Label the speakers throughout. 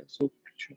Speaker 1: Yeah, so sure.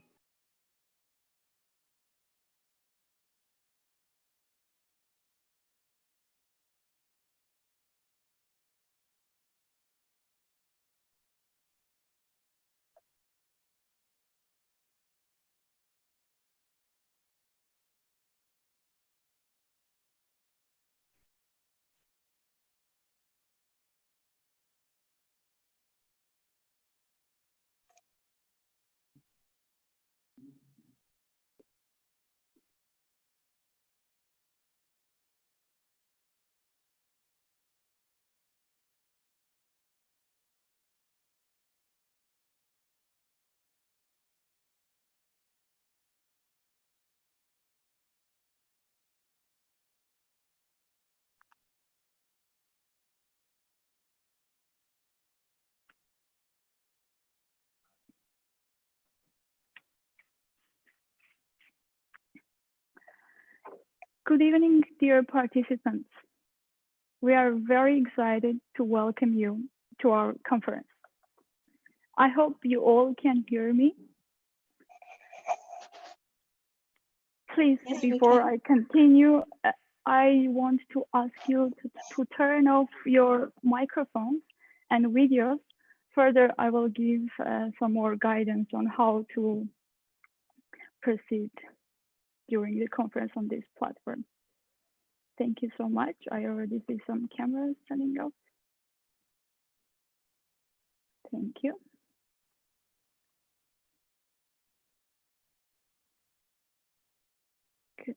Speaker 2: Good evening, dear participants. We are very excited to welcome you to our conference. I hope you all can hear me. Please,
Speaker 3: Yes,
Speaker 2: before I continue, I want to ask you to turn off your microphones and videos. Further, I will give some more guidance on how to proceed during the conference on this platform. Thank you so much. I already see some cameras turning off. Thank you. Good.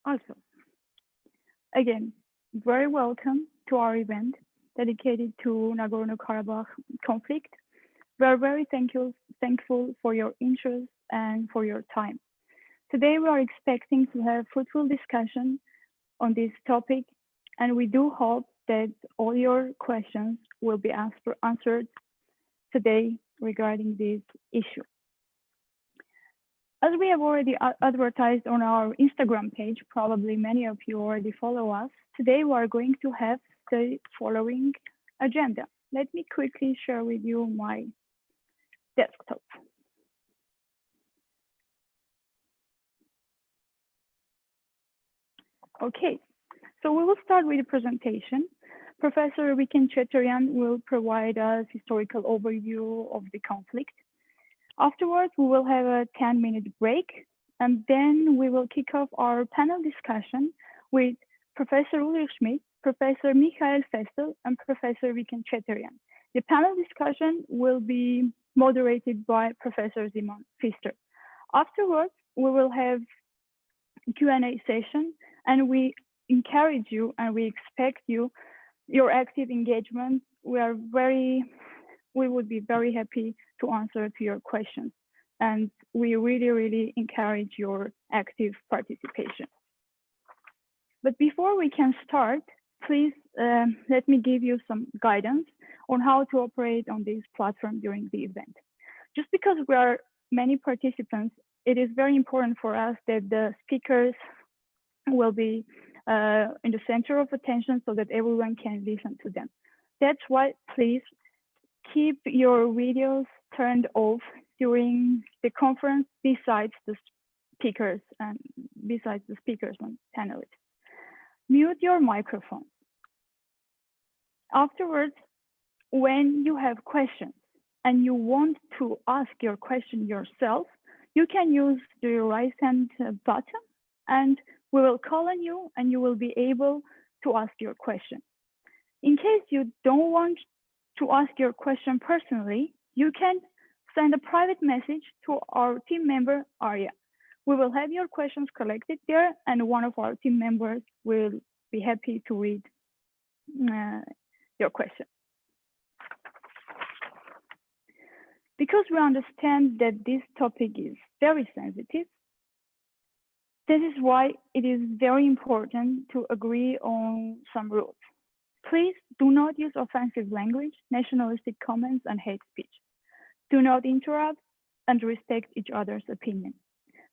Speaker 2: Also, again, very welcome to our event dedicated to Nagorno-Karabakh conflict. We are very thankful for your interest and for your time. Today, we are expecting to have fruitful discussion on this topic, and we do hope that all your questions will be answered today regarding this issue. As we have already advertised on our Instagram page, probably many of you already follow us, today we are going to have the following agenda. Let me quickly share with you my desktop. Okay, so we will start with the presentation. Professor Vicken Cheterian will provide us historical overview of the conflict. Afterwards, we will have a 10-minute break, and then we will kick off our panel discussion with Professor Ulrich Schmid, Professor Festl, and Professor Vicken Cheterian. The panel discussion will be moderated by Professor Simon Pfister. Afterwards, we will have a Q&A session, and we encourage you and we expect your active engagement. We would be very happy to answer to your questions, and we really encourage your active participation. But before we can start, please let me give you some guidance on how to operate on this platform during the event. Just because we are many participants, it is very important for us that the speakers will be in the center of attention so that everyone can listen to them. That's why please keep your videos turned off during the conference besides the speakers and panelists. Mute your microphone. Afterwards, when you have questions and you want to ask your question yourself, you can use the right hand button and we will call on you and you will be able to ask your question. In case you don't want to ask your question personally, you can send a private message to our team member, Arya. We will have your questions collected there and one of our team members will be happy to read your question. Because we understand that this topic is very sensitive, this is why it is very important to agree on some rules. Please do not use offensive language, nationalistic comments, and hate speech. Do not interrupt and respect each other's opinion.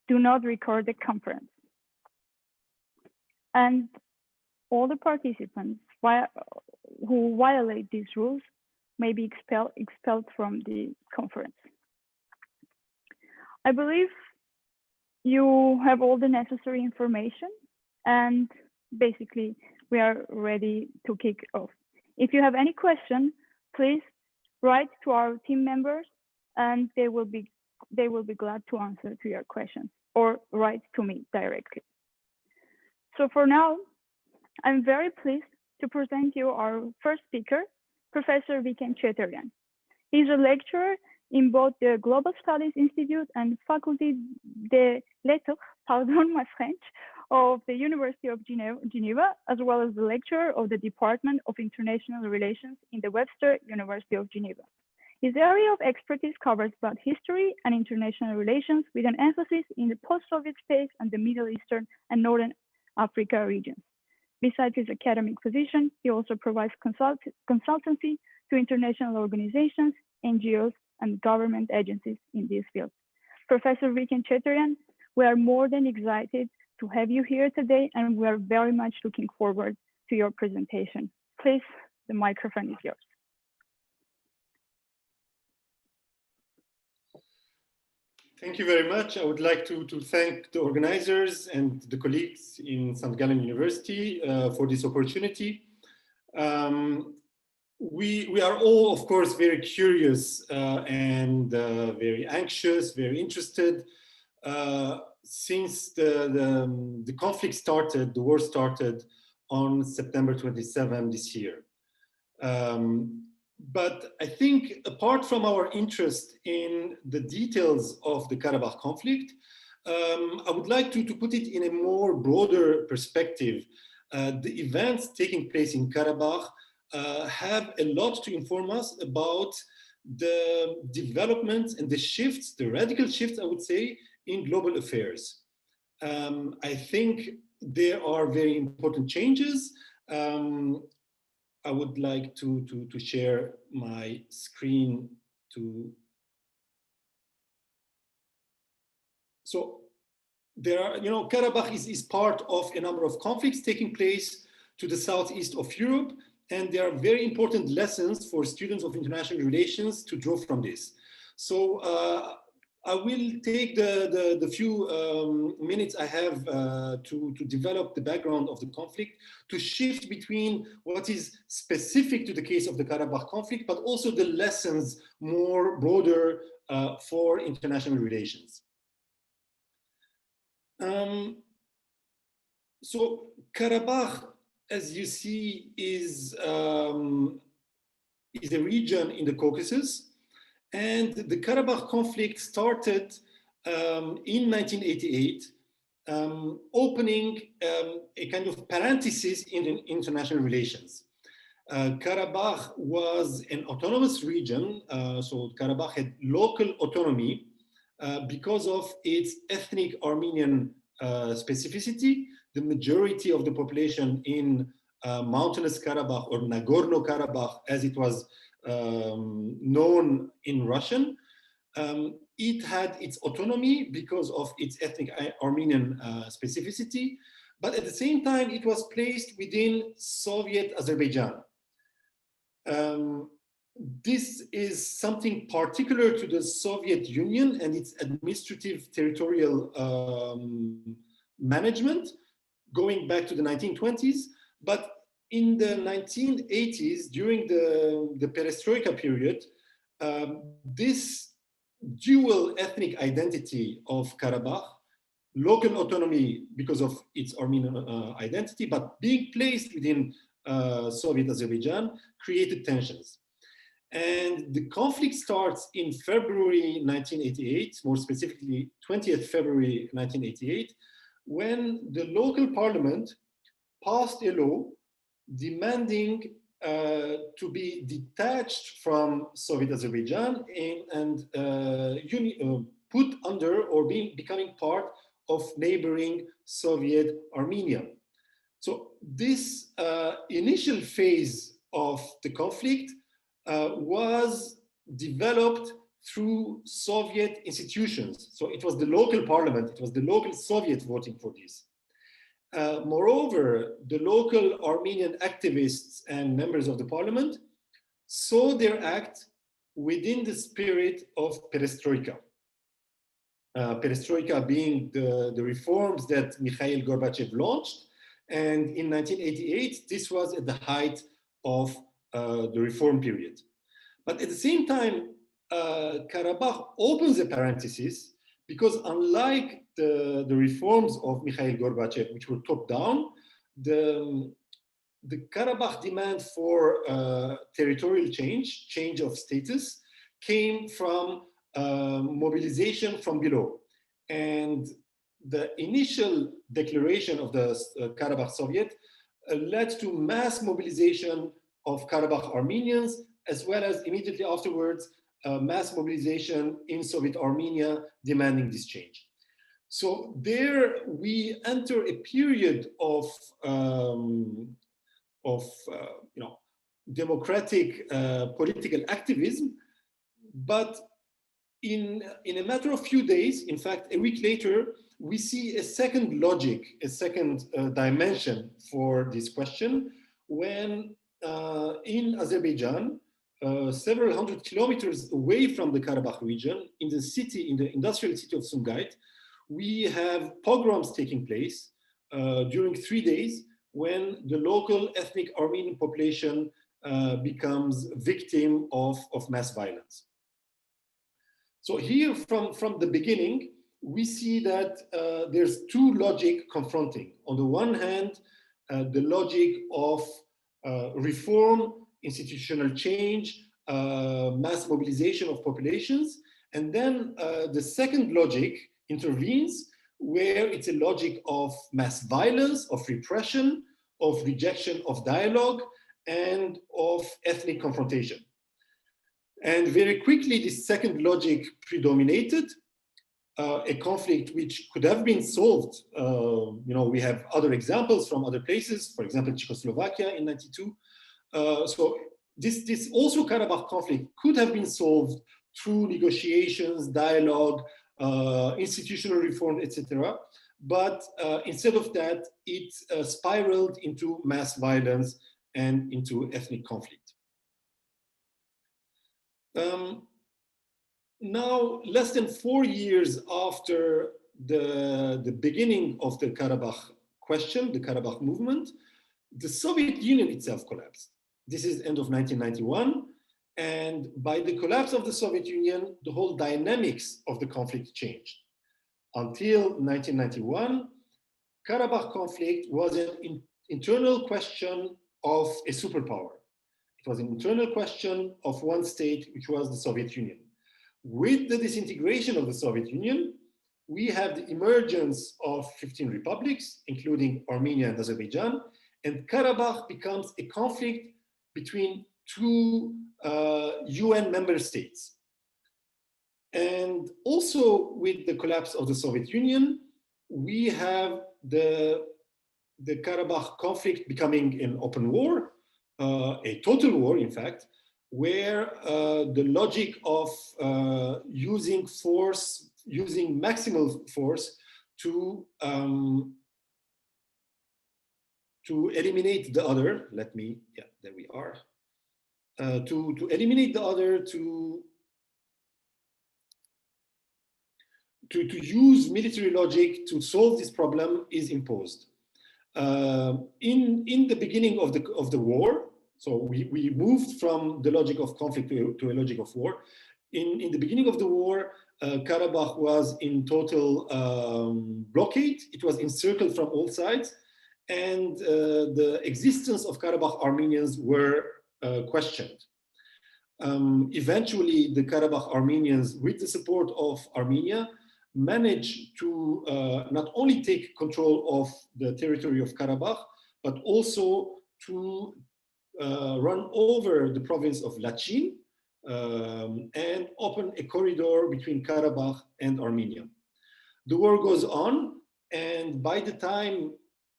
Speaker 2: do not record the conference. And all the participants who violate these rules may be expelled from the conference. I believe you have all the necessary information, and basically we are ready to kick off. If you have any question, please write to our team members, and they will be glad to answer to your questions, or write to me directly. So for now, I'm very pleased to present you our first speaker, Professor Vicken Cheterian. He's a lecturer in both the Global Studies Institute and Faculty des Lettres, pardon my French, of the University of Geneva, as well as the lecturer of the Department of International Relations in the Webster University of Geneva. His area of expertise covers both history and international relations, with an emphasis in the post-Soviet space and the Middle Eastern and Northern Africa regions. Besides his academic position, he also provides consultancy to international organizations, NGOs, and government agencies in this field. Professor Vicken Cheterian, we are more than excited to have you here today, and we are very much looking forward to your presentation. Please, the microphone is yours.
Speaker 1: Thank you very much. I would like to thank the organizers and the colleagues in St. Gallen University for this opportunity. We are all, of course, very curious and very anxious, very interested since the conflict started, the war started on September 27 this year. But I think apart from our interest in the details of the Karabakh conflict, I would like to put it in a more broader perspective. The events taking place in Karabakh have a lot to inform us about the developments and the shifts, the radical shifts, I would say, in global affairs. I think there are very important changes. I would like to share my screen so there are, Karabakh is part of a number of conflicts taking place to the southeast of Europe, and there are very important lessons for students of international relations to draw from this. So I will take the few minutes I have to develop the background of the conflict, to shift between what is specific to the case of the Karabakh conflict, but also the lessons more broader for international relations. So Karabakh, as you see, is a region in the Caucasus. And the Karabakh conflict started in 1988, opening a kind of parenthesis in international relations. Karabakh was an autonomous region, so Karabakh had local autonomy because of its ethnic Armenian specificity. The majority of the population in mountainous Karabakh, or Nagorno-Karabakh, as it was known in Russian, it had its autonomy because of its ethnic Armenian specificity, but at the same time it was placed within Soviet Azerbaijan. This is something particular to the Soviet Union and its administrative territorial management going back to the 1920s, but in the 1980s, during the Perestroika period, this dual ethnic identity of Karabakh, local autonomy because of its Armenian identity, but being placed within Soviet Azerbaijan, created tensions. And the conflict starts in February 1988, more specifically 20th February 1988, when the local parliament passed a law demanding to be detached from Soviet Azerbaijan and put under or becoming part of neighboring Soviet Armenia. So this initial phase of the conflict was developed through Soviet institutions. So it was the local parliament, it was the local Soviet voting for this. Moreover, the local Armenian activists and members of the parliament saw their act within the spirit of perestroika. Perestroika being the reforms that Mikhail Gorbachev launched. And in 1988, this was at the height of the reform period. But at the same time, Karabakh opens a parenthesis because unlike the reforms of Mikhail Gorbachev, which were top-down, the Karabakh demand for territorial change of status, came from mobilization from below. And the initial declaration of the Karabakh Soviet led to mass mobilization of Karabakh Armenians, as well as immediately afterwards, mass mobilization in Soviet Armenia demanding this change. So there we enter a period of democratic political activism, but in a matter of few days, in fact, a week later, we see a second logic, a second dimension for this question, when in Azerbaijan, several hundred kilometers away from the Karabakh region, in the city, in the industrial city of Sumgait, we have pogroms taking place during 3 days when the local ethnic Armenian population becomes victim of mass violence. So here from the beginning, we see that there's two logic confronting. On the one hand, the logic of reform, institutional change, mass mobilization of populations. And then the second logic intervenes, where it's a logic of mass violence, of repression, of rejection of dialogue, and of ethnic confrontation. And very quickly, this second logic predominated, a conflict which could have been solved. We have other examples from other places, for example, Czechoslovakia in '92. So this also Karabakh conflict could have been solved through negotiations, dialogue, institutional reform, etc. But instead of that, it spiraled into mass violence and into ethnic conflict. Now, less than 4 years after the beginning of the Karabakh question, the Karabakh movement, the Soviet Union itself collapsed. This is end of 1991. And by the collapse of the Soviet Union, the whole dynamics of the conflict changed. Until 1991, Karabakh conflict was an internal question of a superpower. It was an internal question of one state, which was the Soviet Union. With the disintegration of the Soviet Union, we have the emergence of 15 republics, including Armenia and Azerbaijan, and Karabakh becomes a conflict between two UN member states. And also with the collapse of the Soviet Union, we have the Karabakh conflict becoming an open war, a total war, in fact, where the logic of using force, using maximal force to eliminate the other, there we are, to eliminate the other, to use military logic to solve this problem is imposed. In the beginning of the war, so we moved from the logic of conflict to a logic of war. In the beginning of the war, Karabakh was in total blockade. It was encircled from all sides, and the existence of Karabakh Armenians were questioned. Eventually, the Karabakh Armenians, with the support of Armenia, managed to not only take control of the territory of Karabakh, but also to run over the province of Lachin and open a corridor between Karabakh and Armenia. The war goes on, and by the time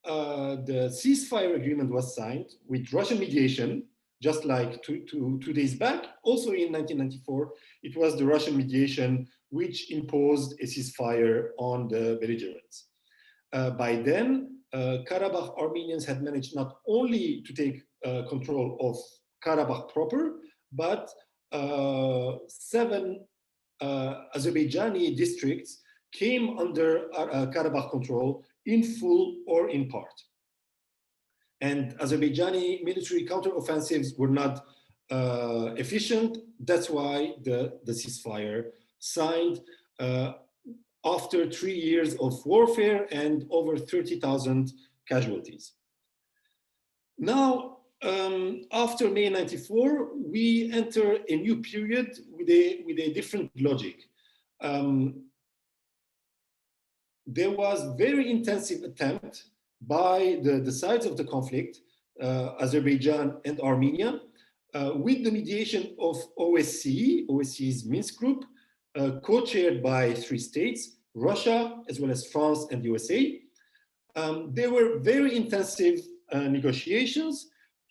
Speaker 1: the ceasefire agreement was signed with Russian mediation, just like 2 days back. Also in 1994, it was the Russian mediation which imposed a ceasefire on the belligerents. By then, Karabakh Armenians had managed not only to take control of Karabakh proper, but 7 Azerbaijani districts came under Karabakh control in full or in part. And Azerbaijani military counteroffensives were not efficient. That's why the ceasefire signed after 3 years of warfare and over 30,000 casualties. Now, after May 94, we enter a new period with a different logic. There was very intensive attempt by the sides of the conflict, Azerbaijan and Armenia, with the mediation of OSCE, OSCE's Minsk group, co-chaired by 3 states, Russia, as well as France and USA. There were very intensive negotiations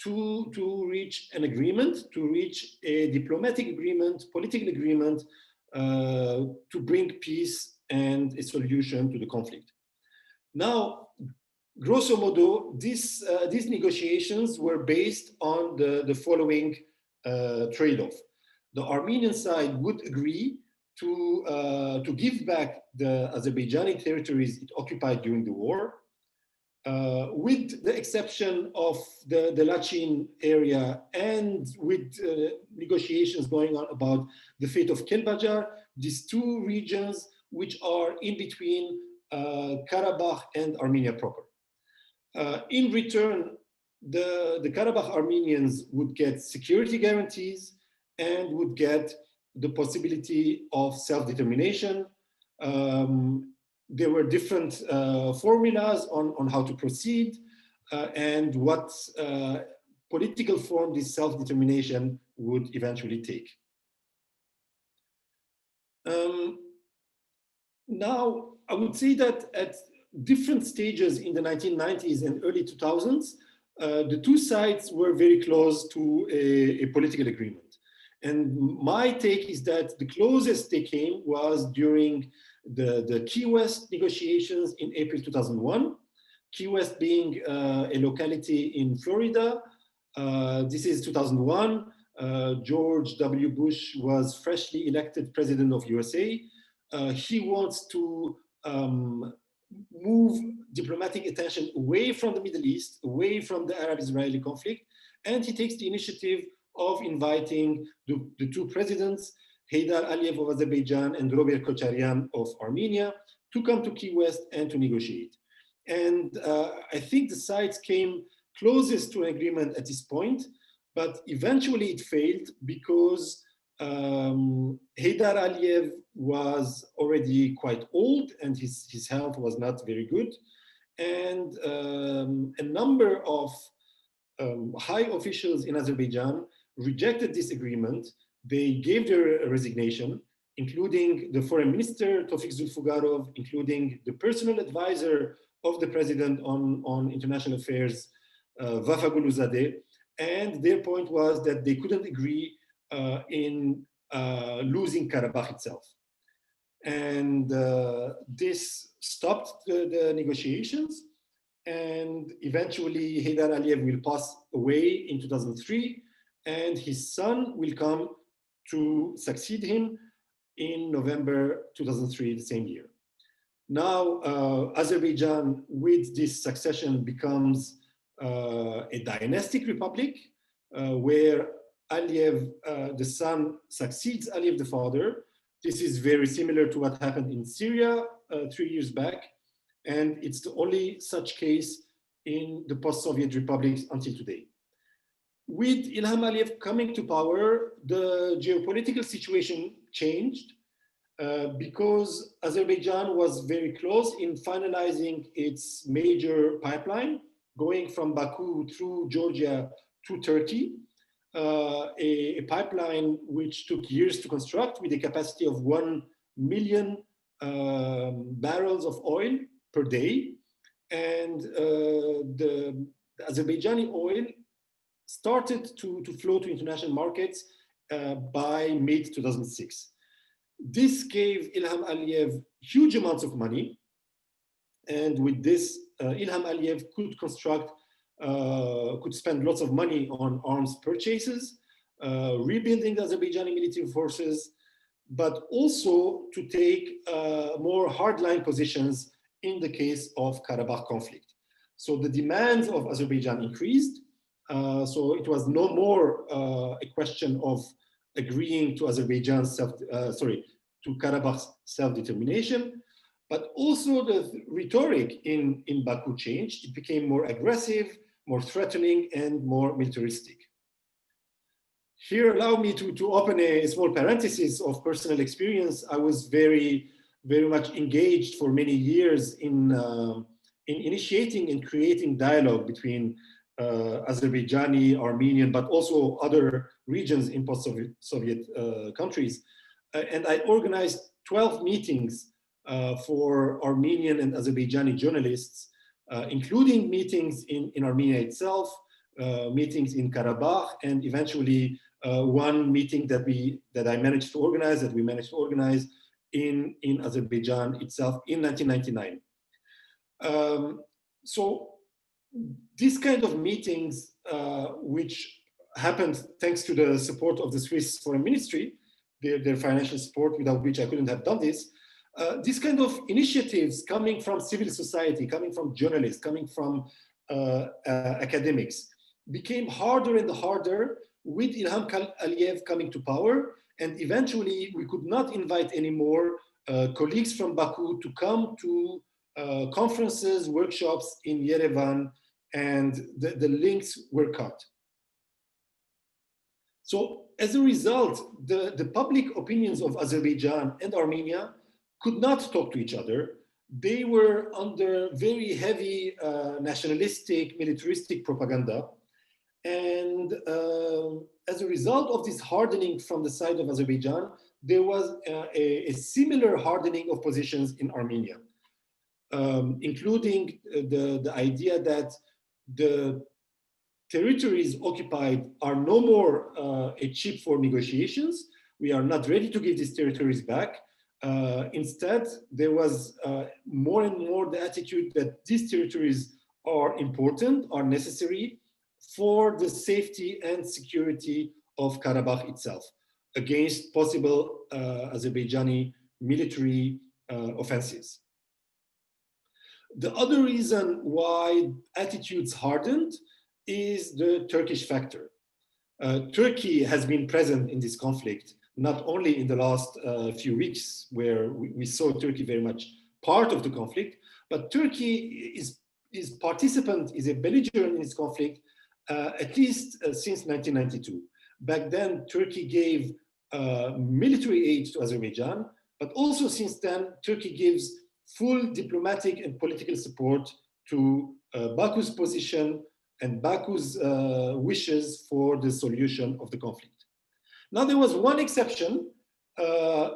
Speaker 1: to reach an agreement, to reach a diplomatic agreement, political agreement, to bring peace and a solution to the conflict. Now, grosso modo, these negotiations were based on the following trade-off. The Armenian side would agree to give back the Azerbaijani territories it occupied during the war, with the exception of the Lachin area and with negotiations going on about the fate of Kelbajar, these 2 regions which are in between Karabakh and Armenia proper. In return, the Karabakh Armenians would get security guarantees and would get the possibility of self-determination. There were different formulas on how to proceed and what political form this self-determination would eventually take. Now, I would say that at different stages in the 1990s and early 2000s, the 2 sides were very close to a political agreement. And my take is that the closest they came was during the Key West negotiations in April 2001. Key West being a locality in Florida. This is 2001. George W. Bush was freshly elected president of USA. He wants to move diplomatic attention away from the Middle East, away from the Arab-Israeli conflict, and he takes the initiative of inviting the 2 presidents, Heydar Aliyev of Azerbaijan and Robert Cheterian of Armenia, to come to Key West and to negotiate. And I think the sides came closest to an agreement at this point, but eventually it failed because Heydar Aliyev was already quite old and his health was not very good. And a number of high officials in Azerbaijan rejected this agreement. They gave their resignation, including the foreign minister, Tofik Zulfugarov, including the personal advisor of the president on international affairs, Vafa Guluzadeh. And their point was that they couldn't agree in losing Karabakh itself. And this stopped the negotiations. And eventually Heydar Aliyev will pass away in 2003, and his son will come to succeed him in November 2003, the same year. Now, Azerbaijan, with this succession, becomes a dynastic republic where Aliyev, the son, succeeds Aliyev, the father. This is very similar to what happened in Syria 3 years back. And it's the only such case in the post-Soviet republics until today. With Ilham Aliyev coming to power, the geopolitical situation changed because Azerbaijan was very close in finalizing its major pipeline, going from Baku through Georgia to Turkey, a pipeline which took years to construct with a capacity of 1 million barrels of oil per day. And the Azerbaijani oil started to flow to international markets by mid-2006. This gave Ilham Aliyev huge amounts of money. And with this, Ilham Aliyev could spend lots of money on arms purchases, rebuilding the Azerbaijani military forces, but also to take more hardline positions in the case of Karabakh conflict. So the demands of Azerbaijan increased. So it was no more a question of agreeing to to Karabakh's self-determination, but also the rhetoric in Baku changed. It became more aggressive, more threatening, and more militaristic. Here, allow me to open a small parenthesis of personal experience. I was very much engaged for many years in initiating and creating dialogue between Azerbaijani, Armenian, but also other regions in post-Soviet countries. And I organized 12 meetings for Armenian and Azerbaijani journalists, including meetings in Armenia itself, meetings in Karabakh, and eventually one meeting that we managed to organize in Azerbaijan itself in 1999. So these kind of meetings, which happened thanks to the support of the Swiss Foreign Ministry, their financial support, without which I couldn't have done this. These kind of initiatives coming from civil society, coming from journalists, coming from academics, became harder and harder with Ilham Aliyev coming to power. And eventually we could not invite anymore colleagues from Baku to come to conferences, workshops in Yerevan, and the links were cut. So as a result, the public opinions of Azerbaijan and Armenia could not talk to each other. They were under very heavy nationalistic, militaristic propaganda. And as a result of this hardening from the side of Azerbaijan, there was a similar hardening of positions in Armenia, including the idea that the territories occupied are no more a chip for negotiations. We are not ready to give these territories back. Instead, there was more and more the attitude that these territories are important, are necessary for the safety and security of Karabakh itself against possible Azerbaijani military offensives. The other reason why attitudes hardened is the Turkish factor. Turkey has been present in this conflict, not only in the last few weeks, where we saw Turkey very much part of the conflict, but Turkey is a belligerent in this conflict, at least since 1992. Back then, Turkey gave military aid to Azerbaijan, but also since then, Turkey gives full diplomatic and political support to Baku's position and Baku's wishes for the solution of the conflict. Now, there was one exception.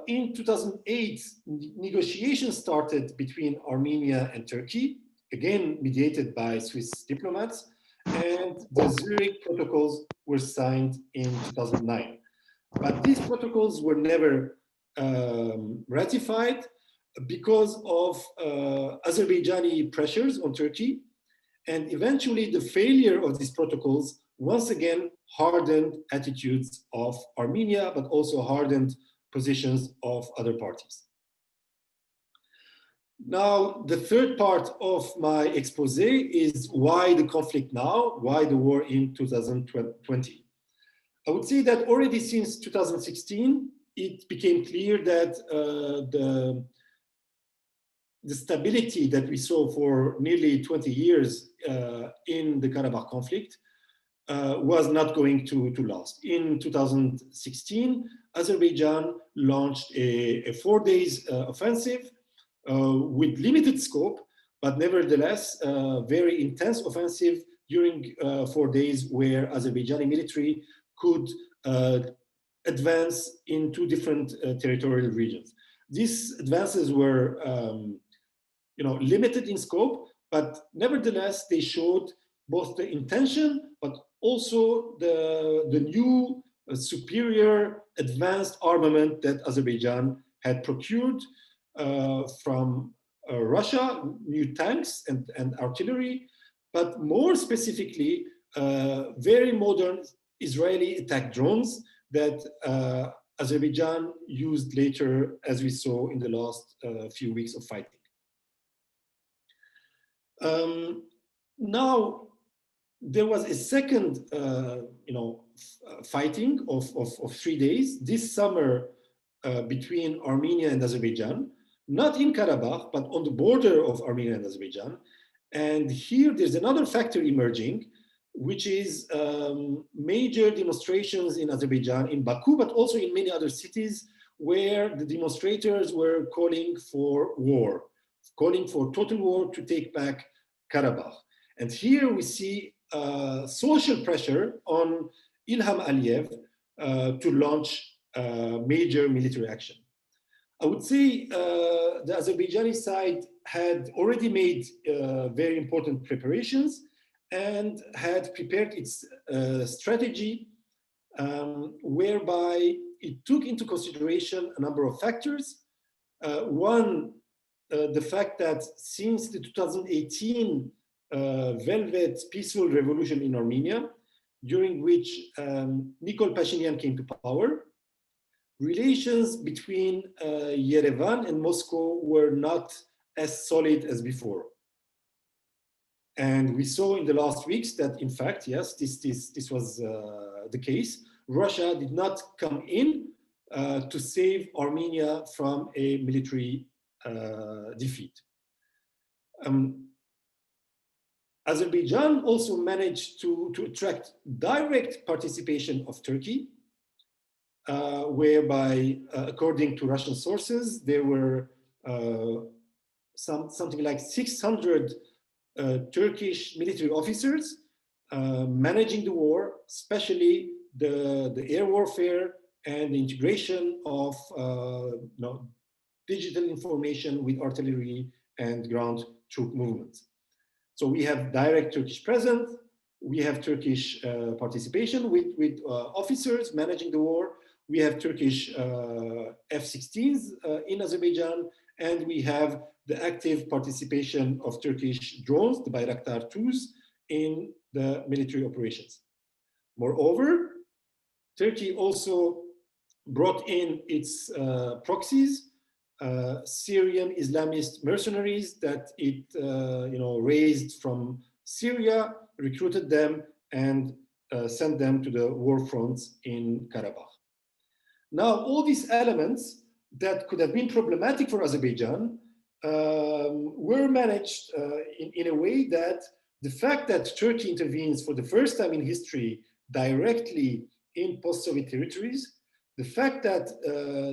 Speaker 1: In 2008, negotiations started between Armenia and Turkey, again mediated by Swiss diplomats, and the Zurich protocols were signed in 2009. But these protocols were never ratified because of Azerbaijani pressures on Turkey. And eventually the failure of these protocols once again hardened attitudes of Armenia, but also hardened positions of other parties. Now, the third part of my expose is why the conflict now, why the war in 2020. I would say that already since 2016, it became clear that the stability that we saw for nearly 20 years in the Karabakh conflict was not going to last. In 2016, Azerbaijan launched a 4 days offensive with limited scope, but nevertheless, very intense offensive during 4 days, where Azerbaijani military could advance in 2 different territorial regions. These advances were limited in scope, but nevertheless, they showed both the intention, but also the new superior advanced armament that Azerbaijan had procured from Russia, new tanks and artillery, but more specifically, very modern Israeli attack drones that Azerbaijan used later, as we saw in the last few weeks of fighting. Now, there was a second, fighting of 3 days this summer between Armenia and Azerbaijan, not in Karabakh, but on the border of Armenia and Azerbaijan. And here there's another factor emerging, which is major demonstrations in Azerbaijan, in Baku, but also in many other cities where the demonstrators were calling for war, calling for total war to take back Karabakh. And here we see social pressure on Ilham Aliyev to launch major military action. I would say the Azerbaijani side had already made very important preparations and had prepared its strategy whereby it took into consideration a number of factors. One, the fact that since the 2018 Velvet peaceful revolution in Armenia, during which Nikol Pashinyan came to power, relations between Yerevan and Moscow were not as solid as before. And we saw in the last weeks that, in fact, yes, this was the case. Russia did not come in to save Armenia from a military defeat. Azerbaijan also managed to attract direct participation of Turkey, whereby, according to Russian sources, there were something like 600 Turkish military officers managing the war, especially the air warfare and the integration of digital information with artillery and ground troop movements. So we have direct Turkish presence, we have Turkish participation with officers managing the war, we have Turkish F-16s in Azerbaijan, and we have the active participation of Turkish drones, the Bayraktar 2s, in the military operations. Moreover, Turkey also brought in its proxies, Syrian Islamist mercenaries that it raised from Syria, recruited them, and sent them to the war fronts in Karabakh. Now, all these elements that could have been problematic for Azerbaijan were managed in a way that the fact that Turkey intervenes for the first time in history directly in post-Soviet territories, the fact that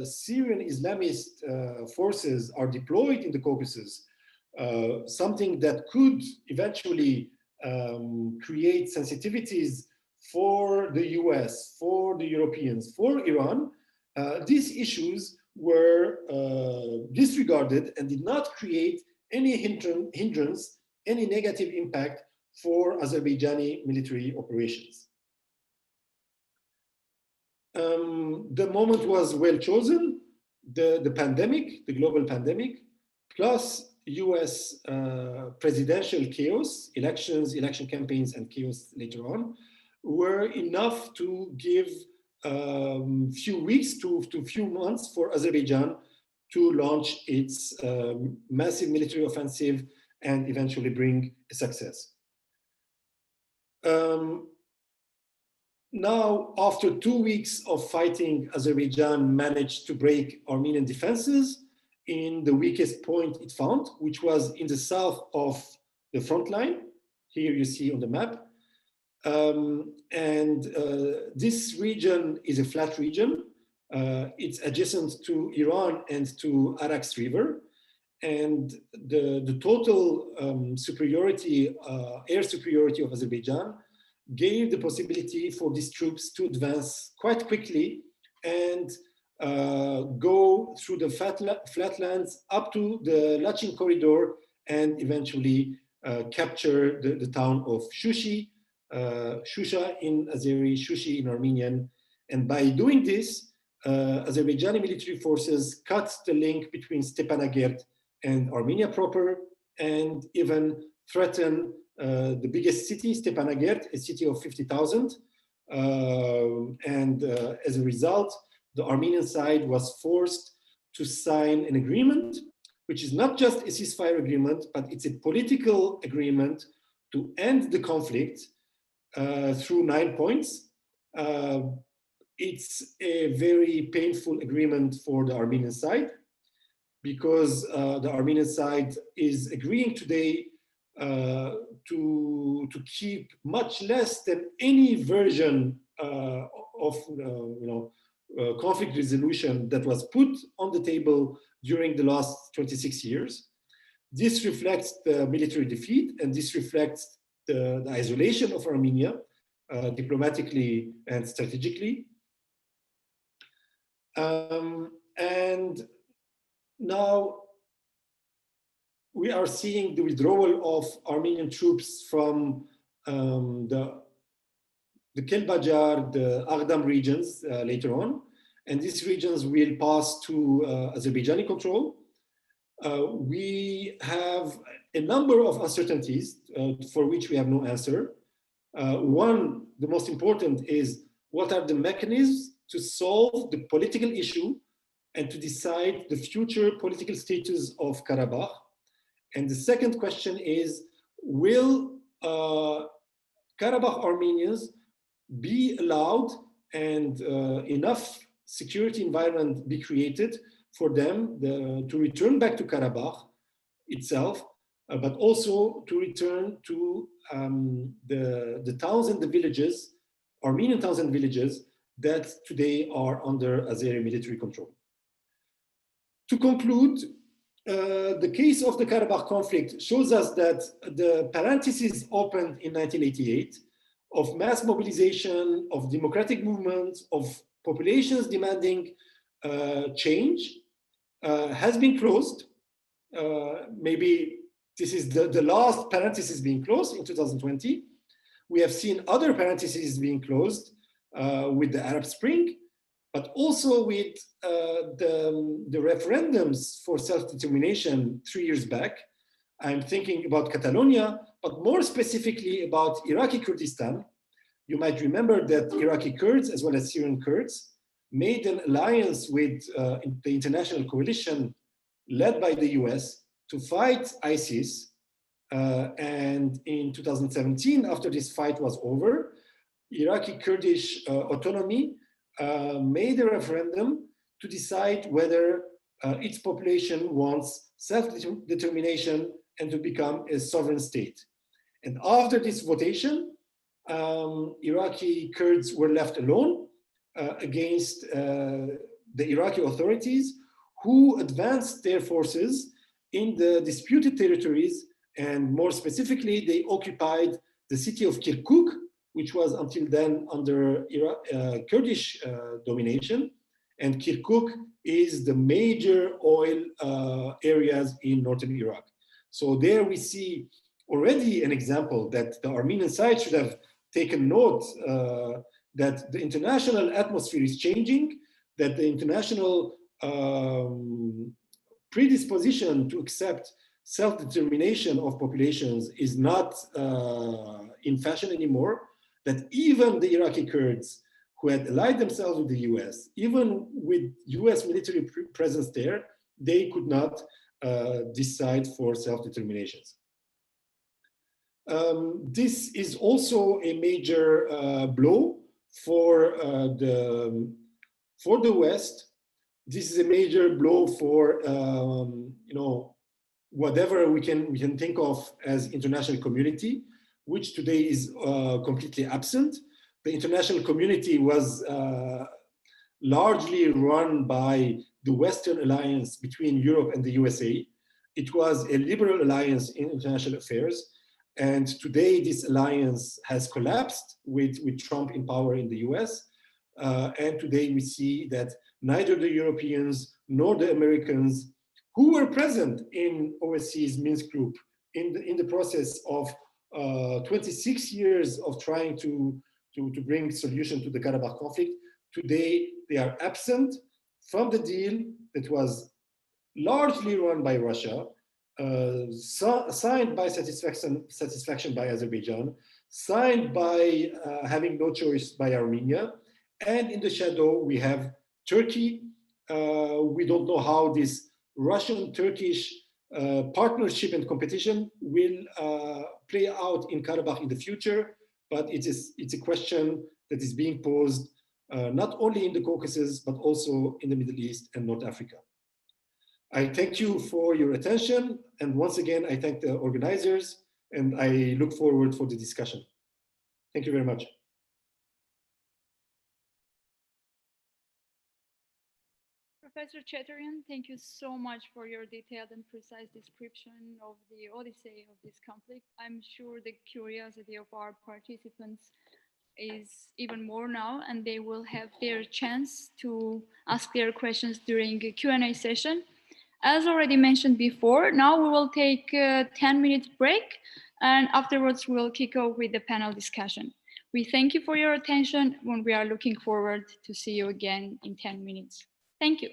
Speaker 1: Syrian Islamist forces are deployed in the Caucasus, something that could eventually create sensitivities for the US, for the Europeans, for Iran, these issues were disregarded and did not create any hindrance, any negative impact for Azerbaijani military operations. The moment was well chosen, the pandemic, the global pandemic, plus US presidential chaos, elections, election campaigns, and chaos later on, were enough to give few weeks to few months for Azerbaijan to launch its massive military offensive and eventually bring a success. Now, after 2 weeks of fighting, Azerbaijan managed to break Armenian defenses in the weakest point it found, which was in the south of the front line. Here you see on the map. This region is a flat region. It's adjacent to Iran and to Arax River. And the total superiority, air superiority of Azerbaijan gave the possibility for these troops to advance quite quickly and go through the flatlands up to the Lachin corridor and eventually capture the town of Shushi, Shusha in Azeri, Shushi in Armenian. And by doing this, Azerbaijani military forces cut the link between Stepanakert and Armenia proper, and even threaten the biggest city, Stepanakert, a city of 50,000. As a result, the Armenian side was forced to sign an agreement, which is not just a ceasefire agreement, but it's a political agreement to end the conflict through 9 points. It's a very painful agreement for the Armenian side, because the Armenian side is agreeing today to keep much less than any version of conflict resolution that was put on the table during the last 26 years. This reflects the military defeat, and this reflects the isolation of Armenia diplomatically and strategically. And now we are seeing the withdrawal of Armenian troops from the Kelbajar, the Aghdam regions later on. And these regions will pass to Azerbaijani control. We have a number of uncertainties for which we have no answer. One, the most important, is what are the mechanisms to solve the political issue and to decide the future political status of Karabakh? And the second question is, will Karabakh Armenians be allowed and enough security environment be created for them to return back to Karabakh itself, but also to return to the towns and the villages, Armenian towns and villages that today are under Azeri military control. To conclude, the case of the Karabakh conflict shows us that the parenthesis opened in 1988 of mass mobilization, of democratic movements, of populations demanding change has been closed. Maybe this is the last parenthesis being closed in 2020. We have seen other parentheses being closed with the Arab Spring, but also with the referendums for self-determination 3 years back. I'm thinking about Catalonia, but more specifically about Iraqi Kurdistan. You might remember that Iraqi Kurds, as well as Syrian Kurds, made an alliance with the international coalition led by the US to fight ISIS. And in 2017, after this fight was over, Iraqi Kurdish autonomy made a referendum to decide whether its population wants self-determination and to become a sovereign state. And after this votation, Iraqi Kurds were left alone against the Iraqi authorities, who advanced their forces in the disputed territories, and more specifically, they occupied the city of Kirkuk, which was until then under Kurdish domination. And Kirkuk is the major oil areas in northern Iraq. So there we see already an example that the Armenian side should have taken note that the international atmosphere is changing, that the international predisposition to accept self-determination of populations is not in fashion anymore, that even the Iraqi Kurds who had allied themselves with the US, even with US military presence there, they could not decide for self-determinations. This is also a major blow for the West. This is a major blow for whatever we can think of as international community, which today is completely absent. The international community was largely run by the Western alliance between Europe and the USA. It was a liberal alliance in international affairs. And today this alliance has collapsed with Trump in power in the US. And today we see that neither the Europeans nor the Americans, who were present in OSCE's Minsk group in the process of 26 years of trying to bring solution to the Karabakh conflict. Today, they are absent from the deal that was largely run by Russia, signed by satisfaction by Azerbaijan, signed by having no choice by Armenia, and in the shadow we have Turkey. We don't know how this Russian-Turkish partnership and competition will play out in Karabakh in the future, but it's a question that is being posed not only in the Caucasus, but also in the Middle East and North Africa. I thank you for your attention. And once again, I thank the organizers and I look forward for the discussion. Thank you very much.
Speaker 2: Professor Cheterian, thank you so much for your detailed and precise description of the odyssey of this conflict. I'm sure the curiosity of our participants is even more now, and they will have their chance to ask their questions during a Q&A session. As already mentioned before, now we will take a 10-minute break, and afterwards we'll kick off with the panel discussion. We thank you for your attention, and we are looking forward to see you again in 10 minutes. Thank you.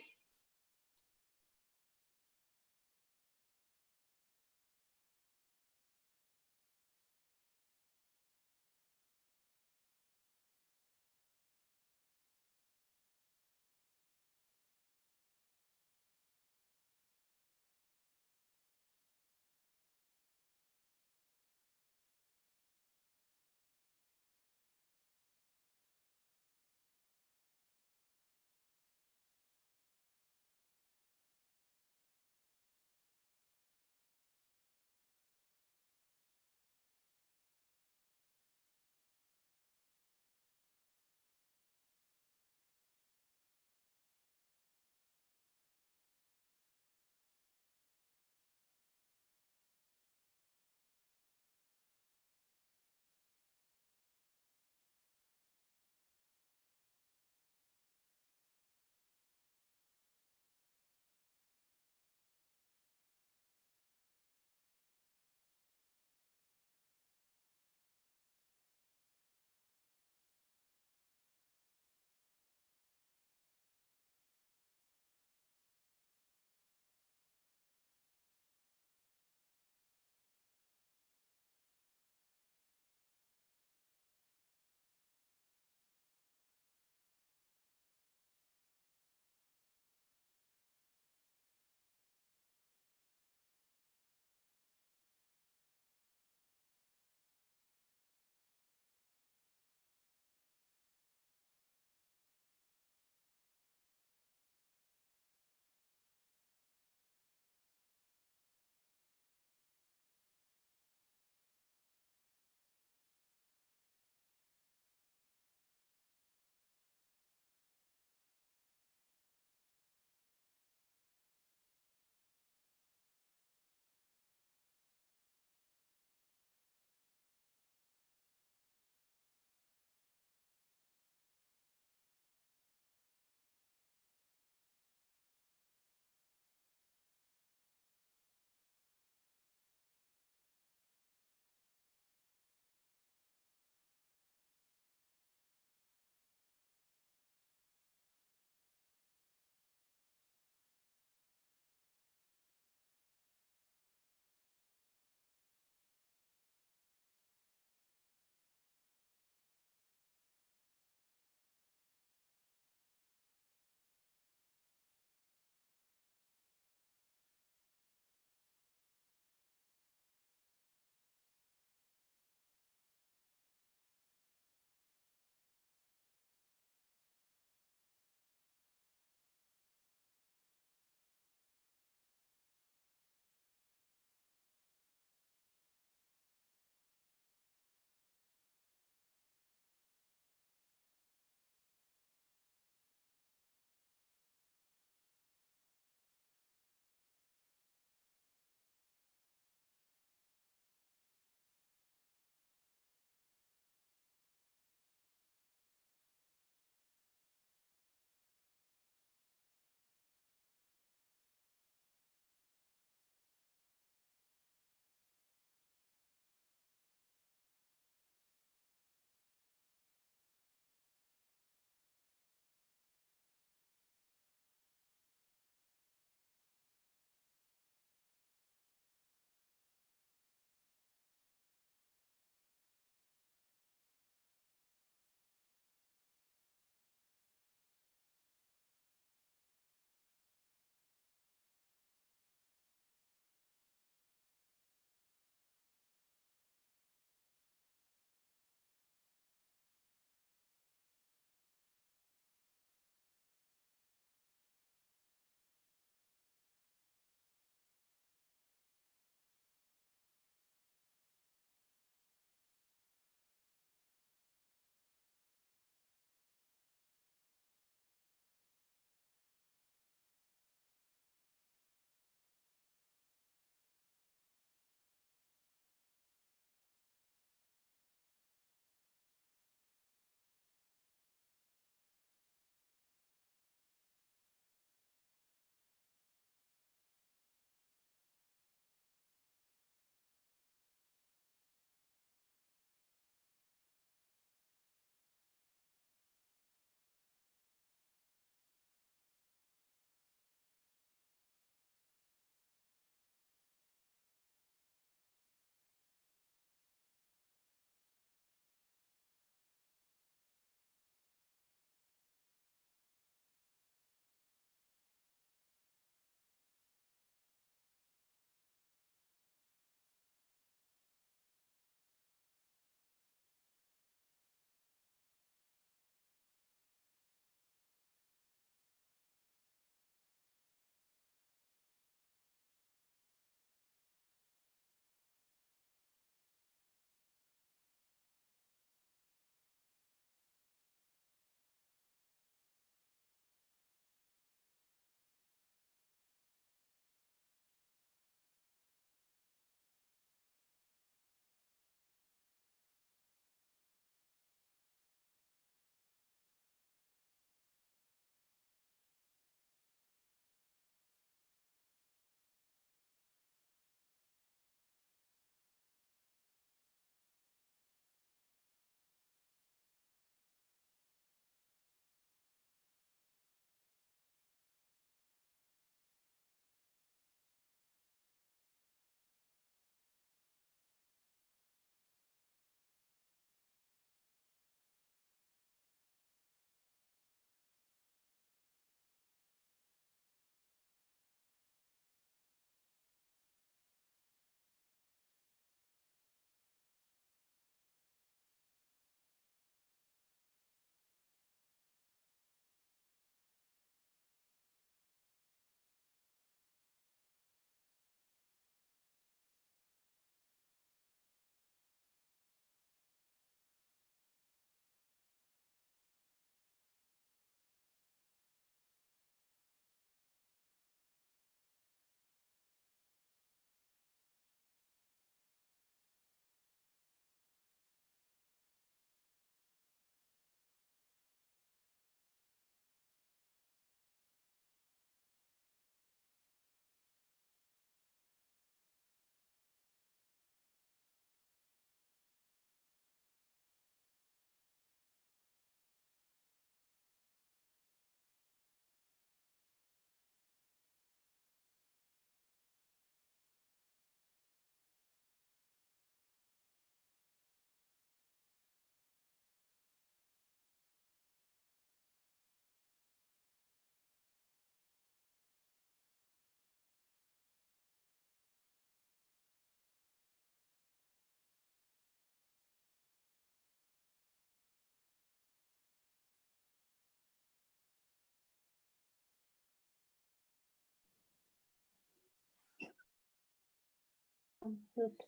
Speaker 3: Wird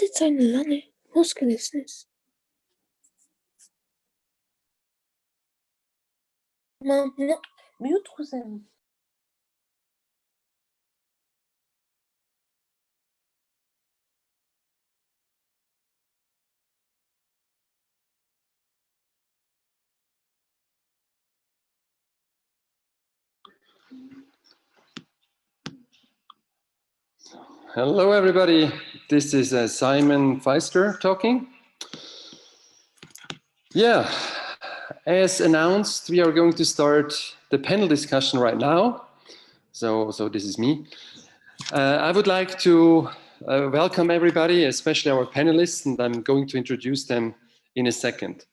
Speaker 3: jetzt eine lange Muskelbusiness. Mamma, mute sen.
Speaker 4: Hello, everybody. This is Simon Feister talking. Yeah, as announced, we are going to start the panel discussion right now. So this is me. I would like to welcome everybody, especially our panelists, and I'm going to introduce them in a second.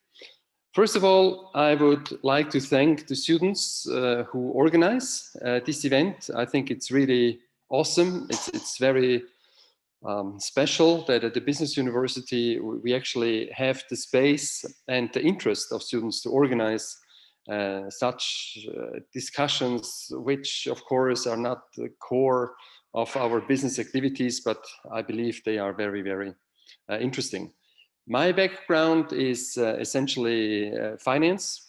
Speaker 4: First of all, I would like to thank the students who organize this event. I think it's really awesome. It's very special that at the Business University we actually have the space and the interest of students to organize such discussions, which of course are not the core of our business activities, but I believe they are very, very interesting. My background is essentially finance.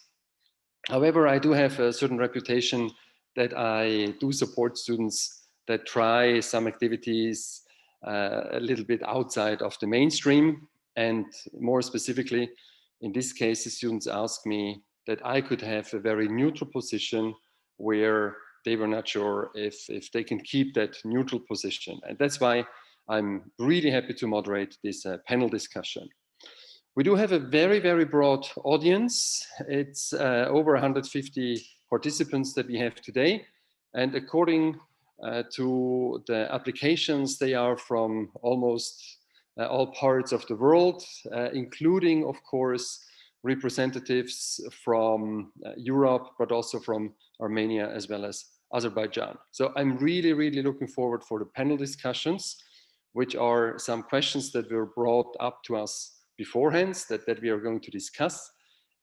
Speaker 4: However, I do have a certain reputation that I do support students that try some activities a little bit outside of the mainstream. And more specifically, in this case, the students asked me that I could have a very neutral position where they were not sure if they can keep that neutral position. And that's why I'm really happy to moderate this panel discussion. We do have a very, very broad audience. It's over 150 participants that we have today. And according to the applications, they are from almost all parts of the world, including, of course, representatives from Europe, but also from Armenia as well as Azerbaijan. So I'm really, really looking forward for the panel discussions, which are some questions that were brought up to us beforehand that we are going to discuss,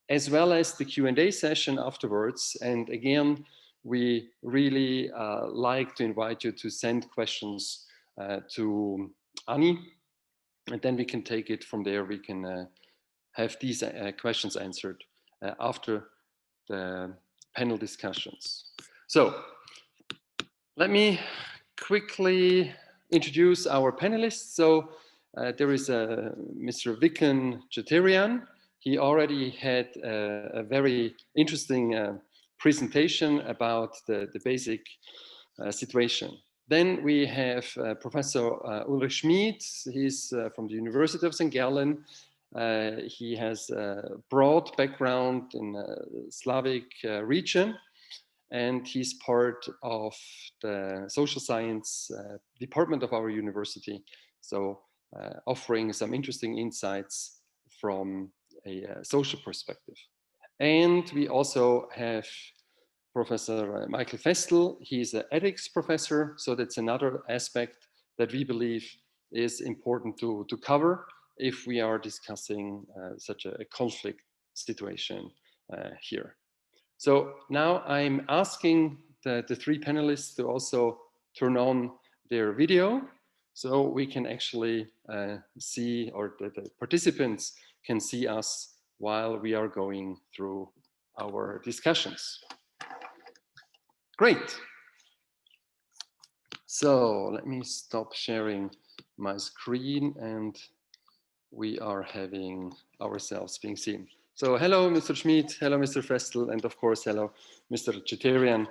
Speaker 4: as well as the Q&A session afterwards. And again, we really like to invite you to send questions to Ani, and then we can take it from there. We can have these questions answered after the panel discussions. So let me quickly introduce our panelists. So there is Mr. Vicken Cheterian. He already had a very interesting presentation about the basic situation. Then we have Professor Ulrich Schmid. He's from the University of St. Gallen. He has a broad background in the Slavic region, and he's part of the social science department of our university. So offering some interesting insights from a social perspective. And we also have Professor Michael Festl. He's an ethics professor, so that's another aspect that we believe is important to cover if we are discussing such a conflict situation here. So now I'm asking the three panelists to also turn on their video so we can actually see, or the participants can see us while we are going through our discussions. Great. So let me stop sharing my screen and we are having ourselves being seen. So hello, Mr. Schmid, hello, Mr. Festl, and of course, hello, Mr. Cheterian,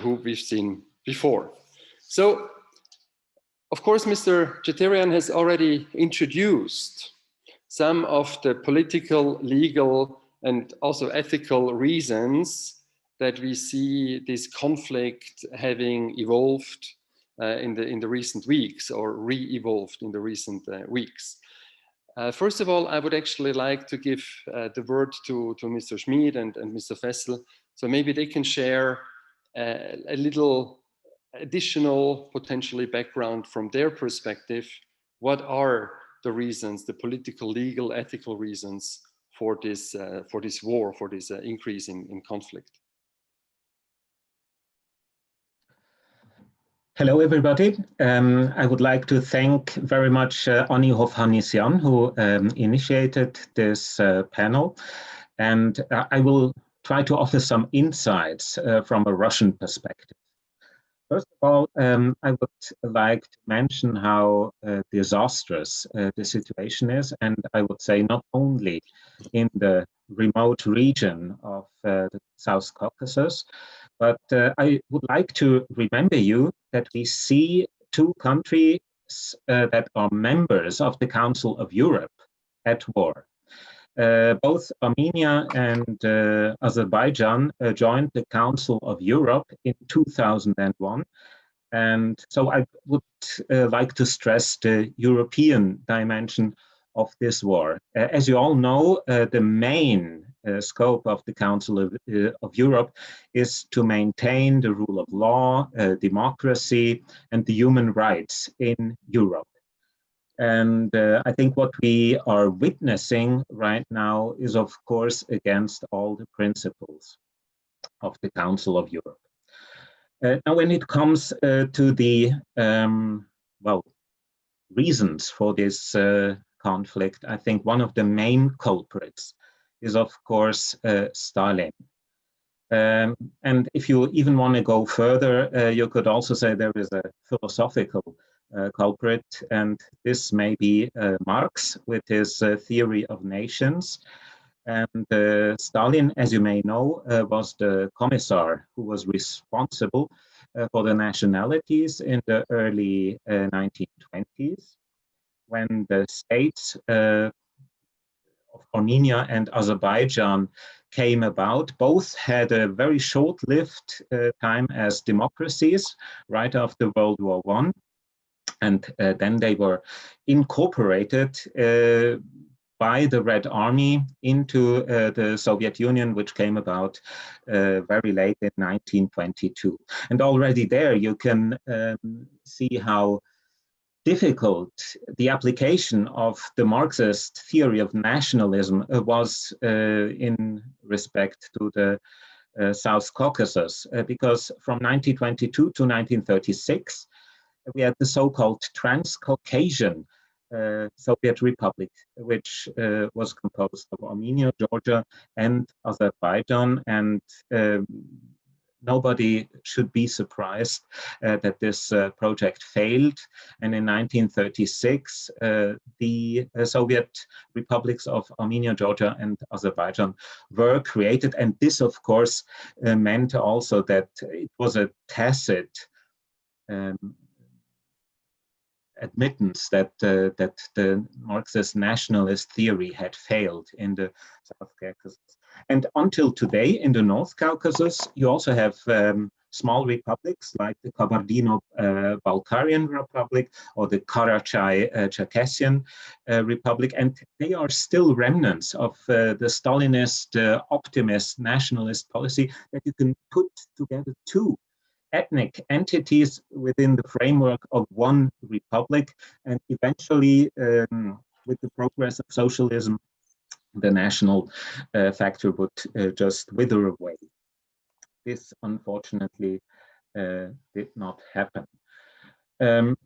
Speaker 4: who we've seen before. So, of course, Mr. Cheterian has already introduced some of the political, legal, and also ethical reasons that we see this conflict having evolved in the recent weeks, or re-evolved in the recent weeks. First of all, I would actually like to give the word to Mr. Schmid and Mr. Festl, so maybe they can share a little additional potentially background from their perspective. What are the reasons, the political, legal, ethical reasons for this war, for this increase in conflict?
Speaker 5: Hello, everybody. I would like to thank very much Ani Hovhannisyan, who initiated this panel. And I will try to offer some insights from a Russian perspective. First of all, I would like to mention how disastrous the situation is. And I would say not only in the remote region of the South Caucasus, but I would like to remember you that we see two countries that are members of the Council of Europe at war. Both Armenia and Azerbaijan joined the Council of Europe in 2001. And so I would like to stress the European dimension of this war. As you all know, the main scope of the Council of Europe is to maintain the rule of law, democracy, and the human rights in Europe. And I think what we are witnessing right now is, of course, against all the principles of the Council of Europe. Now, when it comes to the, reasons for this conflict, I think one of the main culprits is, of course, Stalin. And if you even want to go further, you could also say there is a philosophical culprit, and this may be Marx with his theory of nations. And Stalin, as you may know, was the commissar who was responsible for the nationalities in the early 1920s, when the states of Armenia and Azerbaijan came about. Both had a very short-lived time as democracies right after World War I, and then they were incorporated by the Red Army into the Soviet Union, which came about very late in 1922. And already there you can see how difficult the application of the Marxist theory of nationalism was in respect to the South Caucasus, because from 1922 to 1936, we had the so-called Transcaucasian Soviet Republic, which was composed of Armenia, Georgia, and Azerbaijan. And nobody should be surprised that this project failed. And in 1936, the Soviet republics of Armenia, Georgia, and Azerbaijan were created. And this, of course, meant also that it was a tacit admittance that the Marxist nationalist theory had failed in the South Caucasus. And until today, in the North Caucasus, you also have small republics like the Kabardino-Balkarian Republic or the Karachay-Cherkessian Republic, and they are still remnants of the Stalinist optimist nationalist policy that you can put together two ethnic entities within the framework of one republic, and eventually, with the progress of socialism, the national factor would just wither away. This, unfortunately, did not happen.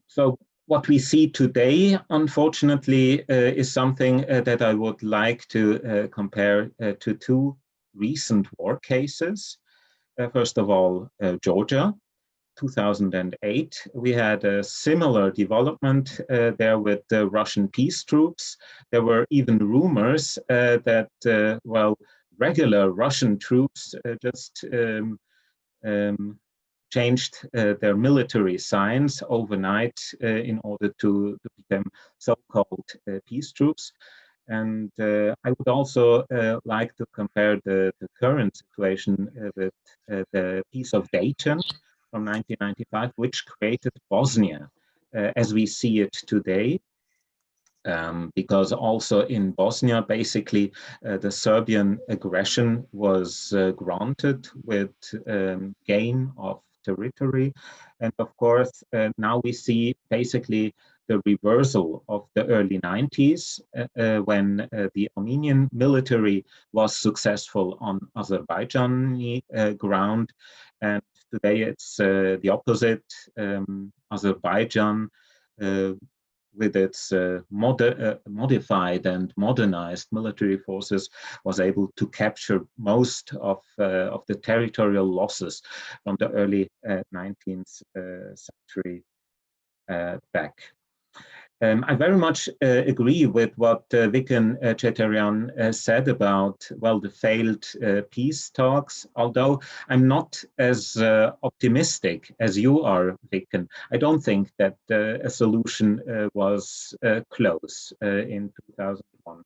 Speaker 5: So what we see today, unfortunately, is something that I would like to compare to two recent war cases. First of all, Georgia, 2008. We had a similar development there with the Russian peace troops. There were even rumors that, regular Russian troops just changed their military signs overnight in order to become so-called peace troops. And I would also like to compare the current situation with the Peace of Dayton from 1995, which created Bosnia as we see it today. Because also in Bosnia, basically, the Serbian aggression was granted with gain of territory. And of course, now we see basically the reversal of the early 90s when the Armenian military was successful on Azerbaijani ground. And Today it's the opposite. Azerbaijan, with its modified and modernized military forces, was able to capture most of the territorial losses from the early 19th century back. I very much agree with what Vicken Cheterian said about, well, the failed peace talks, although I'm not as optimistic as you are, Vicken. I don't think that a solution was close in 2001.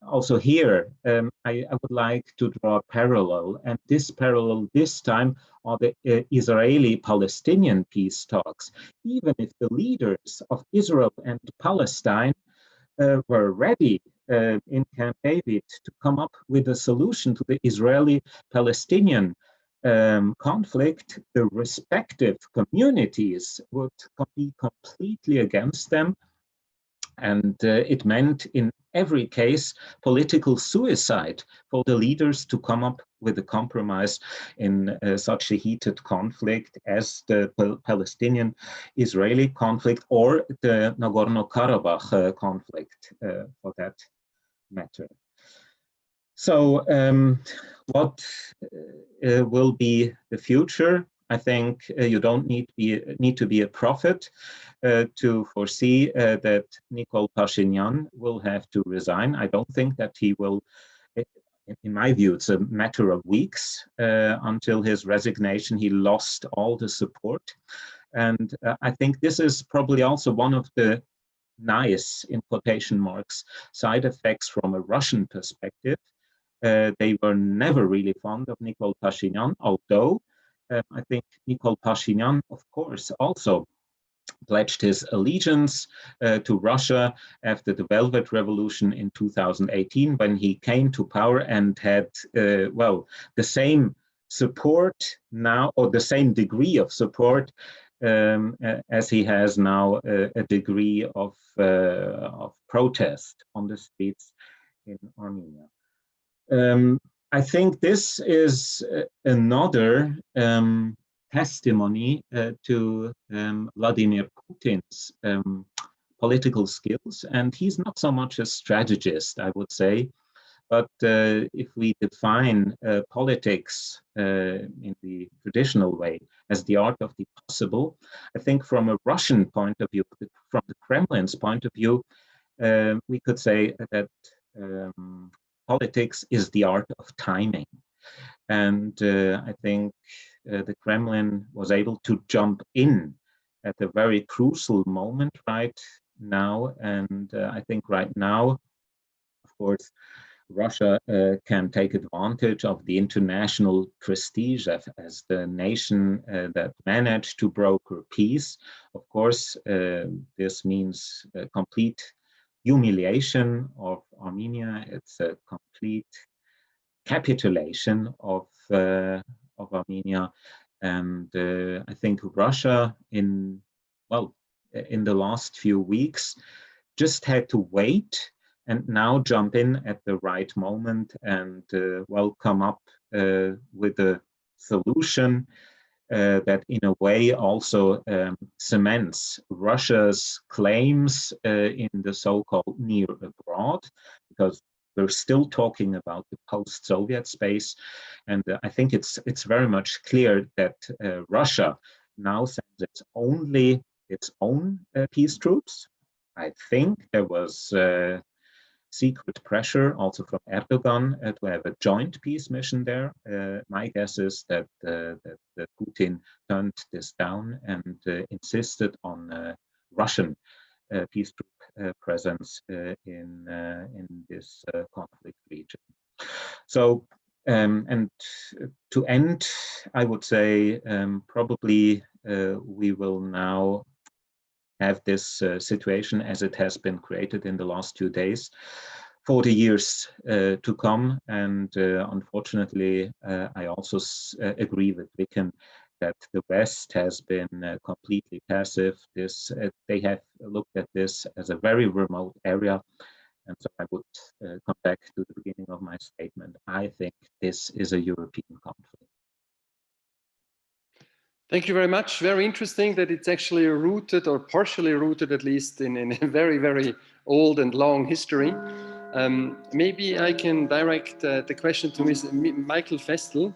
Speaker 5: Also here, I would like to draw a parallel, and this parallel this time are the Israeli-Palestinian peace talks. Even if the leaders of Israel and Palestine were ready in Camp David to come up with a solution to the Israeli-Palestinian conflict, the respective communities would be completely against them. And it meant in every case political suicide for the leaders to come up with a compromise in such a heated conflict as the Palestinian-Israeli conflict, or the Nagorno-Karabakh conflict for that matter. So what will be the future? I think you don't need to be a prophet to foresee that Nikol Pashinyan will have to resign. I don't think that he will. In my view, it's a matter of weeks until his resignation. He lost all the support, and I think this is probably also one of the nice, in quotation marks, side effects from a Russian perspective. They were never really fond of Nikol Pashinyan, although I think Nikol Pashinyan, of course, also pledged his allegiance to Russia after the Velvet Revolution in 2018, when he came to power and had, well, the same support now, or the same degree of support as he has now, a degree of protest on the streets in Armenia. I think this is another testimony to Vladimir Putin's political skills, and he's not so much a strategist, I would say, but if we define politics in the traditional way as the art of the possible, I think from a Russian point of view, from the Kremlin's point of view, we could say that politics is the art of timing. And I think the Kremlin was able to jump in at a very crucial moment right now. And I think right now, of course, Russia can take advantage of the international prestige as the nation that managed to broker peace. Of course, this means complete humiliation of Armenia. It's a complete capitulation of Armenia, and I think Russia in the last few weeks just had to wait and now jump in at the right moment and come up with a solution that in a way also cements Russia's claims in the so-called near abroad, because we're still talking about the post-Soviet space. And I think it's very much clear that Russia now sends its own peace troops. I think there was secret pressure also from Erdogan to have a joint peace mission there. My guess is that Putin turned this down and insisted on Russian peace troop presence in this conflict region. So, and to end, I would say probably we will now have this situation as it has been created in the last 2 days for the years to come. And unfortunately, I also agree with Vicken that the West has been completely passive. They have looked at this as a very remote area. And so I would come back to the beginning of my statement. I think this is a European conflict.
Speaker 4: Thank you very much. Very interesting that it's actually rooted, or partially rooted at least, in a very, very old and long history. Maybe I can direct the question to Michael Festl.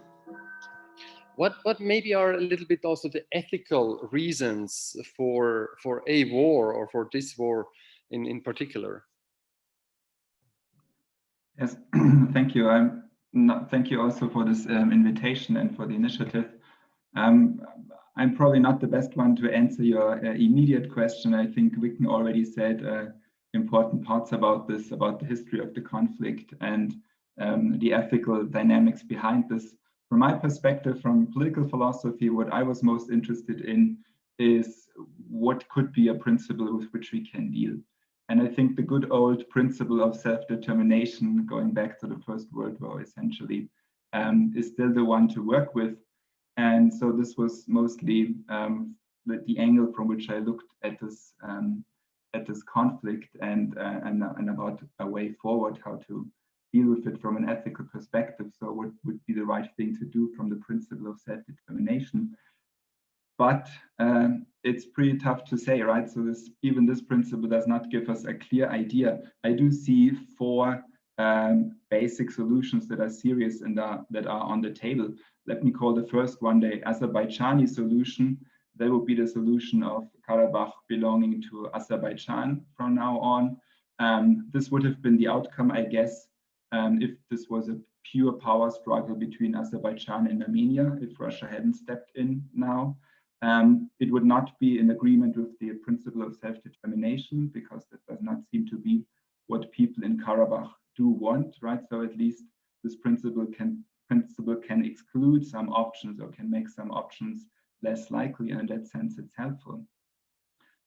Speaker 4: What maybe are a little bit also the ethical reasons for a war, or for this war in particular?
Speaker 6: Yes, thank you. Thank you also for this invitation and for the initiative. I'm probably not the best one to answer your immediate question. I think Vicken already said important parts about this, about the history of the conflict and the ethical dynamics behind this. From my perspective, from political philosophy, what I was most interested in is what could be a principle with which we can deal. And I think the good old principle of self-determination, going back to the First World War, essentially, is still the one to work with. And so this was mostly the angle from which I looked at this conflict and about a way forward, how to deal with it from an ethical perspective. So what would be the right thing to do from the principle of self-determination? But it's pretty tough to say, right? So even this principle does not give us a clear idea. I do see 4 basic solutions that are serious and that are on the table. Let me call the first one the Azerbaijani solution. That would be the solution of Karabakh belonging to Azerbaijan from now on. This would have been the outcome, I guess, if this was a pure power struggle between Azerbaijan and Armenia, if Russia hadn't stepped in now. It would not be in agreement with the principle of self-determination, because that does not seem to be what people in Karabakh do want, right? So at least this principle can exclude some options, or can make some options less likely, and in that sense it's helpful.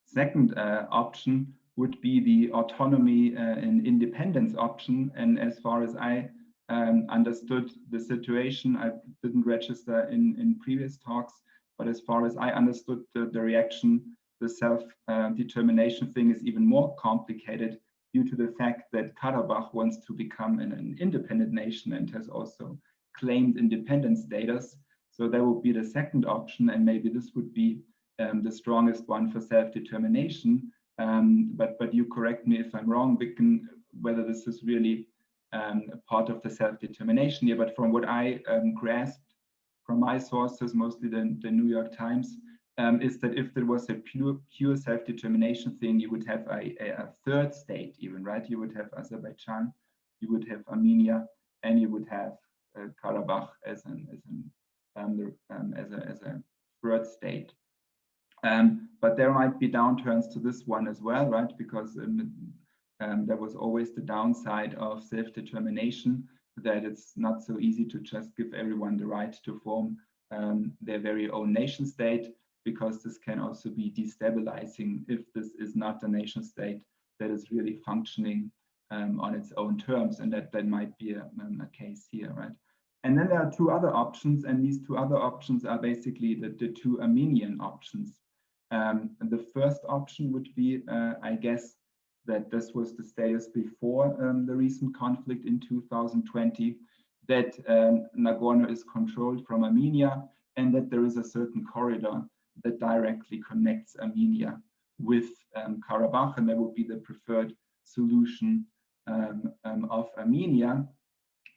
Speaker 6: Second option would be the autonomy and independence option, and as far as I understood the situation, I didn't register in previous talks, but as far as I understood the reaction, the self-determination thing is even more complicated due to the fact that Karabakh wants to become an independent nation and has also claimed independence status. So that would be the second option, and maybe this would be the strongest one for self-determination. But you correct me if I'm wrong, Vicken, whether this is really a part of the self-determination here. But from what I grasped from my sources, mostly the New York Times, is that if there was a pure self-determination thing, you would have a third state even, right? You would have Azerbaijan, you would have Armenia, and you would have Karabakh as a third state. But there might be downturns to this one as well, right? Because there was always the downside of self-determination, that it's not so easy to just give everyone the right to form their very own nation state, because this can also be destabilizing if this is not a nation state that is really functioning on its own terms, and that might be a case here, right? And then there are 2 other options, and these 2 other options are basically the 2 Armenian options. The first option would be, I guess, that this was the status before the recent conflict in 2020, that Nagorno is controlled from Armenia, and that there is a certain corridor that directly connects Armenia with Karabakh, and that would be the preferred solution of Armenia.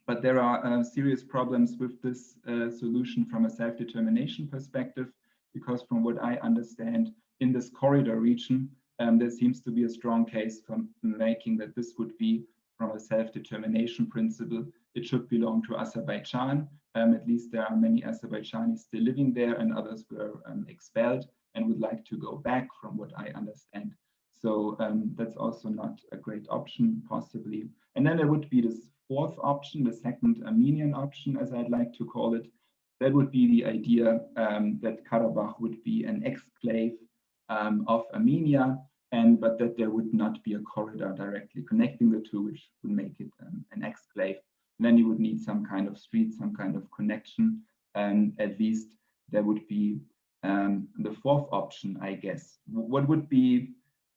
Speaker 6: But there are serious problems with this solution from a self-determination perspective, because from what I understand, in this corridor region, there seems to be a strong case for making that this would be, from a self-determination principle, it should belong to Azerbaijan. At least there are many Azerbaijanis still living there, and others were expelled and would like to go back, from what I understand. So that's also not a great option, possibly. And then there would be this 4th option, the second Armenian option, as I'd like to call it. That would be the idea that Karabakh would be an exclave of Armenia, but that there would not be a corridor directly connecting the 2, which would make it an exclave. And then you would need some kind of street, some kind of connection. At least there would be the 4th option, I guess. What would be,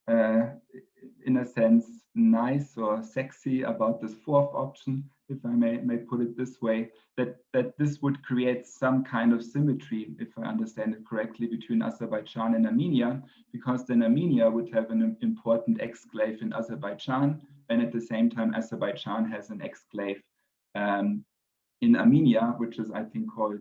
Speaker 6: in a sense, nice or sexy about this 4th option if I may put it this way, that this would create some kind of symmetry, if I understand it correctly, between Azerbaijan and Armenia, because then Armenia would have an important exclave in Azerbaijan, and at the same time Azerbaijan has an exclave in Armenia, which is, I think, called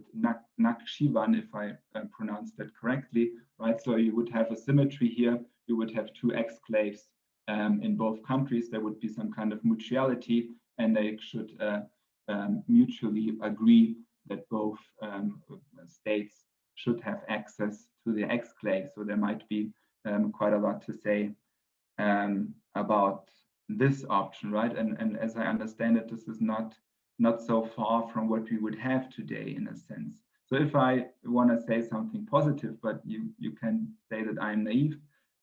Speaker 6: Nakhchivan, if I pronounce that correctly, right? So you would have a symmetry here. You would have two exclaves in both countries. There would be some kind of mutuality, and they should mutually agree that both states should have access to the exclave. So there might be quite a lot to say about this option, right? And as I understand it, this is not so far from what we would have today, in a sense. So if I want to say something positive, but you can say that I'm naive,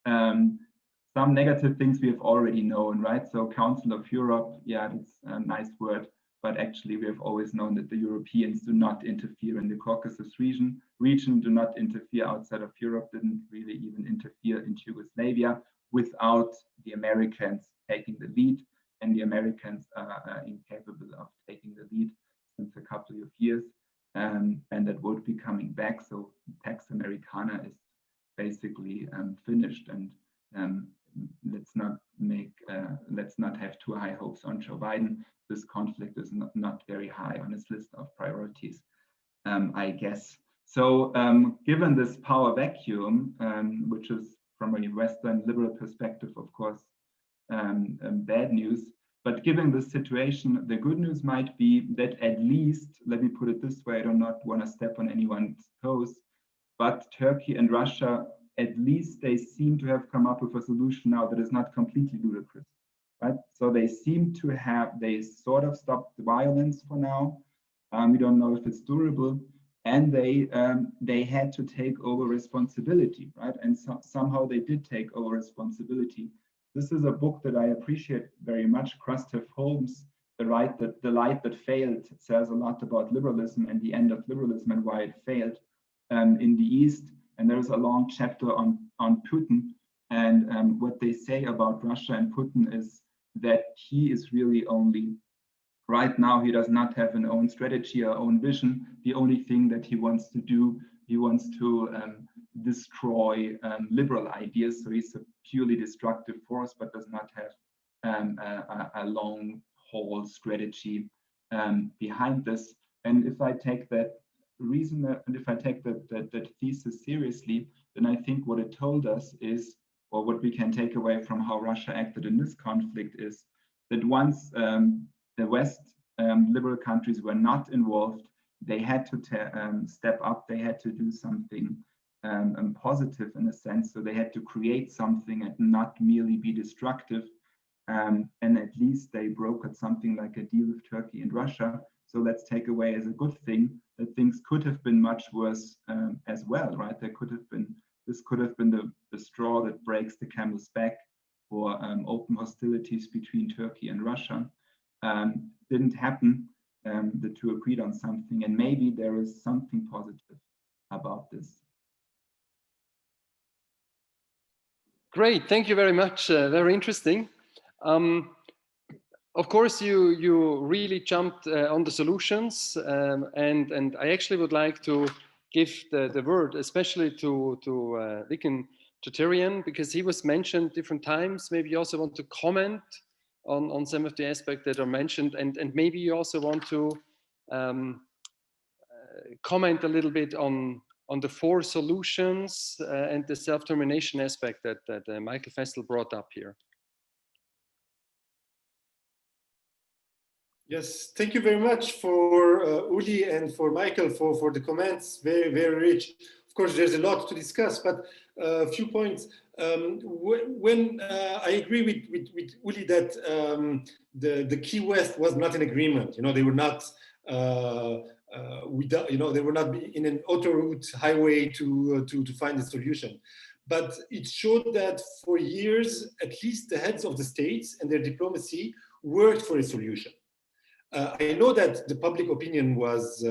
Speaker 6: some negative things we have already known, right? So Council of Europe, yeah, that's a nice word, but actually we have always known that the Europeans do not interfere in the Caucasus region, do not interfere outside of Europe, didn't really even interfere in Yugoslavia without the Americans taking the lead. And the Americans are incapable of taking the lead since a couple of years, and that would be coming back. So Pax Americana is basically finished, and let's not have too high hopes on Joe Biden. This conflict is not very high on his list of priorities, I guess. So given this power vacuum, which is from a Western liberal perspective, of course, bad news, but given this situation, the good news might be that at least, let me put it this way, I do not want to step on anyone's toes, but Turkey and Russia, at least they seem to have come up with a solution now that is not completely ludicrous, right? So they seem to have, they sort of stopped the violence for now. We don't know if it's durable, and they had to take over responsibility, right? And somehow they did take over responsibility. This is a book that I appreciate very much. Christoph Holmes, The Light That Failed, says a lot about liberalism and the end of liberalism and why it failed in the East. And there's a long chapter on Putin. And what they say about Russia and Putin is that he is really only, right now, he does not have an own strategy or own vision. The only thing that he wants to do, he wants to destroy liberal ideas. So he's a purely destructive force, but does not have a long haul strategy behind this. And if I take that reason, and if I take that thesis seriously, then I think what it told us is, or what we can take away from how Russia acted in this conflict is that once the West liberal countries were not involved, they had to step up, they had to do something positive in a sense. So they had to create something and not merely be destructive. And at least they brokered something like a deal with Turkey and Russia. So let's take away as a good thing that things could have been much worse as well, right? This could have been the straw that breaks the camel's back for open hostilities between Turkey and Russia. Didn't happen. The two agreed on something, and maybe there is something positive about this.
Speaker 4: Great, thank you very much. Very interesting. Of course, you really jumped on the solutions, and I actually would like to give the word, especially to Vicken Cheterian, because he was mentioned different times. Maybe you also want to comment on some of the aspects that are mentioned, and maybe you also want to comment a little bit on the 4 solutions and the self-determination aspect that Michael Festl brought up here.
Speaker 1: Yes, thank you very much for Uli and for Michael for the comments. Very, very rich. Of course, there's a lot to discuss, but a few points. When I agree with Uli that the Key West was not an agreement. They were not they were not in an autoroute highway to find a solution. But it showed that for years, at least the heads of the states and their diplomacy worked for a solution. I know that the public opinion was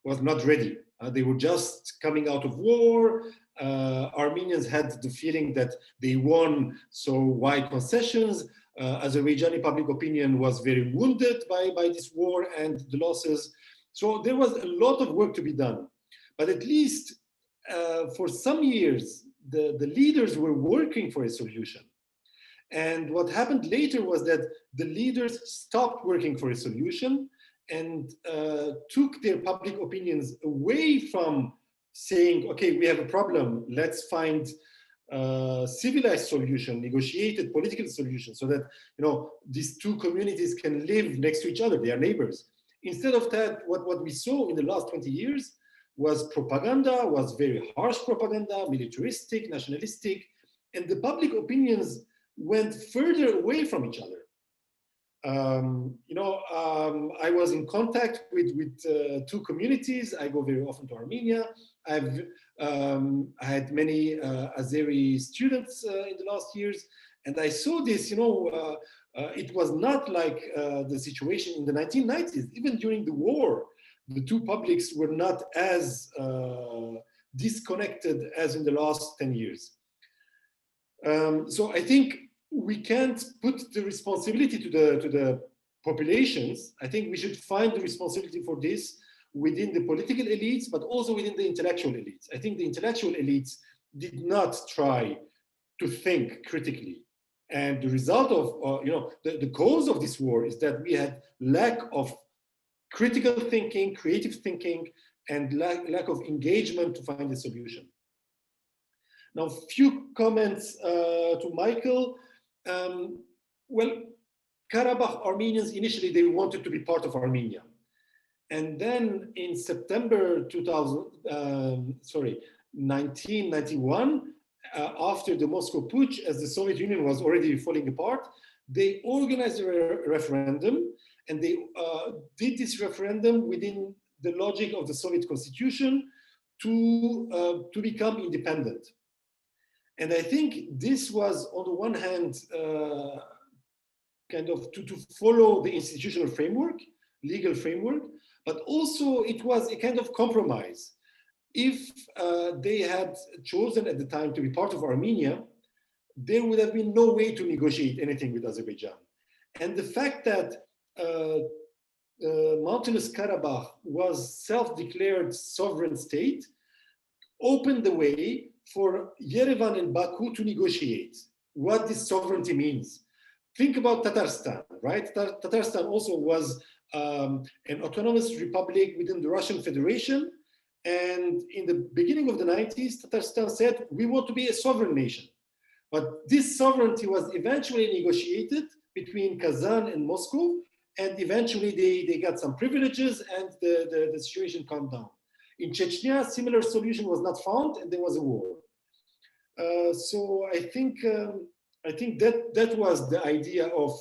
Speaker 1: not ready. They were just coming out of war. Armenians had the feeling that they won, so why concessions? Azerbaijani public opinion was very wounded by this war and the losses. So there was a lot of work to be done. But at least for some years, the leaders were working for a solution. And what happened later was that the leaders stopped working for a solution and took their public opinions away from saying, okay, we have a problem, let's find a civilized solution, negotiated political solution, so that these two communities can live next to each other, they are neighbors. Instead of that, what we saw in the last 20 years was propaganda, was very harsh propaganda, militaristic, nationalistic, and the public opinions went further away from each other. I was in contact with two communities. I go very often to Armenia. I had many Azeri students in the last years, and I saw this. It was not like the situation in the 1990s. Even during the war, the two publics were not as disconnected as in the last 10 years. So I think we can't put the responsibility to the populations. I think we should find the responsibility for this within the political elites, but also within the intellectual elites. I think the intellectual elites did not try to think critically. And the result of, the cause of this war is that we had lack of critical thinking, creative thinking, and lack of engagement to find a solution. Now, a few comments to Michael. Well, Karabakh Armenians, initially, they wanted to be part of Armenia. And then in September 1991, after the Moscow Putsch, as the Soviet Union was already falling apart, they organized a referendum, and they did this referendum within the logic of the Soviet constitution to become independent. And I think this was, on the one hand, kind of to follow the institutional framework, legal framework, but also it was a kind of compromise. If they had chosen at the time to be part of Armenia, there would have been no way to negotiate anything with Azerbaijan. And the fact that Mountainous Karabakh was self-declared sovereign state opened the way for Yerevan and Baku to negotiate what this sovereignty means. Think about Tatarstan, right? Tatarstan also was an autonomous republic within the Russian Federation. And in the beginning of the 90s, Tatarstan said, we want to be a sovereign nation. But this sovereignty was eventually negotiated between Kazan and Moscow. And eventually they got some privileges and the situation calmed down. In Chechnya, a similar solution was not found and there was a war. So I think that was the idea of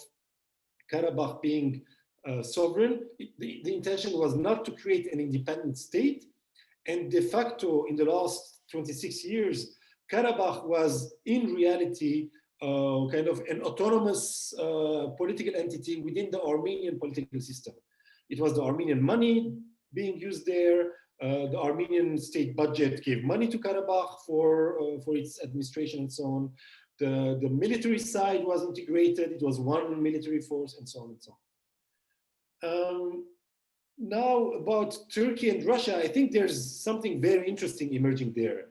Speaker 1: Karabakh being sovereign. The intention was not to create an independent state. And de facto, in the last 26 years, Karabakh was in reality kind of an autonomous political entity within the Armenian political system. It was the Armenian money being used there. The Armenian state budget gave money to Karabakh for its administration and so on. The military side was integrated. It was one military force and so on and so on. Now about Turkey and Russia, I think there's something very interesting emerging there.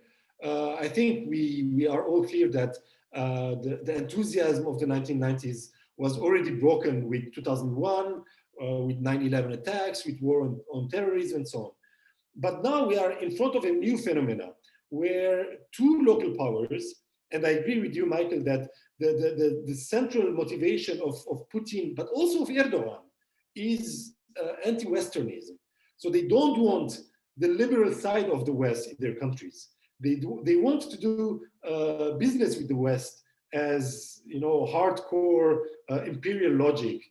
Speaker 1: I think we are all clear that the enthusiasm of the 1990s was already broken with 2001, with 9/11 attacks, with war on terrorism and so on. But now we are in front of a new phenomena where two local powers, and I agree with you, Michael, that the central motivation of Putin, but also of Erdogan, is anti-Westernism. So they don't want the liberal side of the West in their countries. They want to do business with the West as hardcore imperial logic.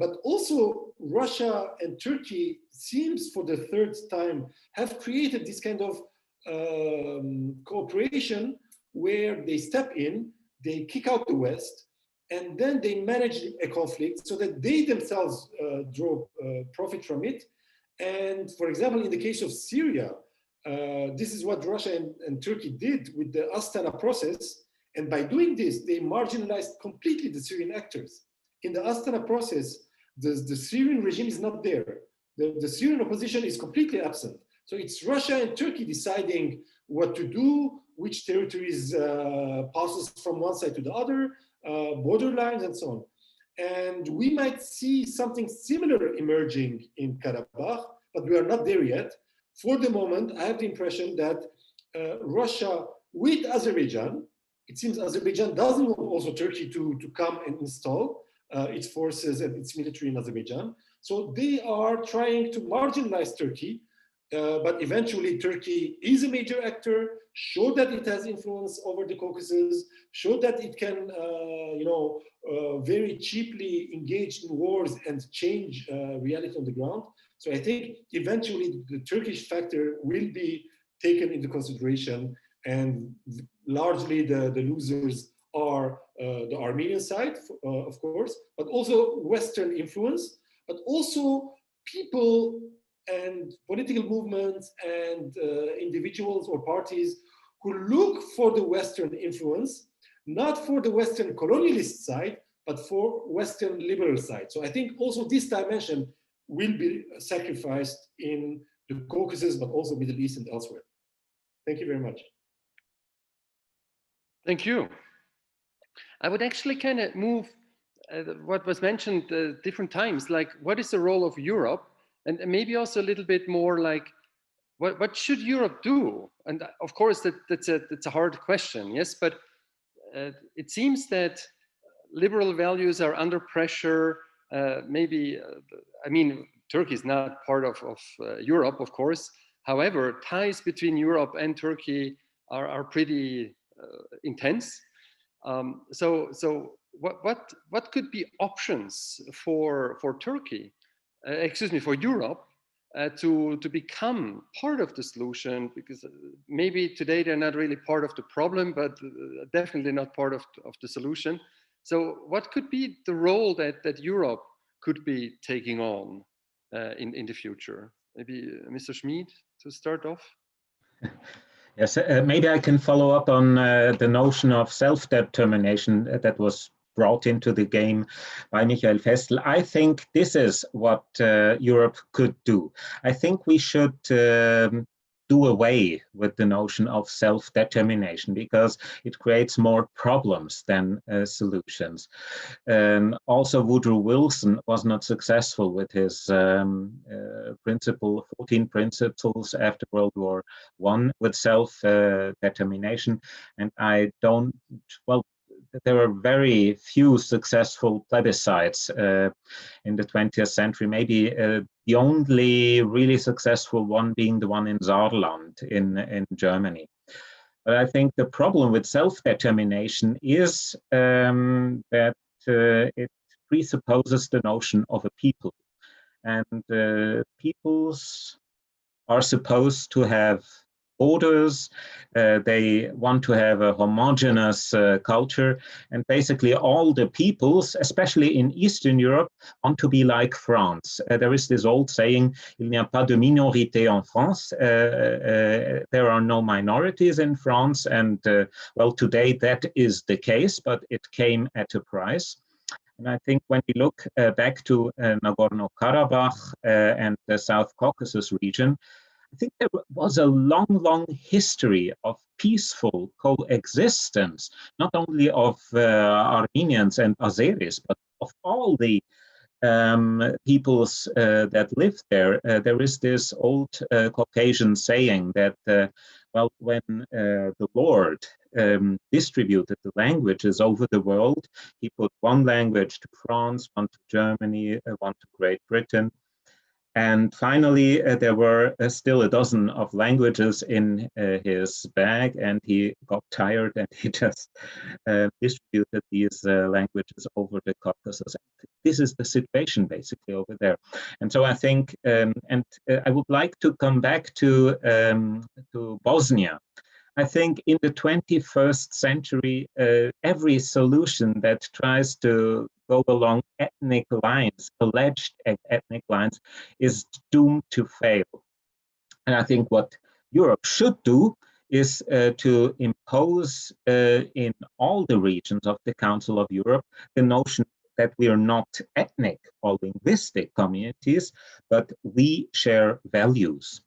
Speaker 1: But also Russia and Turkey seems for the third time have created this kind of cooperation where they step in, they kick out the West, and then they manage a conflict so that they themselves draw profit from it. And for example, in the case of Syria, this is what Russia and Turkey did with the Astana process. And by doing this, they marginalized completely the Syrian actors. In the Astana process, the Syrian regime is not there. The Syrian opposition is completely absent. So it's Russia and Turkey deciding what to do, which territories passes from one side to the other, borderlines and so on. And we might see something similar emerging in Karabakh, but we are not there yet. For the moment, I have the impression that Russia with Azerbaijan, it seems Azerbaijan doesn't want also Turkey to come and install its forces and its military in Azerbaijan. So they are trying to marginalize Turkey, but eventually Turkey is a major actor, show that it has influence over the Caucasus, show that it can, very cheaply engage in wars and change reality on the ground. So I think eventually the Turkish factor will be taken into consideration, and largely the losers are the Armenian side, of course, but also Western influence, but also people and political movements and individuals or parties who look for the Western influence, not for the Western colonialist side, but for Western liberal side. So I think also this dimension will be sacrificed in the Caucasus, but also Middle East and elsewhere. Thank you very much.
Speaker 4: Thank you. I would actually kind of move what was mentioned different times, like what is the role of Europe? And maybe also a little bit more like, what should Europe do? And of course, that's a hard question, yes, but it seems that liberal values are under pressure. I mean, Turkey is not part of Europe, of course. However, ties between Europe and Turkey are pretty intense. So what could be options for Turkey, for Europe, to become part of the solution? Because maybe today they're not really part of the problem, but definitely not part of the solution. So what could be the role that Europe could be taking on in the future? Maybe Mr. Schmid to start off.
Speaker 5: Yes, maybe I can follow up on the notion of self-determination that was brought into the game by Michael Festl. I think this is what Europe could do. I think we should do away with the notion of self-determination, because it creates more problems than solutions. Also, Woodrow Wilson was not successful with his 14 principles after World War I with self-determination. And there are very few successful plebiscites in the 20th century, maybe the only really successful one being the one in Saarland in Germany. But I think the problem with self-determination is that it presupposes the notion of a people. And peoples are supposed to have borders, they want to have a homogeneous culture, and basically all the peoples, especially in Eastern Europe, want to be like France. There is this old saying, il n'y a pas de minorité en France. There are no minorities in France, and well, today that is the case, but it came at a price. And I think when we look back to Nagorno-Karabakh and the South Caucasus region, I think there was a long, long history of peaceful coexistence, not only of Armenians and Azeris, but of all the peoples that lived there. There is this old Caucasian saying that, well, when the Lord distributed the languages over the world, he put one language to France, one to Germany, one to Great Britain. And finally, there were still a dozen of languages in his bag, and he got tired and he just distributed these languages over the Caucasus. This is the situation basically over there. And so I think, I would like to come back to Bosnia. I think in the 21st century, every solution that tries to go along ethnic lines, alleged ethnic lines, is doomed to fail. And I think what Europe should do is to impose in all the regions of the Council of Europe the notion that we are not ethnic or linguistic communities, but we share values.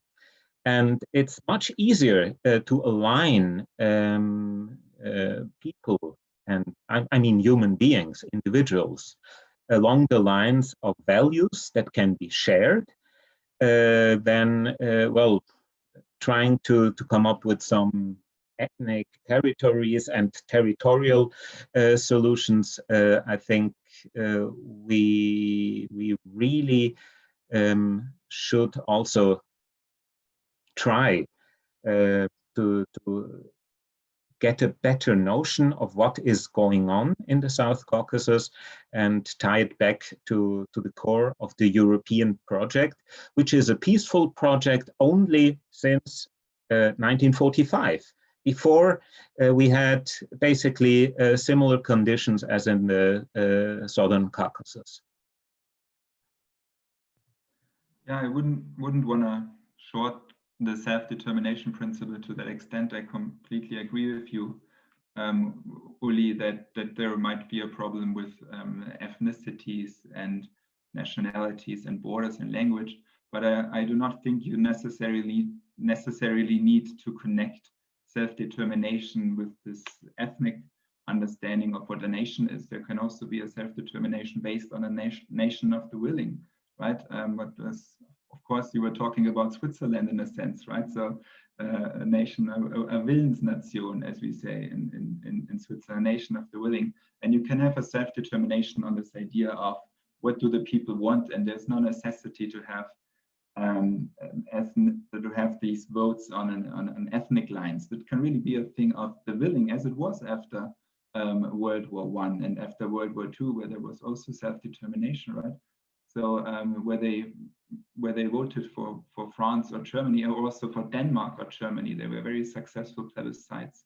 Speaker 5: And it's much easier to align people, and I mean human beings, individuals, along the lines of values that can be shared than, well, trying to come up with some ethnic territories and territorial solutions. I think we really should also try to get a better notion of what is going on in the South Caucasus and tie it back to the core of the European project, which is a peaceful project only since 1945. Before, we had basically similar conditions as in the Southern Caucasus.
Speaker 6: Yeah, I wouldn't want to short the self-determination principle to that extent. I completely agree with you, Uli, that there might be a problem with ethnicities and nationalities and borders and language, but I do not think you necessarily need to connect self-determination with this ethnic understanding of what a nation is. There can also be a self-determination based on a nation of the willing, right? But of course, you were talking about Switzerland in a sense, right? So a nation, a Willensnation, as we say in Switzerland, a nation of the willing. And you can have a self-determination on this idea of what do the people want, and there's no necessity to have these votes on an ethnic lines. That can really be a thing of the willing, as it was after World War I and after World War II, where there was also self-determination, right? So where they voted for France or Germany, or also for Denmark or Germany, they were very successful plebiscites,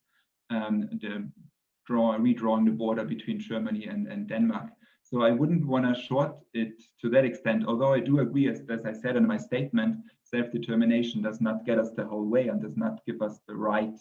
Speaker 6: redrawing the border between Germany and Denmark. So I wouldn't want to short it to that extent, although I do agree, as I said in my statement, self-determination does not get us the whole way and does not give us the right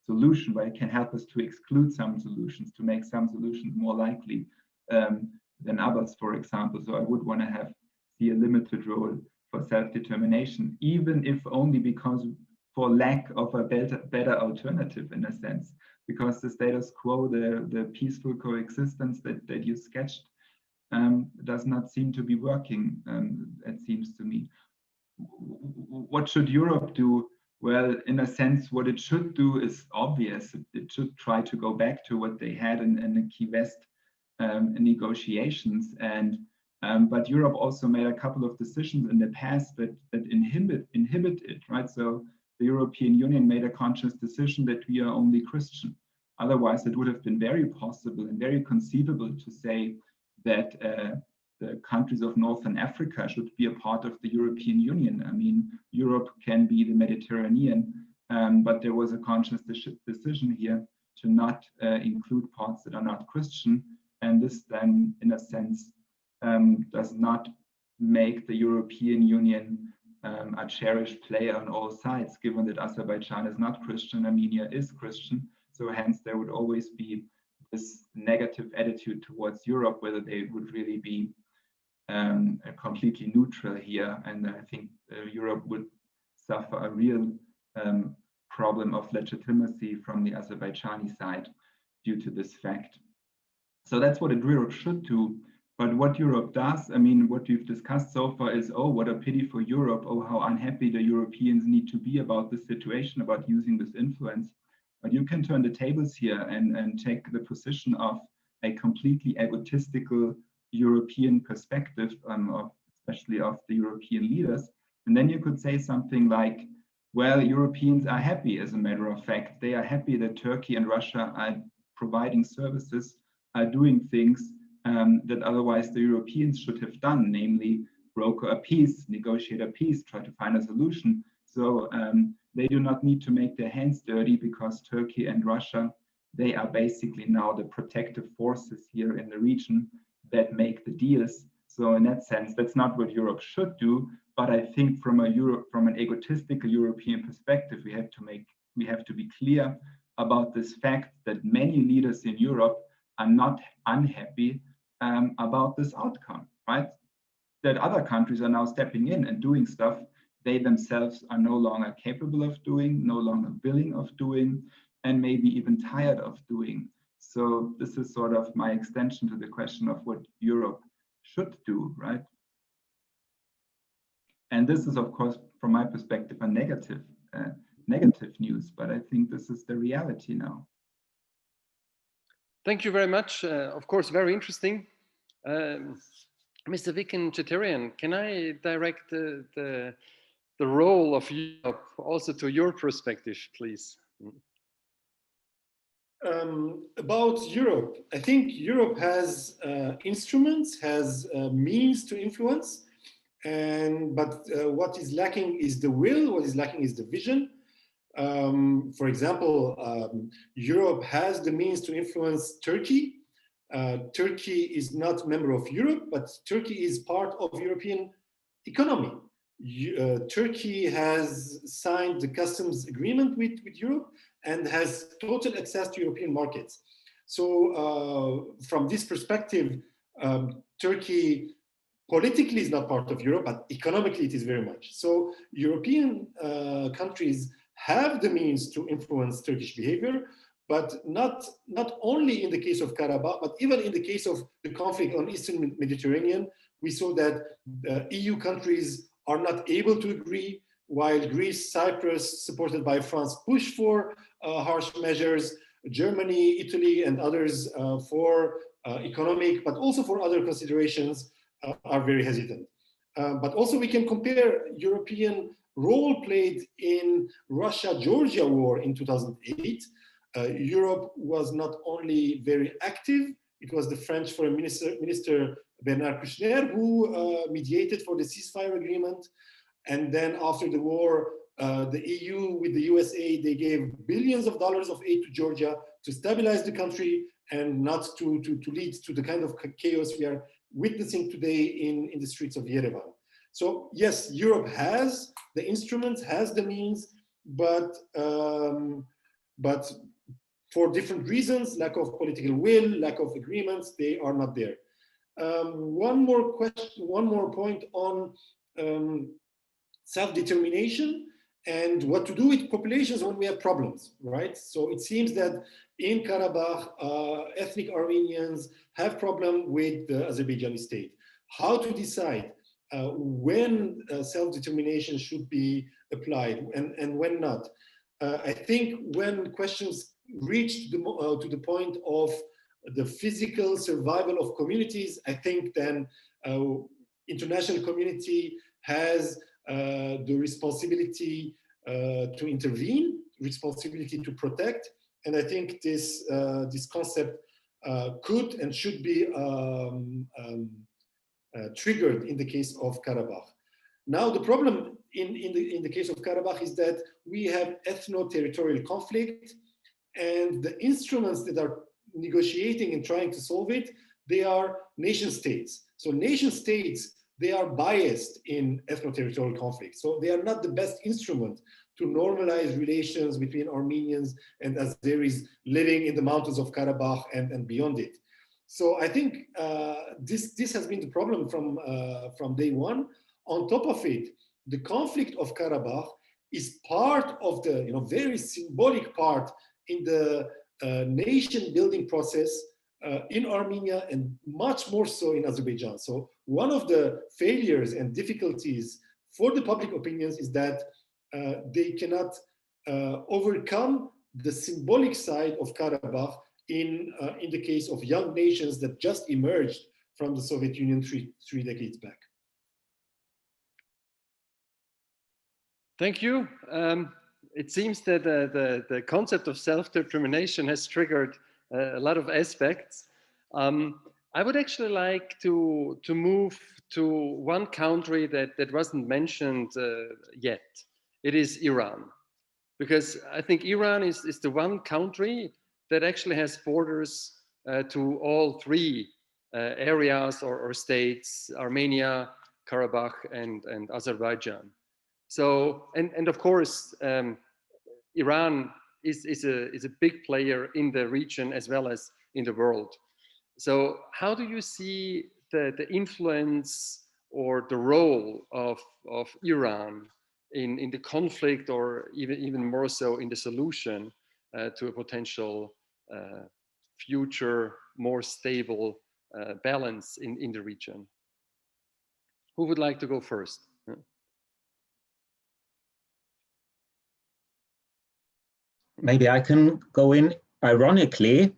Speaker 6: solution, but it can help us to exclude some solutions, to make some solutions more likely than others, for example. So I would want to see a limited role for self-determination, even if only because for lack of a better alternative in a sense, because the status quo, the peaceful coexistence that you sketched does not seem to be working, it seems to me. What should Europe do? Well, in a sense, what it should do is obvious. It should try to go back to what they had in the Key West negotiations, but Europe also made a couple of decisions in the past that inhibit it, right? So the European Union made a conscious decision that we are only Christian. Otherwise, it would have been very possible and very conceivable to say that the countries of Northern Africa should be a part of the European Union. I mean, Europe can be the Mediterranean, but there was a conscious decision here to not include parts that are not Christian. And this then, in a sense, does not make the European Union a cherished player on all sides, given that Azerbaijan is not Christian, Armenia is Christian. So hence there would always be this negative attitude towards Europe, whether they would really be completely neutral here. And I think Europe would suffer a real problem of legitimacy from the Azerbaijani side due to this fact. So that's what Europe should do. But what Europe does, I mean, what we've discussed so far is, oh, what a pity for Europe. Oh, how unhappy the Europeans need to be about this situation, about using this influence. But you can turn the tables here and take the position of a completely egotistical European perspective, especially of the European leaders. And then you could say something like, well, Europeans are happy, as a matter of fact. They are happy that Turkey and Russia are providing services, are doing things that otherwise the Europeans should have done, namely broker a peace, negotiate a peace, try to find a solution. So they do not need to make their hands dirty, because Turkey and Russia, they are basically now the protective forces here in the region that make the deals. So in that sense, that's not what Europe should do. But I think from an egotistical European perspective, we have to make we have to be clear about this fact that many leaders in Europe are not unhappy about this outcome, right? That other countries are now stepping in and doing stuff they themselves are no longer capable of doing, no longer willing of doing, and maybe even tired of doing. So this is sort of my extension to the question of what Europe should do, right? And this is, of course, from my perspective, a negative news, but I think this is the reality now.
Speaker 4: Thank you very much. Of course, very interesting. Mr. Vicken, Cheterian, can I direct the role of Europe also to your perspective, please?
Speaker 1: About Europe, I think Europe has instruments, has means to influence, but what is lacking is the will, what is lacking is the vision. For example, Europe has the means to influence Turkey. Turkey is not a member of Europe, but Turkey is part of European economy. Turkey has signed the customs agreement with Europe and has total access to European markets. So from this perspective, Turkey politically is not part of Europe, but economically it is very much. So European countries have the means to influence Turkish behavior, but not only in the case of Karabakh, but even in the case of the conflict on Eastern Mediterranean, we saw that EU countries are not able to agree, while Greece, Cyprus, supported by France, push for harsh measures, Germany, Italy, and others for economic, but also for other considerations, are very hesitant. But also we can compare European role played in Russia-Georgia war in 2008. Europe was not only very active, it was the French Foreign Minister Bernard Kouchner who mediated for the ceasefire agreement. And then after the war, the EU with the USA, they gave billions of dollars of aid to Georgia to stabilize the country and not to lead to the kind of chaos we are witnessing today in the streets of Yerevan. So yes, Europe has the instruments, has the means, but for different reasons, lack of political will, lack of agreements, they are not there. One more point on self-determination and what to do with populations when we have problems, right? So it seems that in Karabakh, ethnic Armenians have problem with the Azerbaijani state. How to decide when self-determination should be applied and when not? I think when questions reach to the point of the physical survival of communities, I think then international community has the responsibility to intervene, responsibility to protect, and I think this concept could and should be triggered in the case of Karabakh. Now the problem in the case of Karabakh is that we have ethno-territorial conflict, and the instruments that are negotiating and trying to solve it, they are nation states. So nation states, they are biased in ethno-territorial conflict. So they are not the best instrument to normalize relations between Armenians and Azeris living in the mountains of Karabakh and beyond it. So I think this has been the problem from day one. On top of it, the conflict of Karabakh is part of the very symbolic part in the nation building process in Armenia and much more so in Azerbaijan. So one of the failures and difficulties for the public opinions is that they cannot overcome the symbolic side of Karabakh in the case of young nations that just emerged from the Soviet Union three decades back.
Speaker 4: Thank you. It seems that the concept of self-determination has triggered a lot of aspects. I would actually like to move to one country that wasn't mentioned yet. It is Iran, because I think Iran is the one country that actually has borders to all three areas or states: Armenia, Karabakh, and Azerbaijan. So, and of course, Iran is a big player in the region as well as in the world. So how do you see the influence or the role of Iran in the conflict, or even more so in the solution to a potential future more stable balance in the region? Who would like to go first?
Speaker 5: Maybe I can go in. Ironically,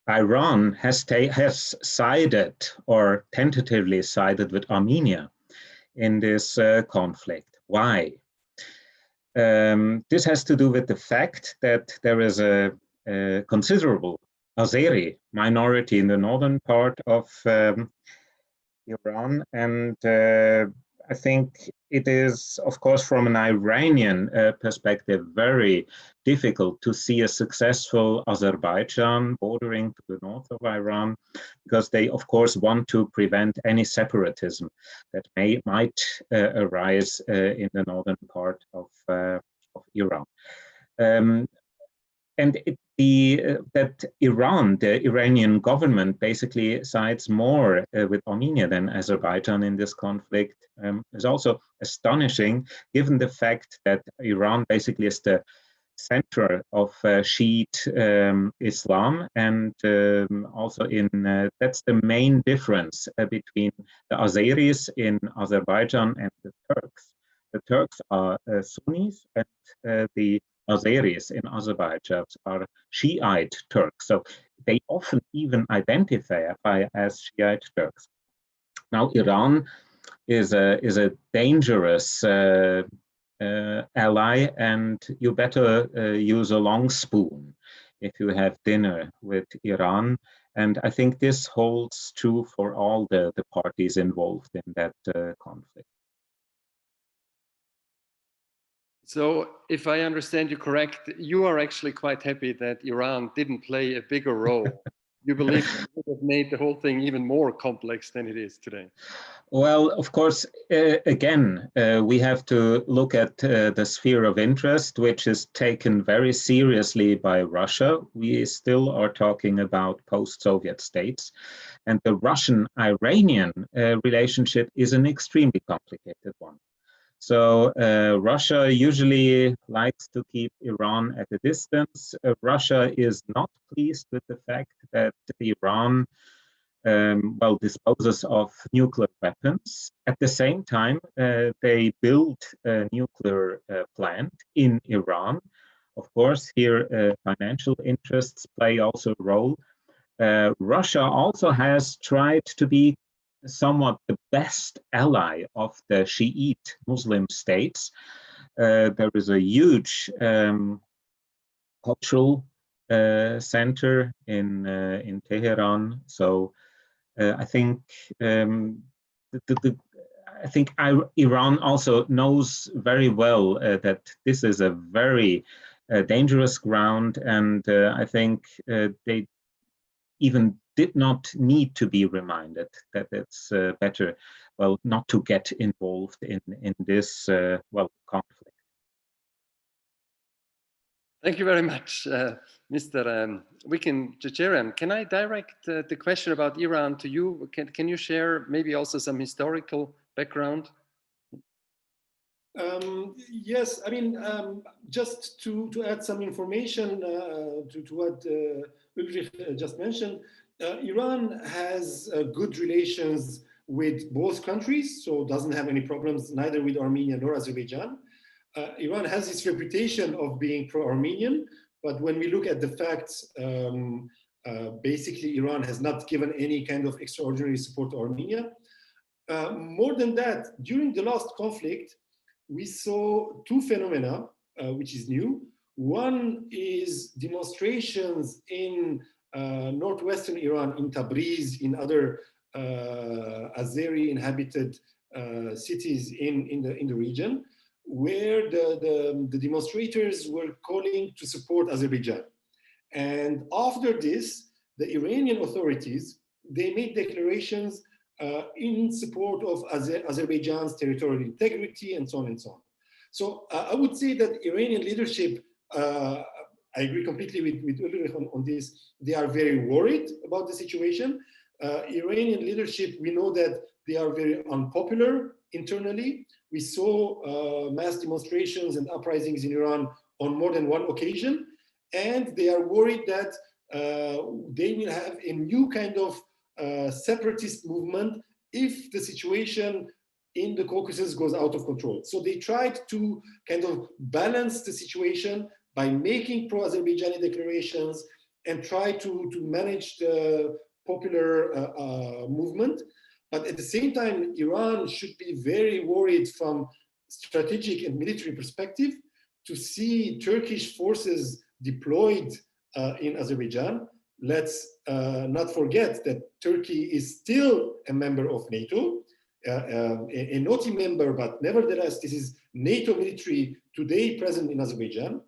Speaker 5: Iran has sided or tentatively sided with Armenia in this conflict. Why? This has to do with the fact that there is a considerable Azeri minority in the northern part of Iran, and I think it is, of course, from an Iranian perspective, very difficult to see a successful Azerbaijan bordering to the north of Iran, because they, of course, want to prevent any separatism that might arise in the northern part of Iran. And that Iran, the Iranian government, basically sides more with Armenia than Azerbaijan in this conflict is also astonishing, given the fact that Iran basically is the center of Shiite Islam, and also that's the main difference between the Azeris in Azerbaijan and the Turks. The Turks are Sunnis, and the Azeris in Azerbaijan are Shiite Turks, so they often even identify as Shiite Turks. Now, Iran is a dangerous ally, and you better use a long spoon if you have dinner with Iran. And I think this holds true for all the parties involved in that conflict.
Speaker 4: So if I understand you correct, you are actually quite happy that Iran didn't play a bigger role. You believe it would have made the whole thing even more complex than it is today.
Speaker 5: Well, of course, again, we have to look at the sphere of interest, which is taken very seriously by Russia. We still are talking about post-Soviet states. And the Russian-Iranian relationship is an extremely complicated one. So Russia usually likes to keep Iran at a distance. Russia is not pleased with the fact that Iran disposes of nuclear weapons. At the same time, they build a nuclear plant in Iran. Of course, here financial interests play also a role. Russia also has tried to be somewhat the best ally of the Shiite Muslim states. There is a huge cultural center in Tehran. So I think Iran also knows very well that this is a very dangerous ground, and I think they even did not need to be reminded that it's better, not to get involved in this conflict.
Speaker 4: Thank you very much, Mr. Vicken. Cheterian, can I direct the question about Iran to you? Can you share maybe also some historical background?
Speaker 1: Yes, I mean, just to add some information to what Ulrich just mentioned, Iran has good relations with both countries, so doesn't have any problems neither with Armenia nor Azerbaijan. Iran has its reputation of being pro-Armenian, but when we look at the facts, basically Iran has not given any kind of extraordinary support to Armenia. More than that, during the last conflict, we saw two phenomena, which is new. One is demonstrations in northwestern Iran, in Tabriz, in other Azeri inhabited cities in the region, where the demonstrators were calling to support Azerbaijan. And after this, the Iranian authorities, they made declarations in support of Azerbaijan's territorial integrity and so on and so on. So I would say that Iranian leadership I agree completely with Ulrich on this. They are very worried about the situation. Iranian leadership, we know that they are very unpopular internally. We saw mass demonstrations and uprisings in Iran on more than one occasion, and they are worried that they will have a new kind of separatist movement if the situation in the Caucasus goes out of control. So they tried to kind of balance the situation by making pro-Azerbaijani declarations and try to manage the popular movement. But at the same time, Iran should be very worried from strategic and military perspective to see Turkish forces deployed in Azerbaijan. Let's not forget that Turkey is still a member of NATO, a naughty member, but nevertheless, this is NATO military today present in Azerbaijan.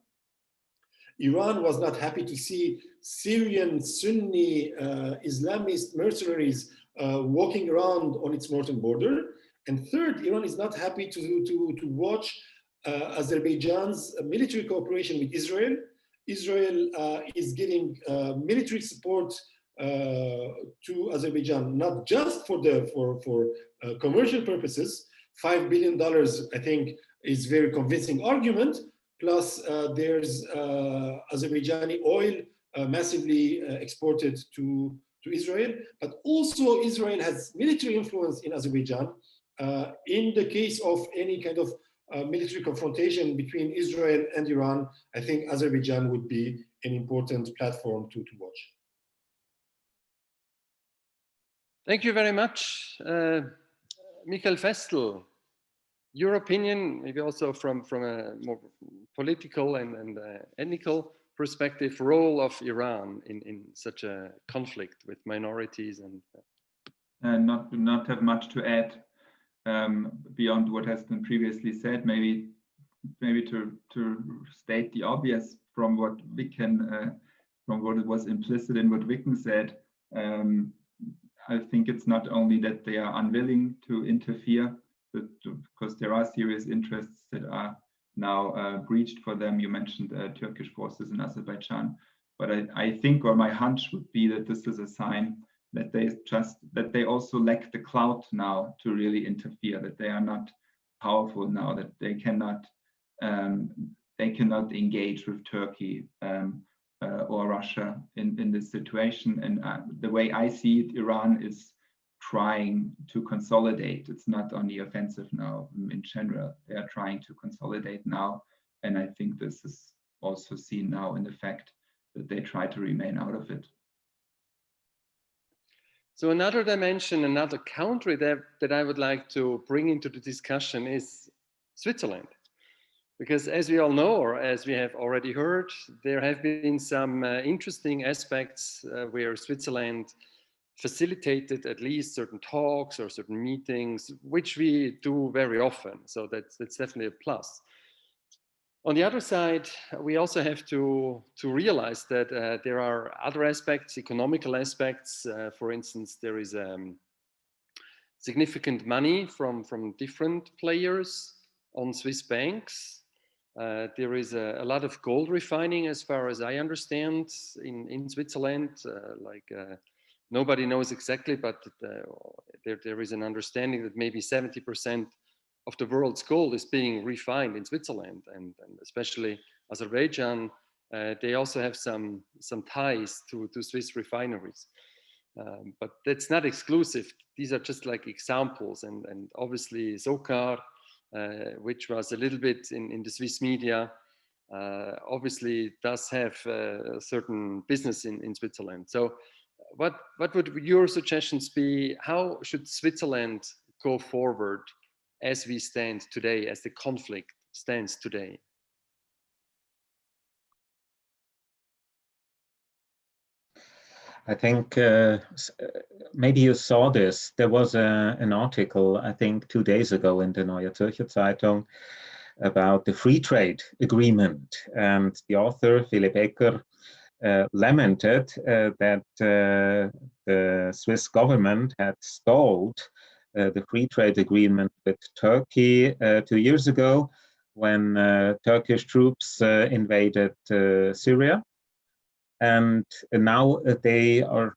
Speaker 1: Iran was not happy to see Syrian Sunni Islamist mercenaries walking around on its northern border. And third, Iran is not happy to watch Azerbaijan's military cooperation with Israel. Israel is giving military support to Azerbaijan, not just for commercial purposes. $5 billion, I think, is very convincing argument. Plus, there's Azerbaijani oil massively exported to Israel, but also Israel has military influence in Azerbaijan. In the case of any kind of military confrontation between Israel and Iran, I think Azerbaijan would be an important platform to watch.
Speaker 4: Thank you very much, Michael Festl. Your opinion, maybe also from a more political and ethnical perspective, role of Iran in such a conflict with minorities and
Speaker 6: not have much to add beyond what has been previously said. Maybe to state the obvious from what Vicken, from what was implicit in what Vicken said. I think it's not only that they are unwilling to interfere, but because there are serious interests that are now breached for them. You mentioned Turkish forces in Azerbaijan, but I think, or my hunch would be that this is a sign that they also lack the clout now to really interfere, that they are not powerful now, that they cannot engage with Turkey or Russia in this situation. And the way I see it, Iran is trying to consolidate. It's not on the offensive now in general. They are trying to consolidate now. And I think this is also seen now in the fact that they try to remain out of it.
Speaker 4: So another dimension, another country that I would like to bring into the discussion is Switzerland. Because as we all know, or as we have already heard, there have been some interesting aspects where Switzerland facilitated at least certain talks or certain meetings, which we do very often. So that's definitely a plus. On the other side, we also have to realize that there are other aspects, economical aspects. For instance, there is significant money from different players on Swiss banks. There is a lot of gold refining, as far as I understand, in Switzerland. Nobody knows exactly, but there is an understanding that maybe 70% of the world's gold is being refined in Switzerland, and especially Azerbaijan. They also have some ties to Swiss refineries, but that's not exclusive. These are just like examples, and obviously Sokar, which was a little bit in the Swiss media, obviously does have certain business in Switzerland. So what would your suggestions be? How should Switzerland go forward as we stand today, as the conflict stands today?
Speaker 5: I think maybe you saw this. There was an article, I think 2 days ago in the Neue Zürcher Zeitung about the free trade agreement. And the author, Philipp Ecker, lamented that the Swiss government had stalled the free trade agreement with Turkey 2 years ago when Turkish troops invaded Syria. And now they are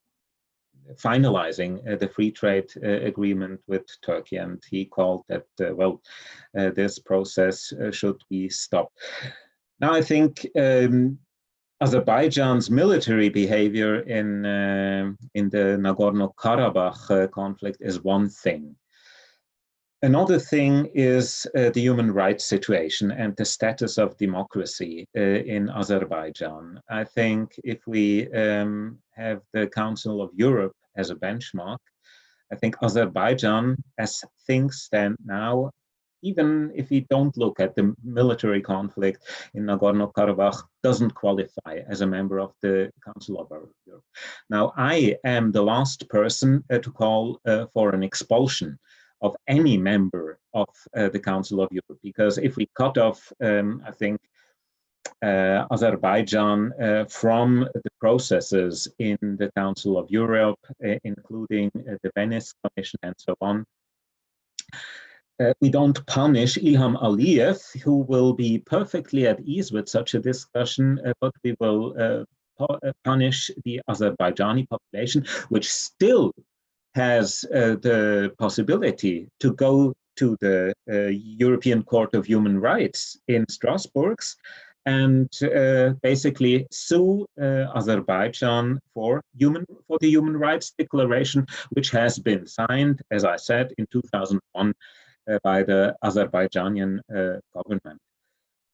Speaker 5: finalizing the free trade agreement with Turkey. And he called that, this process should be stopped. Now, I think Azerbaijan's military behavior in the Nagorno-Karabakh conflict is one thing. Another thing is the human rights situation and the status of democracy in Azerbaijan. I think if we have the Council of Europe as a benchmark, I think Azerbaijan, as things stand now, even if we don't look at the military conflict in Nagorno-Karabakh, doesn't qualify as a member of the Council of Europe. Now, I am the last person to call for an expulsion of any member of the Council of Europe, because if we cut off, I think, Azerbaijan from the processes in the Council of Europe, including the Venice Commission and so on, we don't punish Ilham Aliyev, who will be perfectly at ease with such a discussion, but we will punish the Azerbaijani population, which still has the possibility to go to the European Court of Human Rights in Strasbourg and basically sue Azerbaijan for the Human Rights Declaration, which has been signed, as I said, in 2001 by the Azerbaijani government.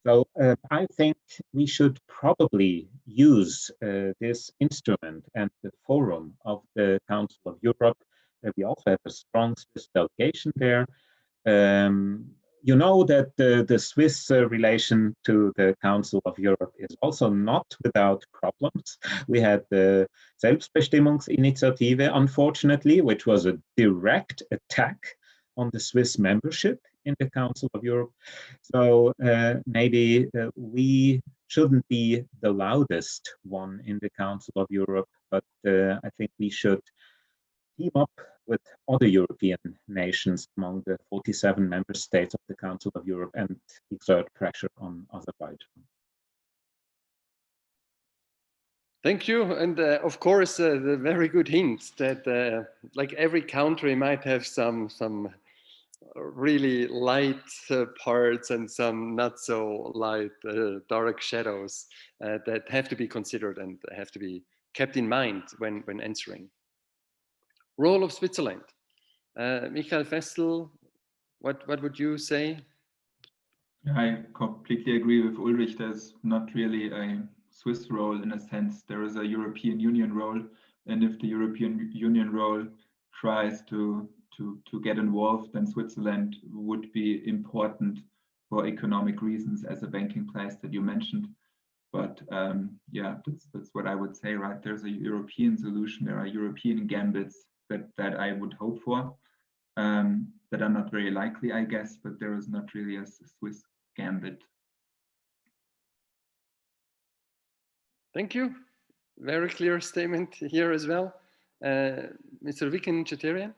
Speaker 5: So I think we should probably use this instrument and the forum of the Council of Europe. We also have a strong Swiss delegation there. You know that the Swiss relation to the Council of Europe is also not without problems. We had the Selbstbestimmungsinitiative, unfortunately, which was a direct attack on the Swiss membership in the Council of Europe. So maybe we shouldn't be the loudest one in the Council of Europe, but I think we should team up with other European nations among the 47 member states of the Council of Europe and exert pressure on Azerbaijan.
Speaker 4: Thank you. And of course, the very good hint that like every country might have some really light parts and some not so light dark shadows that have to be considered and have to be kept in mind when answering. Role of Switzerland. Michael Festl, what would you say?
Speaker 6: I completely agree with Ulrich. There's not really a Swiss role in a sense. There is a European Union role, and if the European Union role tries to get involved, then Switzerland would be important for economic reasons as a banking place that you mentioned. But yeah, that's what I would say, right? There's a European solution. There are European gambits that I would hope for, that are not very likely, I guess, but there is not really a Swiss gambit.
Speaker 4: Thank you. Very clear statement here as well. Mr. Vicken, Cheterian?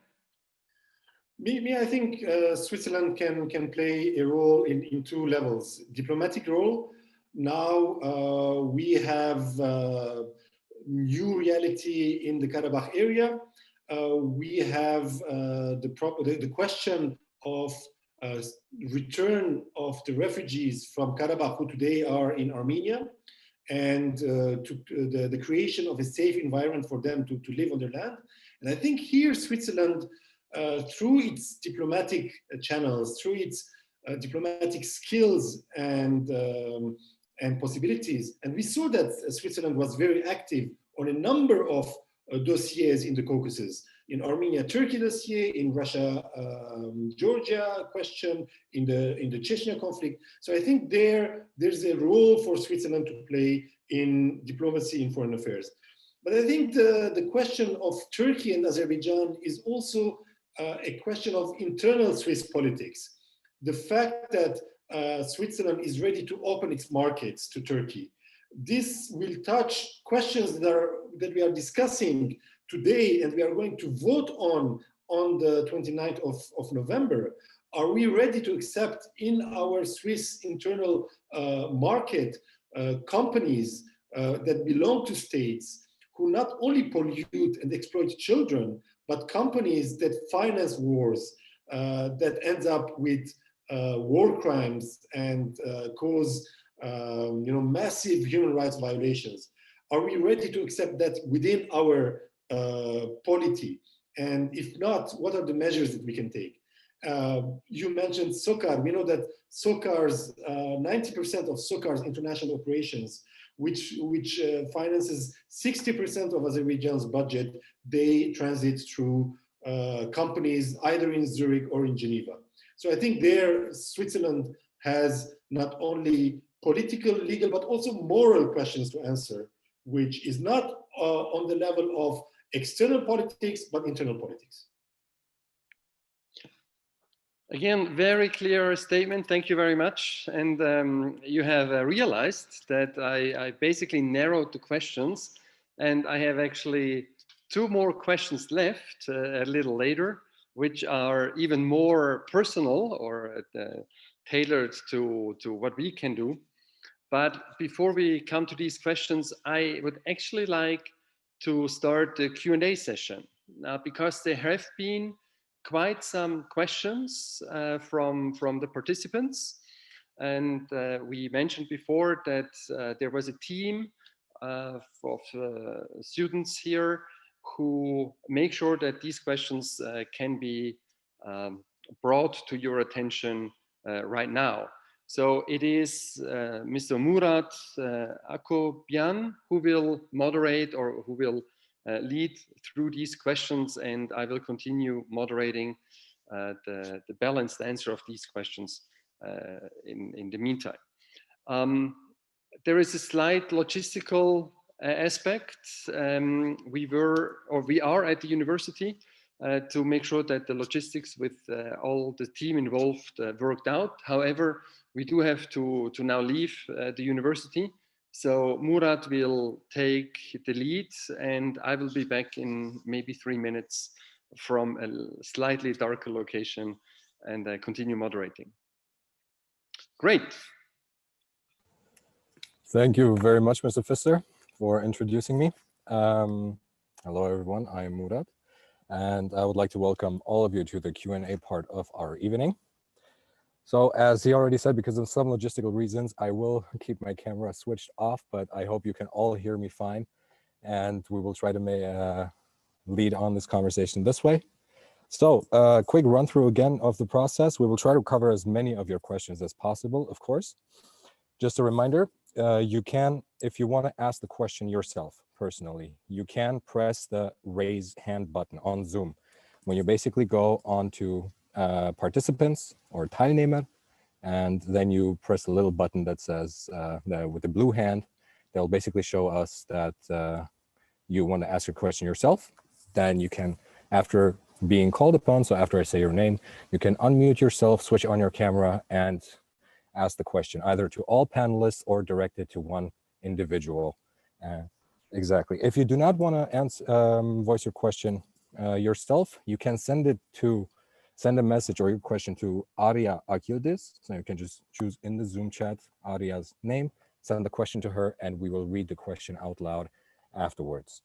Speaker 1: Me, I think Switzerland can play a role in two levels. Diplomatic role. Now we have new reality in the Karabakh area. We have the question of return of the refugees from Karabakh who today are in Armenia, and the creation of a safe environment for them to live on their land. And I think here Switzerland, through its diplomatic channels, through its diplomatic skills and possibilities, and we saw that Switzerland was very active on a number of dossiers in the Caucasus, in Armenia-Turkey dossier, in Russia-Georgia question, in the Chechnya conflict. So I think there's a role for Switzerland to play in diplomacy in foreign affairs. But I think the question of Turkey and Azerbaijan is also a question of internal Swiss politics. The fact that Switzerland is ready to open its markets to Turkey, this will touch questions that we are discussing today and we are going to vote on the 29th of November, Are we ready to accept in our Swiss internal market companies that belong to states who not only pollute and exploit children, but companies that finance wars, that ends up with war crimes and cause massive human rights violations? Are we ready to accept that within our polity? And if not, what are the measures that we can take? You mentioned SOCAR. We know that SOCAR's 90% of SOCAR's international operations, which finances 60% of Azerbaijan's budget, they transit through companies either in Zurich or in Geneva. So I think there Switzerland has not only political, legal, but also moral questions to answer, which is not on the level of external politics, but internal politics.
Speaker 4: Again, very clear statement. Thank you very much. And you have realized that I basically narrowed the questions, and I have actually 2 more questions left a little later, which are even more personal or tailored to what we can do. But before we come to these questions, I would actually like to start the Q&A session because there have been quite some questions from the participants. And we mentioned before that there was a team of students here who make sure that these questions can be brought to your attention right now. So it is Mr. Murat Akobian who will moderate or who will lead through these questions, and I will continue moderating the balanced answer of these questions in the meantime. There is a slight logistical aspect. We are at the university to make sure that the logistics with all the team involved worked out. However, we do have to now leave the university. So Murat will take the lead, and I will be back in maybe 3 minutes from a slightly darker location and continue moderating. Great.
Speaker 7: Thank you very much, Mr. Festl, for introducing me. Hello, everyone. I am Murat, and I would like to welcome all of you to the Q&A part of our evening. So as he already said, because of some logistical reasons, I will keep my camera switched off, but I hope you can all hear me fine. And we will try to lead on this conversation this way. So quick run through again of the process. We will try to cover as many of your questions as possible, of course. Just a reminder, you can, if you want to ask the question yourself personally, you can press the raise hand button on Zoom. When you basically go on to participants or Teilnehmer, and then you press the little button that says with the blue hand, they'll basically show us that you want to ask your question yourself. Then you can, after being called upon, so after I say your name, you can unmute yourself, switch on your camera, and ask the question either to all panelists or direct it to one individual. Exactly. If you do not want to answer, voice your question yourself, you can send a message or your question to Arya Akildis. So you can just choose in the Zoom chat Arya's name, send the question to her, and we will read the question out loud afterwards.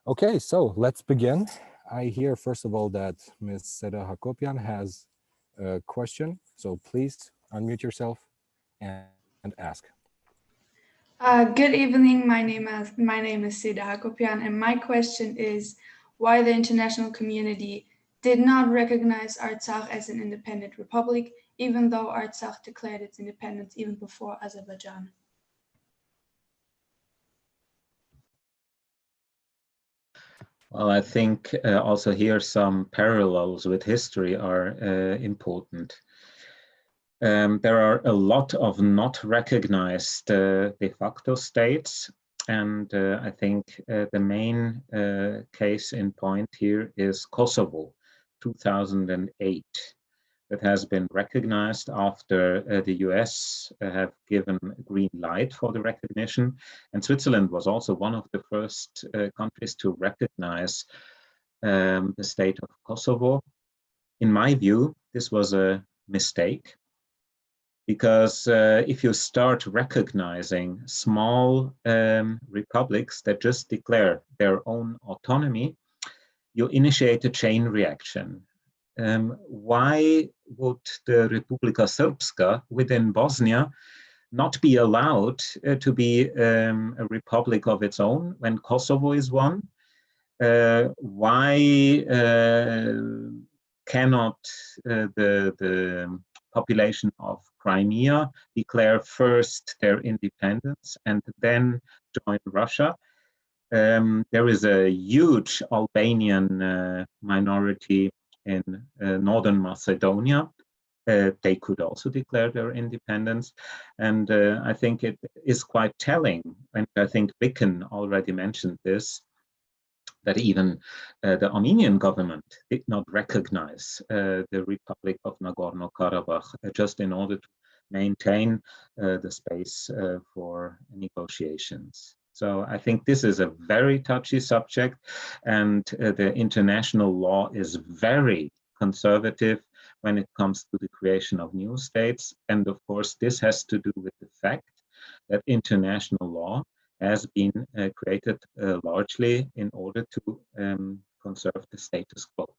Speaker 7: Okay, so let's begin. I hear first of all that Ms. Seda Hakopian has a question. So please unmute yourself and ask.
Speaker 8: Good evening. My name is Seda Hakopian, and my question is why the international community did not recognize Artsakh as an independent republic, even though Artsakh declared its independence even before Azerbaijan.
Speaker 5: Well, I think also here some parallels with history are important. There are a lot of not recognized de facto states, and I think the main case in point here is Kosovo, 2008. That has been recognized after the US have given a green light for the recognition. And Switzerland was also one of the first countries to recognize the state of Kosovo. in my view, this was a mistake, because if you start recognizing small republics that just declare their own autonomy, you initiate a chain reaction. Why would the Republika Srpska within Bosnia not be allowed to be a republic of its own when Kosovo is one? Why cannot the population of Crimea declare first their independence and then join Russia? There is a huge Albanian minority in northern Macedonia. They could also declare their independence. And I think it is quite telling, and I think Vicken already mentioned this, that even the Armenian government did not recognize the Republic of Nagorno-Karabakh just in order to maintain the space for negotiations. So I think this is a very touchy subject, and the international law is very conservative when it comes to the creation of new states. And of course, this has to do with the fact that international law has been created largely in order to conserve the status quo.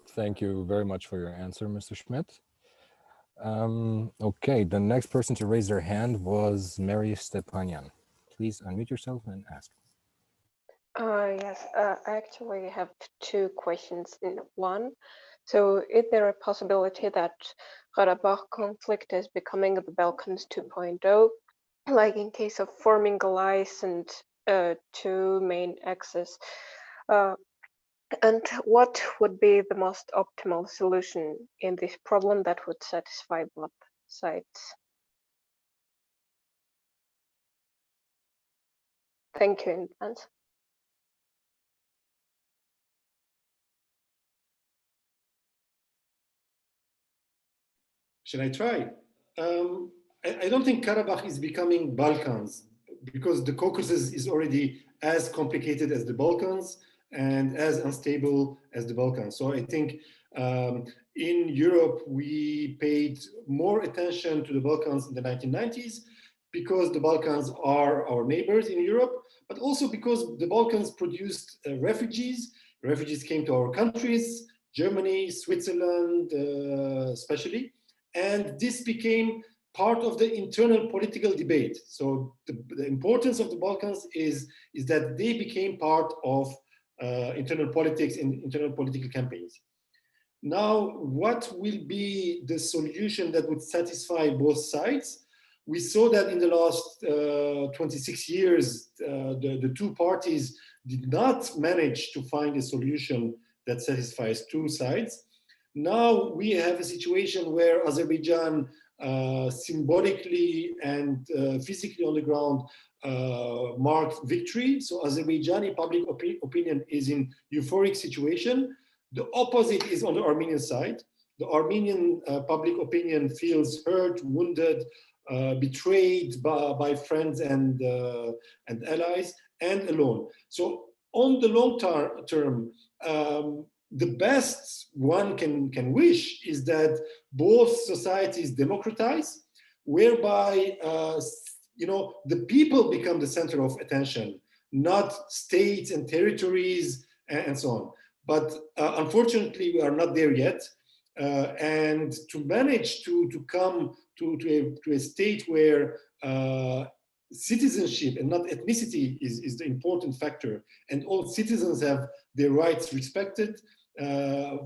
Speaker 7: Thank you very much for your answer, Mr. Schmid. Okay, the next person to raise their hand was Mary Stepanian. Please unmute yourself and ask.
Speaker 9: Yes, I actually have two questions in one. So is there a possibility that Karabakh conflict is becoming the Balkans 2.0, like in case of forming allies and two main axes? And what would be the most optimal solution in this problem that would satisfy both sides? Thank you in advance.
Speaker 1: Should I try? I don't think Karabakh is becoming Balkans, because the Caucasus is already as complicated as the Balkans and as unstable as the Balkans. So I think in Europe, we paid more attention to the Balkans in the 1990s because the Balkans are our neighbors in Europe, but also because the Balkans produced refugees. Refugees came to our countries, Germany, Switzerland, especially. And this became part of the internal political debate. So the importance of the Balkans is that they became part of internal politics and internal political campaigns. Now, what will be the solution that would satisfy both sides? We saw that in the last 26 years, the two parties did not manage to find a solution that satisfies two sides. Now we have a situation where Azerbaijan symbolically and physically on the ground marked victory. So Azerbaijani public opinion is in euphoric situation. The opposite is on the Armenian side. The Armenian public opinion feels hurt, wounded, betrayed by friends and allies, and alone. So on the long term, the best one can wish is that both societies democratize, whereby the people become the center of attention, not states and territories and so on. But unfortunately, we are not there yet. And to manage to come to a state where citizenship and not ethnicity is the important factor, and all citizens have their rights respected,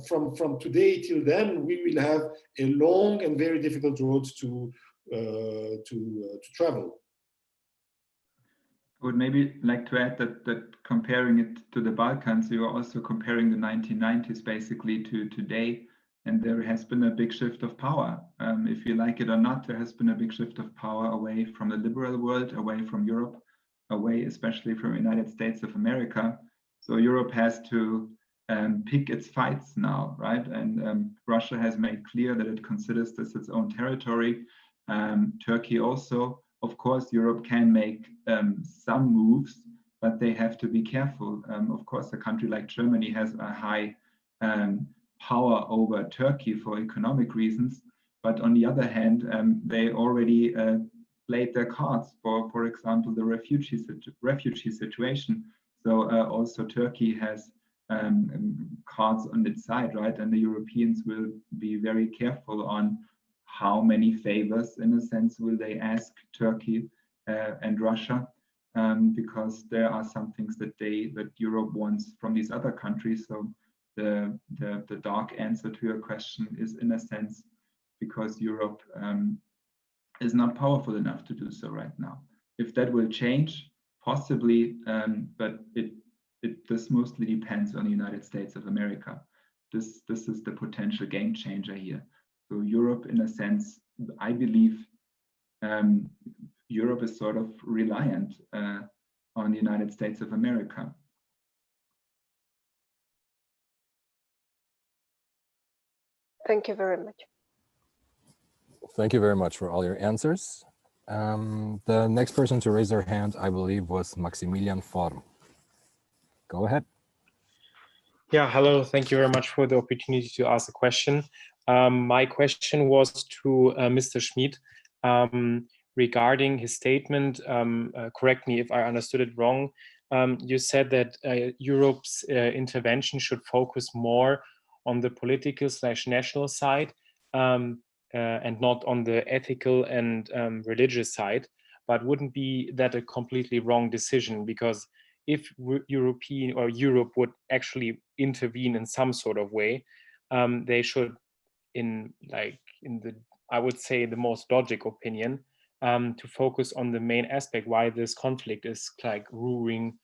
Speaker 1: from today till then, we will have a long and very difficult road to travel.
Speaker 6: I would maybe like to add that comparing it to the Balkans, you are also comparing the 1990s basically to today, and there has been a big shift of power. If you like it or not, there has been a big shift of power away from the liberal world, away from Europe, away especially from the United States of America. So Europe has to pick its fights now, right? And Russia has made clear that it considers this its own territory. Turkey also. Of course, Europe can make some moves, but they have to be careful. Of course, a country like Germany has a high power over Turkey for economic reasons, but on the other hand, they already played their cards for example, the refugee situation. So also Turkey has cards on its side, right? And the Europeans will be very careful on how many favors, in a sense, will they ask Turkey and Russia, because there are some things that Europe wants from these other countries. So the dark answer to your question is, in a sense, because Europe is not powerful enough to do so right now. If that will change, possibly, but this mostly depends on the United States of America. This is the potential game changer here. So Europe, in a sense, I believe Europe is sort of reliant on the United States of America.
Speaker 9: Thank you very much.
Speaker 7: Thank you very much for all your answers. The next person to raise their hand, I believe, was Maximilian Form. Go ahead.
Speaker 10: Yeah, hello. Thank you very much for the opportunity to ask a question. My question was to Mr. Schmid regarding his statement. Correct me if I understood it wrong. You said that Europe's intervention should focus more on the political/national side and not on the ethical and religious side. But wouldn't be that a completely wrong decision? Because if Europe would actually intervene in some sort of way, they should, I would say, the most logical opinion, to focus on the main aspect why this conflict is like ruling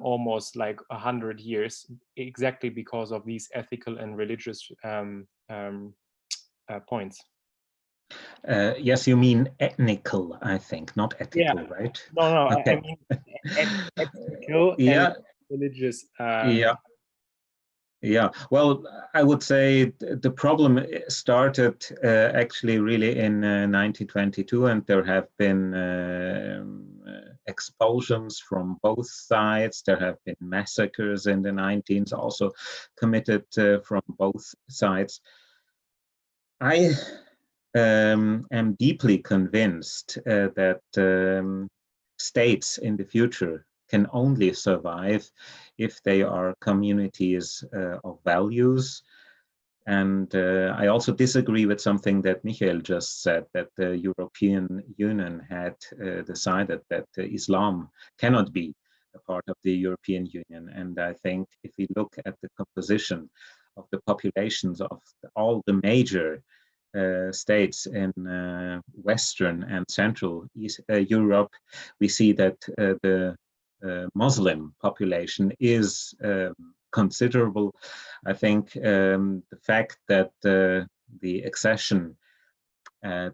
Speaker 10: almost like 100 years, exactly because of these ethical and religious points.
Speaker 5: Yes, you mean ethnical, I think, not ethical,
Speaker 10: yeah.
Speaker 5: right?
Speaker 10: No,
Speaker 5: okay.
Speaker 10: I mean ethical
Speaker 5: yeah.
Speaker 10: and religious.
Speaker 5: Yeah, well, I would say the problem started actually really in 1922, and there have been expulsions from both sides. There have been massacres in the 19th, also committed from both sides. I am deeply convinced that states in the future can only survive if they are communities of values. And I also disagree with something that Michael just said, that the European Union had decided that Islam cannot be a part of the European Union. And I think if we look at the composition of the populations of all the major states in Western and Central Europe, we see that the Muslim population is considerable. I think the fact that the accession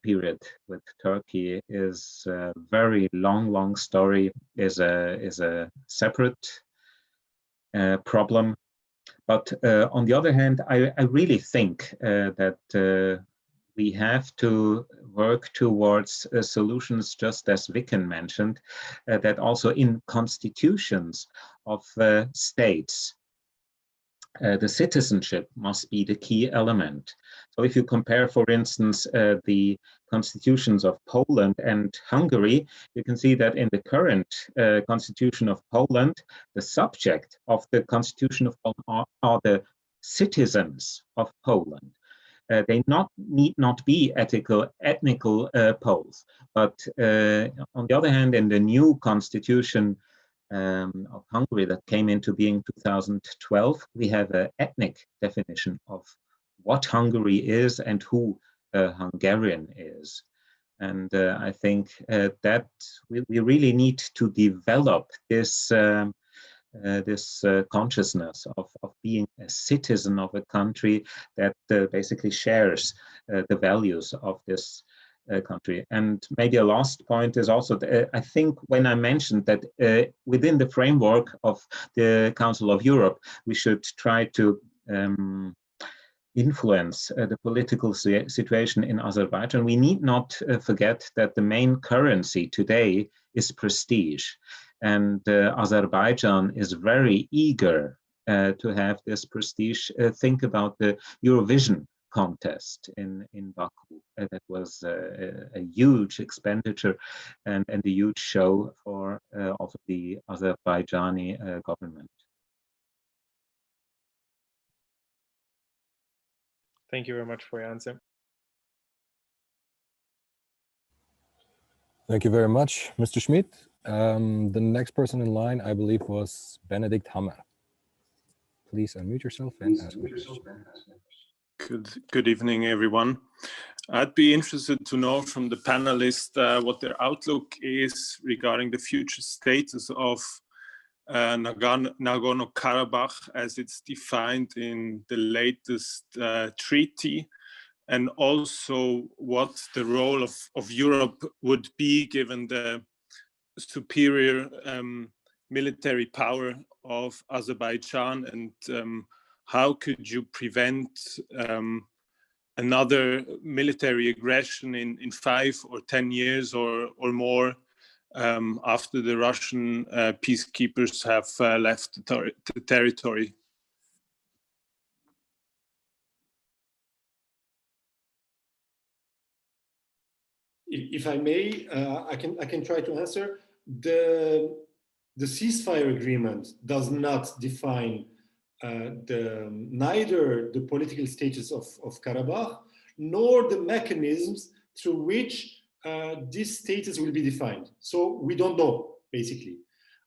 Speaker 5: period with Turkey is a very long story is a separate problem. But on the other hand, I really think that we have to work towards solutions, just as Vicken mentioned, that also in constitutions of states, the citizenship must be the key element. So if you compare, for instance, the constitutions of Poland and Hungary, you can see that in the current constitution of Poland, the subject of the constitution of Poland are the citizens of Poland. They need not be ethnical Poles, but on the other hand, in the new constitution of Hungary that came into being 2012, we have an ethnic definition of what Hungary is and who Hungarian is. And I think that we really need to develop this consciousness of being a citizen of a country that basically shares the values of this country. And maybe a last point is also, I think when I mentioned that within the framework of the Council of Europe, we should try to influence the political situation in Azerbaijan, we need not forget that the main currency today is prestige. And Azerbaijan is very eager to have this prestige. Think about the Eurovision contest in Baku. That was a huge expenditure and a huge show for also the Azerbaijani government.
Speaker 10: Thank you very much for your answer.
Speaker 7: Thank you very much, Mr. Schmid. The next person in line, I believe, was Benedict Hammer. Please unmute yourself and ask your question.
Speaker 11: Good evening, everyone. I'd be interested to know from the panelists what their outlook is regarding the future status of Nagorno-Karabakh as it's defined in the latest treaty, and also what the role of Europe would be given the superior military power of Azerbaijan, and how could you prevent another military aggression in 5 or 10 years or more after the Russian peacekeepers have left the territory?
Speaker 1: If I may, I can try to answer. The ceasefire agreement does not define neither the political status of Karabakh nor the mechanisms through which this status will be defined. So we don't know, basically.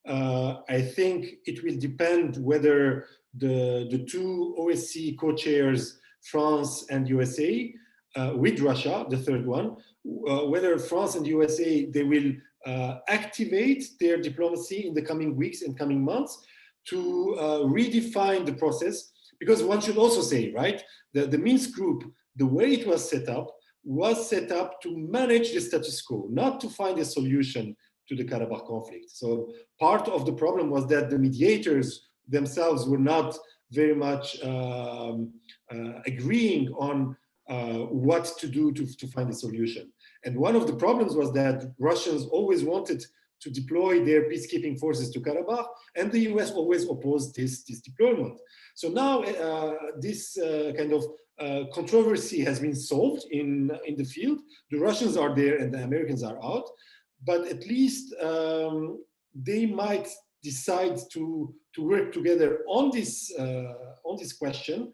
Speaker 1: I think it will depend whether the two OSCE co-chairs, France and USA, with Russia, the third one, whether France and USA, they will activate their diplomacy in the coming weeks and coming months to redefine the process. Because one should also say, right, the Minsk group, the way it was set up to manage the status quo, not to find a solution to the Karabakh conflict. So part of the problem was that the mediators themselves were not very much agreeing on what to do to find a solution. And one of the problems was that Russians always wanted to deploy their peacekeeping forces to Karabakh, and the US always opposed this deployment. So now this kind of controversy has been solved in the field. The Russians are there and the Americans are out, but at least they might decide to work together on this question,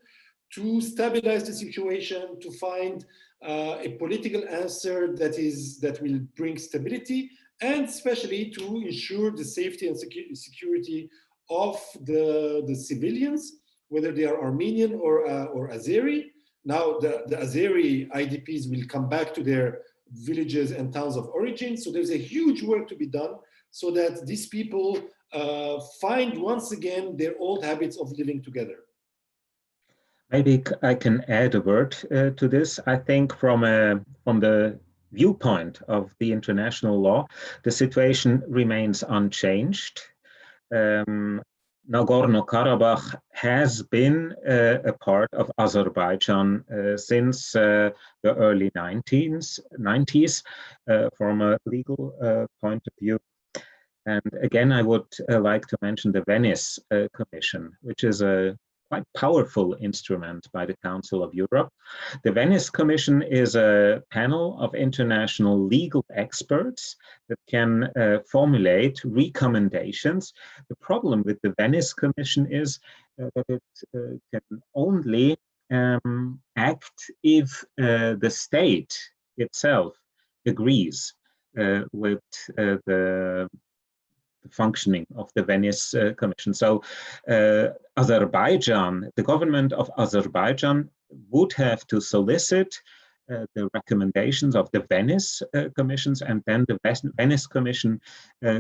Speaker 1: to stabilize the situation, to find a political answer that will bring stability, and especially to ensure the safety and security of the civilians, whether they are Armenian or Azeri. Now the Azeri IDPs will come back to their villages and towns of origin. So there's a huge work to be done so that these people find once again their old habits of living together.
Speaker 5: Maybe I can add a word to this. I think from the viewpoint of the international law, the situation remains unchanged. Nagorno-Karabakh has been a part of Azerbaijan since the early 90s from a legal point of view. And again, I would like to mention the Venice Commission, which is a quite powerful instrument by the Council of Europe. The Venice Commission is a panel of international legal experts that can formulate recommendations. The problem with the Venice Commission is that it can only act if the state itself agrees with the functioning of the Venice Commission. So Azerbaijan, the government of Azerbaijan would have to solicit the recommendations of the Venice Commissions, and then the Venice Commission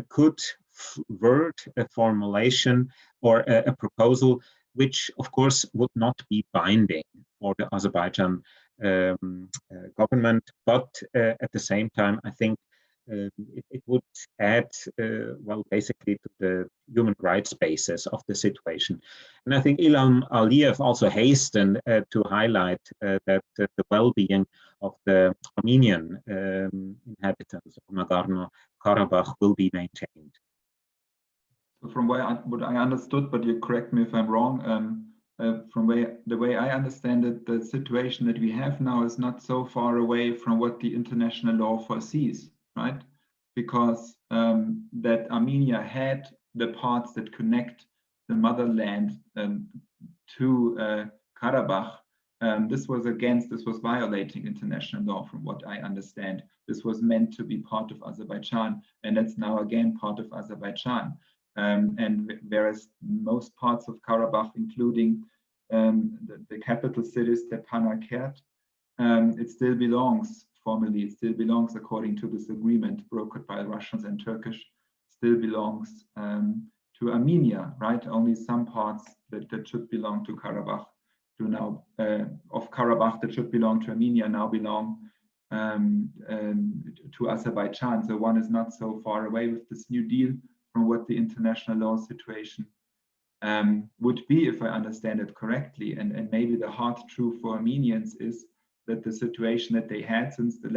Speaker 5: could word a formulation or a proposal which of course would not be binding for the Azerbaijan government, but at the same time I think it would add, well, basically to the human rights basis of the situation. And I think Ilham Aliyev also hastened to highlight that the well-being of the Armenian inhabitants of Nagorno-Karabakh will be maintained.
Speaker 6: So from what I understood, but you correct me if I'm wrong, the way I understand it, the situation that we have now is not so far away from what the international law foresees, right? Because that Armenia had the parts that connect the motherland to Karabakh. This was violating international law from what I understand. This was meant to be part of Azerbaijan, and that's now again part of Azerbaijan. And whereas most parts of Karabakh, including the capital city, Stepanakert, it still belongs formally, it still belongs according to this agreement brokered by Russians and Turkish, still belongs to Armenia, right? Only some parts that should belong to Karabakh of Karabakh that should belong to Armenia now belong to Azerbaijan. So one is not so far away with this new deal from what the international law situation would be, if I understand it correctly. And maybe the hard truth for Armenians is that the situation that they had since the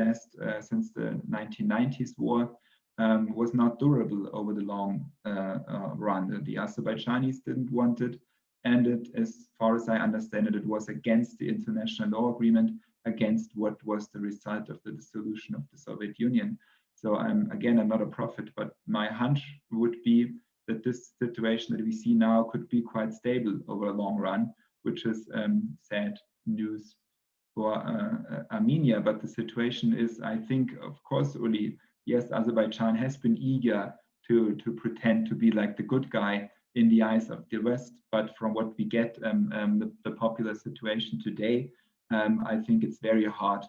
Speaker 6: 1990s war was not durable over the long run. The Azerbaijanis didn't want it, and it, as far as I understand it, it was against the international law agreement, against what was the result of the dissolution of the Soviet Union. So I'm not a prophet, but my hunch would be that this situation that we see now could be quite stable over a long run, which is sad news for Armenia. But the situation is, I think, of course, Uli, yes, Azerbaijan has been eager to pretend to be like the good guy in the eyes of the West. But from what we get, the popular situation today, I think it's very hard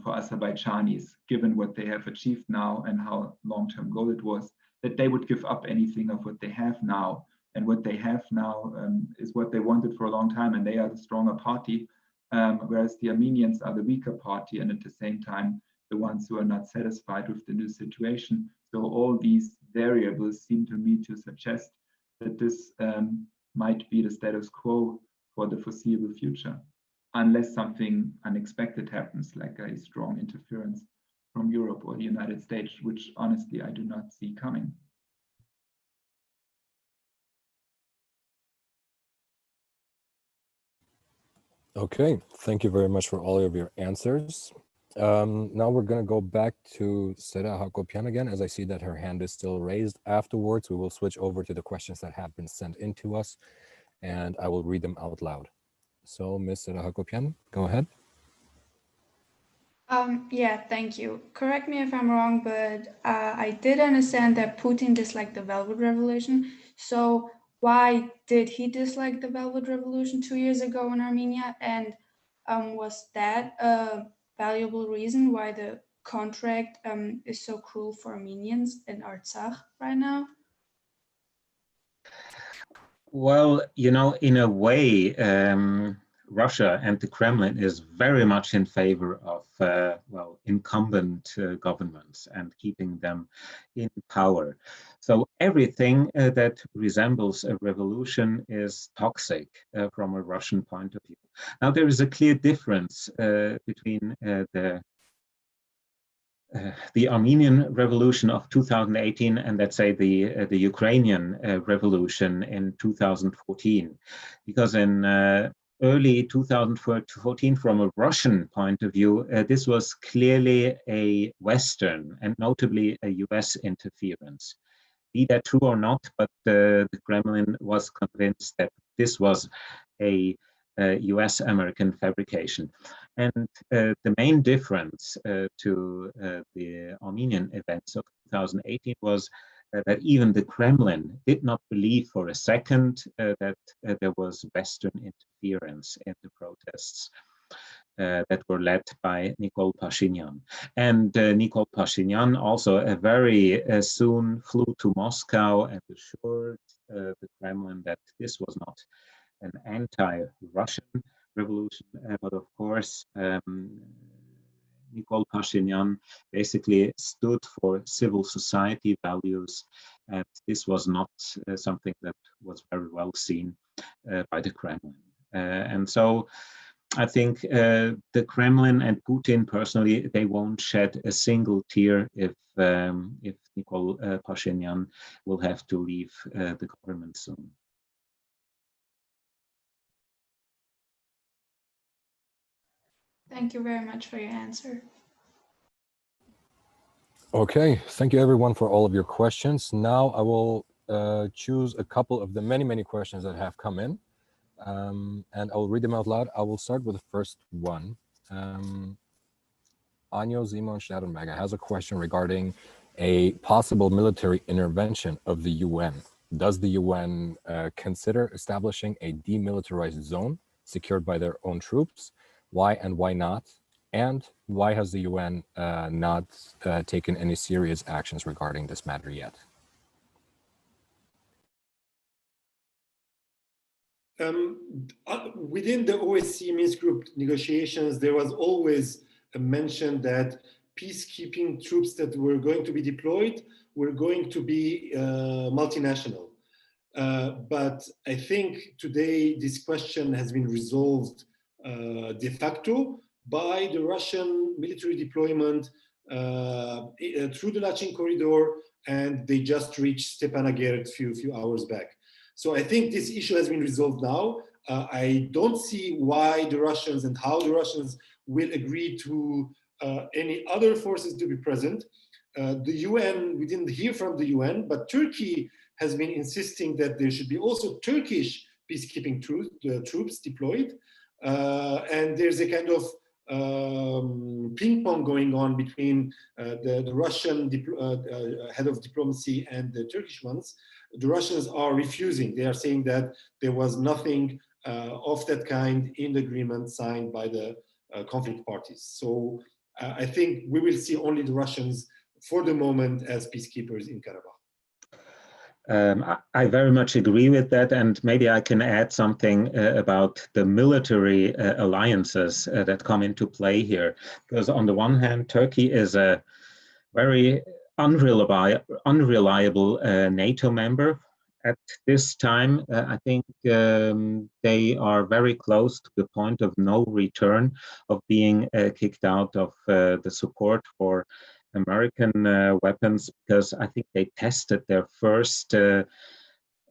Speaker 6: for Azerbaijanis, given what they have achieved now and how long-term goal it was, that they would give up anything of what they have now. And what they have now is what they wanted for a long time, and they are the stronger party, whereas the Armenians are the weaker party, and at the same time, the ones who are not satisfied with the new situation. So all these variables seem to me to suggest that this might be the status quo for the foreseeable future, unless something unexpected happens, like a strong interference from Europe or the United States, which honestly I do not see coming.
Speaker 7: Okay, thank you very much for all of your answers. Now we're going to go back to Seda Hakopian again, as I see that her hand is still raised. Afterwards, we will switch over to the questions that have been sent in to us, and I will read them out loud. So, Ms. Seda Hakopian, go ahead.
Speaker 8: Yeah, thank you. Correct me if I'm wrong, but I did understand that Putin disliked the Velvet Revolution. So why did he dislike the Velvet Revolution 2 years ago in Armenia? And was that a valuable reason why the contract is so cruel for Armenians in Artsakh right now?
Speaker 5: Well, in a way, Russia and the Kremlin is very much in favor of, incumbent governments and keeping them in power. So everything that resembles a revolution is toxic from a Russian point of view. Now, there is a clear difference between the Armenian revolution of 2018 and, let's say, the Ukrainian revolution in 2014, because in early 2014, from a Russian point of view, this was clearly a Western and notably a US interference. Be that true or not, but the Kremlin was convinced that this was a US-American fabrication. And the main difference to the Armenian events of 2018 was that even the Kremlin did not believe for a second that there was Western interference in the protests that were led by Nikol Pashinyan. And Nikol Pashinyan also very soon flew to Moscow and assured the Kremlin that this was not an anti-Russian revolution, but of course, Nikol Pashinyan basically stood for civil society values, and this was not something that was very well seen by the Kremlin. And so I think the Kremlin and Putin personally, they won't shed a single tear if Nikol Pashinyan will have to leave the government soon.
Speaker 8: Thank you very much for your answer.
Speaker 7: Okay, thank you everyone for all of your questions. Now I will choose a couple of the many questions that have come in, and I'll read them out loud. I will start with the first one. Anjo Simon Stadenberger has a question regarding a possible military intervention of the UN. Does the UN consider establishing a demilitarized zone secured by their own troops? Why and why not? And why has the UN not taken any serious actions regarding this matter yet?
Speaker 1: Within the OSCE Minsk Group negotiations, there was always a mention that peacekeeping troops that were going to be deployed were going to be multinational. But I think today this question has been resolved de facto by the Russian military deployment through the Lachin corridor, and they just reached Stepanakert a few hours back. So I think this issue has been resolved now. I don't see why the Russians and how the Russians will agree to any other forces to be present. The UN, we didn't hear from the UN, but Turkey has been insisting that there should be also Turkish peacekeeping troops deployed. And there's a kind of ping pong going on between the Russian head of diplomacy and the Turkish ones. The Russians are refusing. They are saying that there was nothing of that kind in the agreement signed by the conflict parties. So I think we will see only the Russians for the moment as peacekeepers in Karabakh.
Speaker 5: I very much agree with that, and maybe I can add something about the military alliances that come into play here. Because on the one hand, Turkey is a very unreliable NATO member. At this time, I think they are very close to the point of no return of being kicked out of the support for American weapons, because I think they tested their first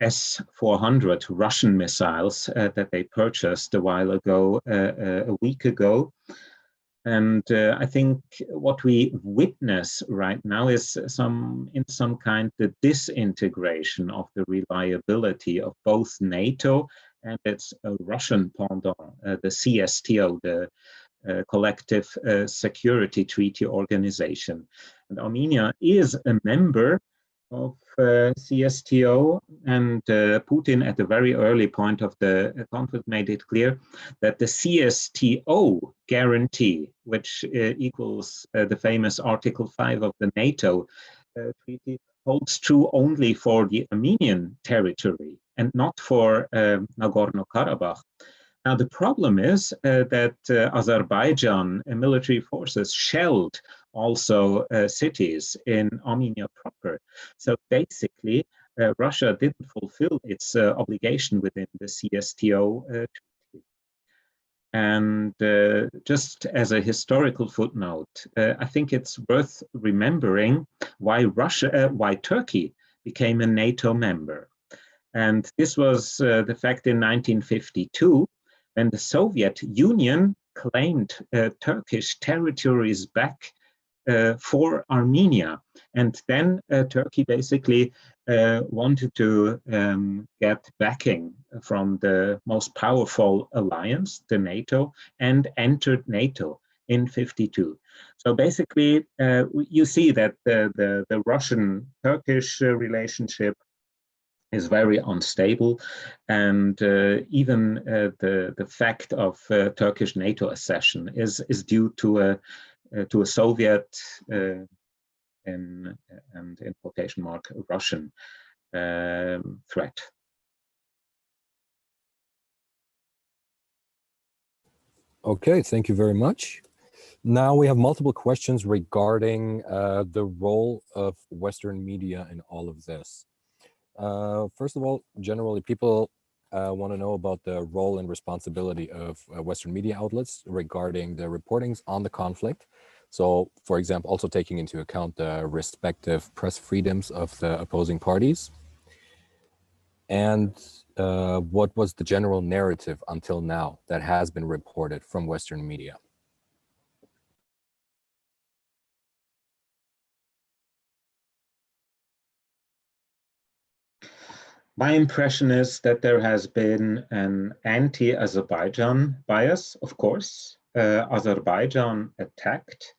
Speaker 5: S-400 Russian missiles that they purchased a while ago, a week ago. And I think what we witness right now is in some kind the disintegration of the reliability of both NATO and its Russian pendant, the CSTO, the Collective Security Treaty Organization. And Armenia is a member of CSTO, and Putin at the very early point of the conflict made it clear that the CSTO guarantee, which equals the famous Article 5 of the NATO treaty, holds true only for the Armenian territory and not for Nagorno-Karabakh. Now, the problem is that Azerbaijan military forces shelled also cities in Armenia proper. So basically, Russia didn't fulfill its obligation within the CSTO treaty. And just as a historical footnote, I think it's worth remembering why Turkey became a NATO member. And this was the fact in 1952, when the Soviet Union claimed Turkish territories back for Armenia. And then Turkey basically wanted to get backing from the most powerful alliance, the NATO, and entered NATO in 52. So basically, you see that the Russian-Turkish relationship is very unstable, and even the fact of Turkish NATO accession is due to a Soviet and in quotation mark Russian threat.
Speaker 7: Okay, thank you very much. Now we have multiple questions regarding the role of Western media in all of this. First of all, generally people want to know about the role and responsibility of Western media outlets regarding the reportings on the conflict. So, for example, also taking into account the respective press freedoms of the opposing parties. And what was the general narrative until now that has been reported from Western media?
Speaker 5: My impression is that there has been an anti-Azerbaijan bias, of course. Azerbaijan attacked.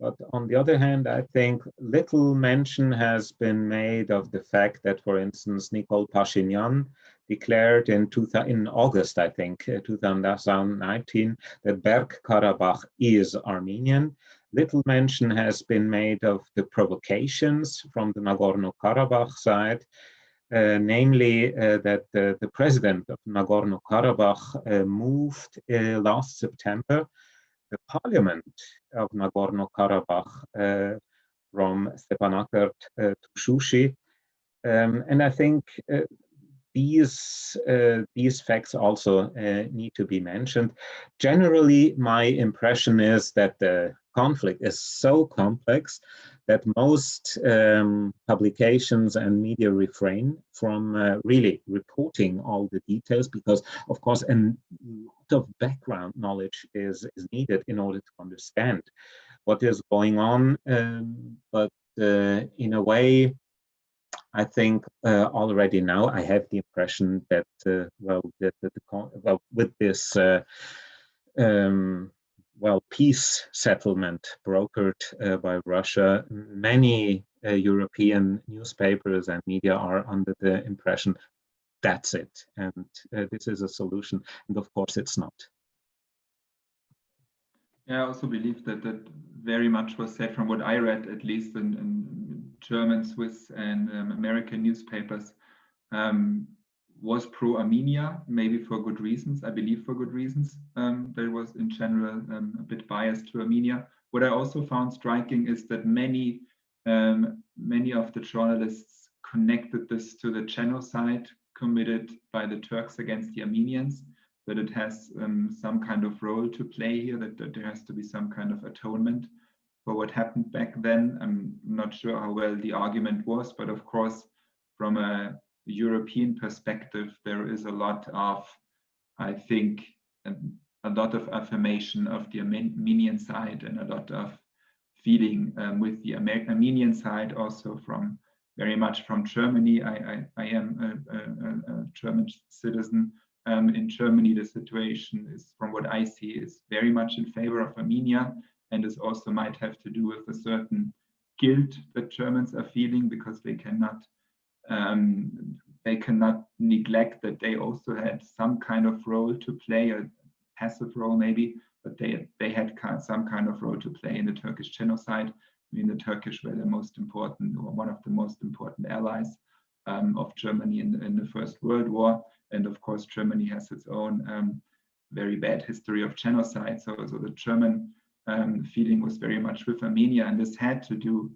Speaker 5: But on the other hand, I think little mention has been made of the fact that, for instance, Nikol Pashinyan declared in August, I think, 2019, that Berg-Karabakh is Armenian. Little mention has been made of the provocations from the Nagorno-Karabakh side, namely that the president of Nagorno-Karabakh moved last September the parliament of Nagorno-Karabakh from Stepanakert to Shushi. And I think these facts also need to be mentioned. Generally, my impression is that the conflict is so complex that most publications and media refrain from really reporting all the details, because of course a lot of background knowledge is needed in order to understand what is going on. But in a way, I think already now I have the impression that with this peace settlement brokered by Russia, many European newspapers and media are under the impression that's it, and this is a solution, and of course it's not.
Speaker 6: Yeah, I also believe that very much was said from what I read, at least in German, Swiss, and American newspapers, was pro-Armenia, maybe for good reasons, I believe for good reasons. That was in general a bit biased to Armenia. What I also found striking is that many of the journalists connected this to the genocide committed by the Turks against the Armenians, that it has some kind of role to play here, that there has to be some kind of atonement for what happened back then. I'm not sure how well the argument was, but of course, from a European perspective, there is a lot of, I think, a lot of affirmation of the Armenian side and a lot of feeling with the Armenian side, also from very much from Germany. I am a German citizen. In Germany, the situation is, from what I see, is very much in favor of Armenia, and this also might have to do with a certain guilt that Germans are feeling, because they cannot neglect that they also had some kind of role to play, a passive role maybe, but they had some kind of role to play in the Turkish genocide. I mean, the Turkish were the most important, or one of the most important allies of Germany in the First World War. And of course, Germany has its own very bad history of genocide. So the German feeling was very much with Armenia, and this had to do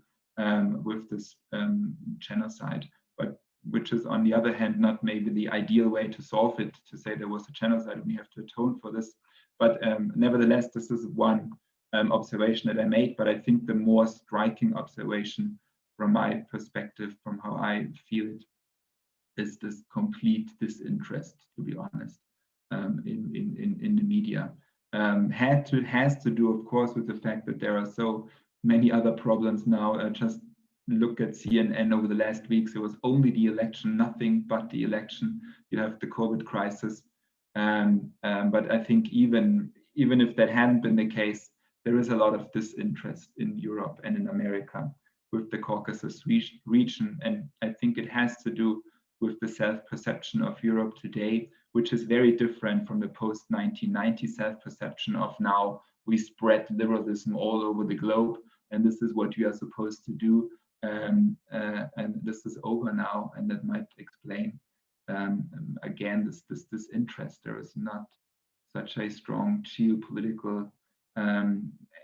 Speaker 6: with this genocide, but which is on the other hand not maybe the ideal way to solve it, to say there was a genocide and we have to atone for this. But nevertheless, this is one observation that I made, but I think the more striking observation from my perspective, from how I feel it, is this complete disinterest, to be honest, in the media. Has to do, of course, with the fact that there are so many other problems now. Just look at CNN over the last weeks. It was only the election, nothing but the election. You have the COVID crisis. But I think even if that hadn't been the case, there is a lot of disinterest in Europe and in America with the Caucasus region. And I think it has to do with the self-perception of Europe today, which is very different from the post-1990 self-perception of now we spread liberalism all over the globe, and this is what we are supposed to do, and this is over now, and that might explain again this interest. There is not such a strong geopolitical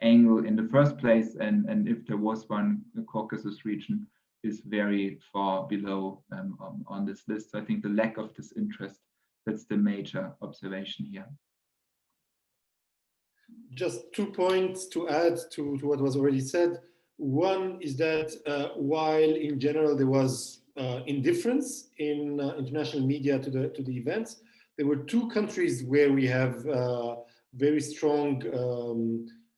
Speaker 6: angle in the first place, and if there was one, the Caucasus region is very far below on this list. So I think the lack of this interest That's the major observation here.
Speaker 1: Just 2 points to add to what was already said. One is that while in general there was indifference in international media to the events, there were 2 countries where we have very strong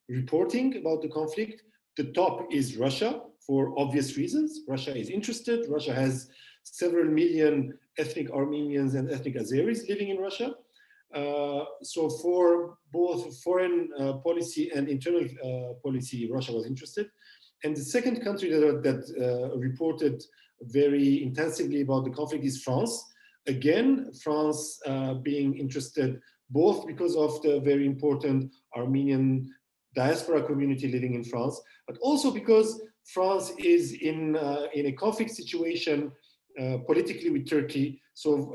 Speaker 1: reporting about the conflict. The top is Russia, for obvious reasons. Russia is interested. Russia has several million ethnic Armenians and ethnic Azeris living in Russia. So for both foreign policy and internal policy, Russia was interested. And the second country that reported very intensively about the conflict is France. Again, France being interested both because of the very important Armenian diaspora community living in France, but also because France is in a conflict situation politically with Turkey. So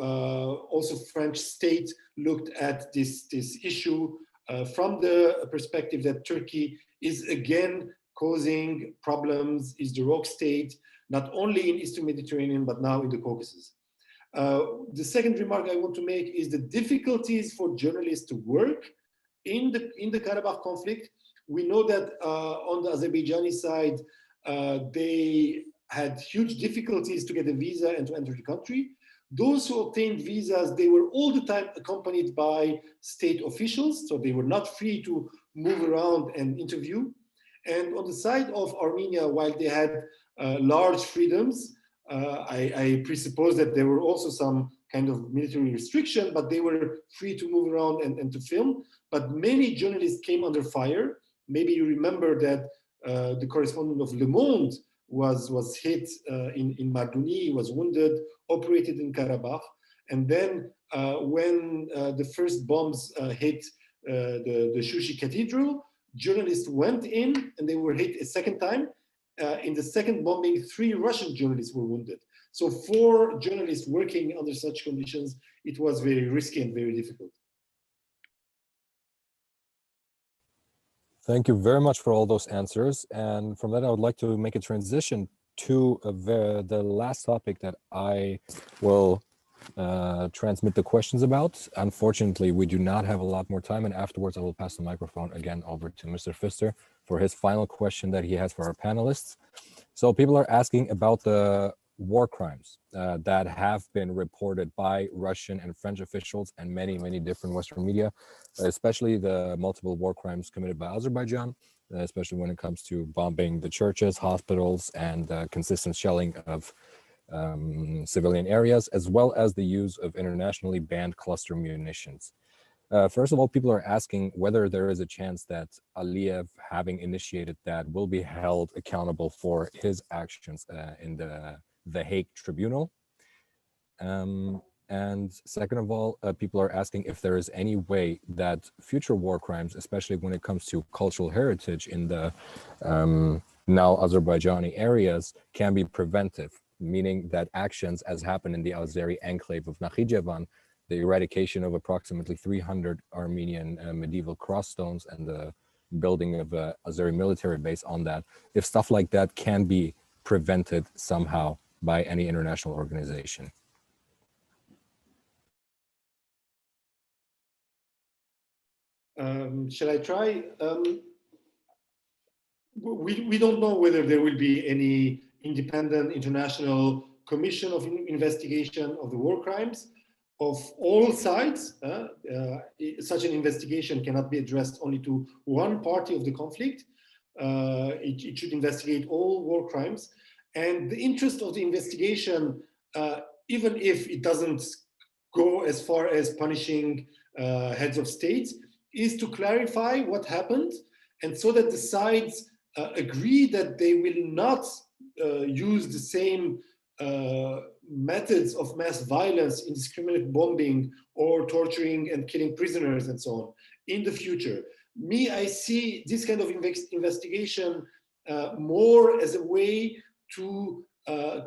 Speaker 1: also French state looked at this issue from the perspective that Turkey is again causing problems, is the rogue state, not only in Eastern Mediterranean, but now in the Caucasus. The second remark I want to make is the difficulties for journalists to work in the Karabakh conflict. We know that on the Azerbaijani side, they had huge difficulties to get a visa and to enter the country. Those who obtained visas, they were all the time accompanied by state officials, so they were not free to move around and interview. And on the side of Armenia, while they had large freedoms, I presuppose that there were also some kind of military restriction, but they were free to move around and to film. But many journalists came under fire. Maybe you remember that the correspondent of Le Monde was hit in Mardouni, was wounded, operated in Karabakh. And then when the first bombs hit the Shushi Cathedral, journalists went in and they were hit a second time. In the second bombing, 3 Russian journalists were wounded. So for journalists working under such conditions, it was very risky and very difficult.
Speaker 7: Thank you very much for all those answers. And from that, I would like to make a transition to the last topic that I will transmit the questions about. Unfortunately, we do not have a lot more time, and afterwards I will pass the microphone again over to Mr. Pfister for his final question that he has for our panelists. So people are asking about the war crimes that have been reported by Russian and French officials and many different Western media, especially the multiple war crimes committed by Azerbaijan, especially when it comes to bombing the churches, hospitals, and consistent shelling of civilian areas, as well as the use of internationally banned cluster munitions. First of all, people are asking whether there is a chance that Aliyev, having initiated that, will be held accountable for his actions in the Hague Tribunal. And second of all, people are asking if there is any way that future war crimes, especially when it comes to cultural heritage in the now Azerbaijani areas, can be preventive, meaning that actions as happened in the Azeri enclave of Nakhichevan, the eradication of approximately 300 Armenian medieval cross stones and the building of a Azeri military base on that, if stuff like that can be prevented somehow by any international organization.
Speaker 1: Shall I try? We don't know whether there will be any independent international commission of investigation of the war crimes of all sides. Such an investigation cannot be addressed only to one party of the conflict. It should investigate all war crimes. And the interest of the investigation, even if it doesn't go as far as punishing heads of states, is to clarify what happened, and so that the sides agree that they will not use the same methods of mass violence, indiscriminate bombing, or torturing and killing prisoners and so on in the future. I see this kind of investigation more as a way to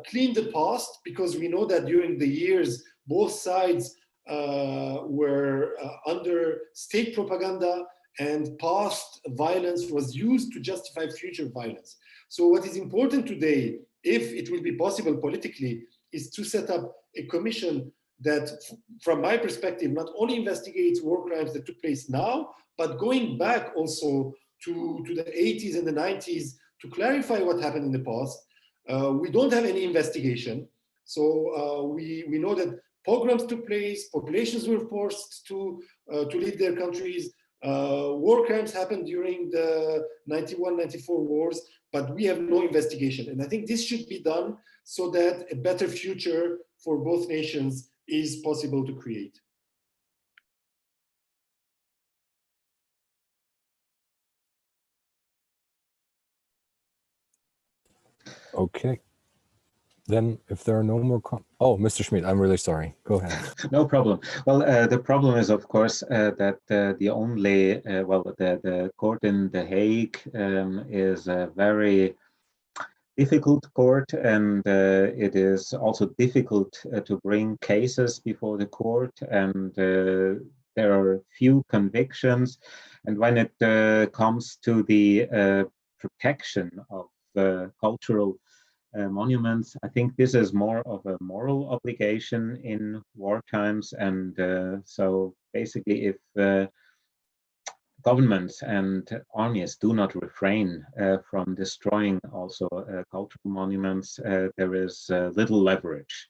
Speaker 1: clean the past, because we know that during the years, both sides were under state propaganda, and past violence was used to justify future violence. So what is important today, if it will be possible politically, is to set up a commission that, from my perspective, not only investigates war crimes that took place now, but going back also to the 80s and the 90s to clarify what happened in the past. We don't have any investigation. So we know that pogroms took place, populations were forced to leave their countries, war crimes happened during the 91-94 wars, but we have no investigation. And I think this should be done so that a better future for both nations is possible to create.
Speaker 7: Okay. Then if there are no more oh, Mr. Schmid, I'm really sorry. Go ahead.
Speaker 5: No problem. Well, the problem is, of course, that the only, the court in The Hague is a very difficult court, and it is also difficult to bring cases before the court, and there are few convictions. And when it comes to the protection of cultural monuments, I think this is more of a moral obligation in war times. And so basically, if governments and armies do not refrain from destroying also cultural monuments, there is little leverage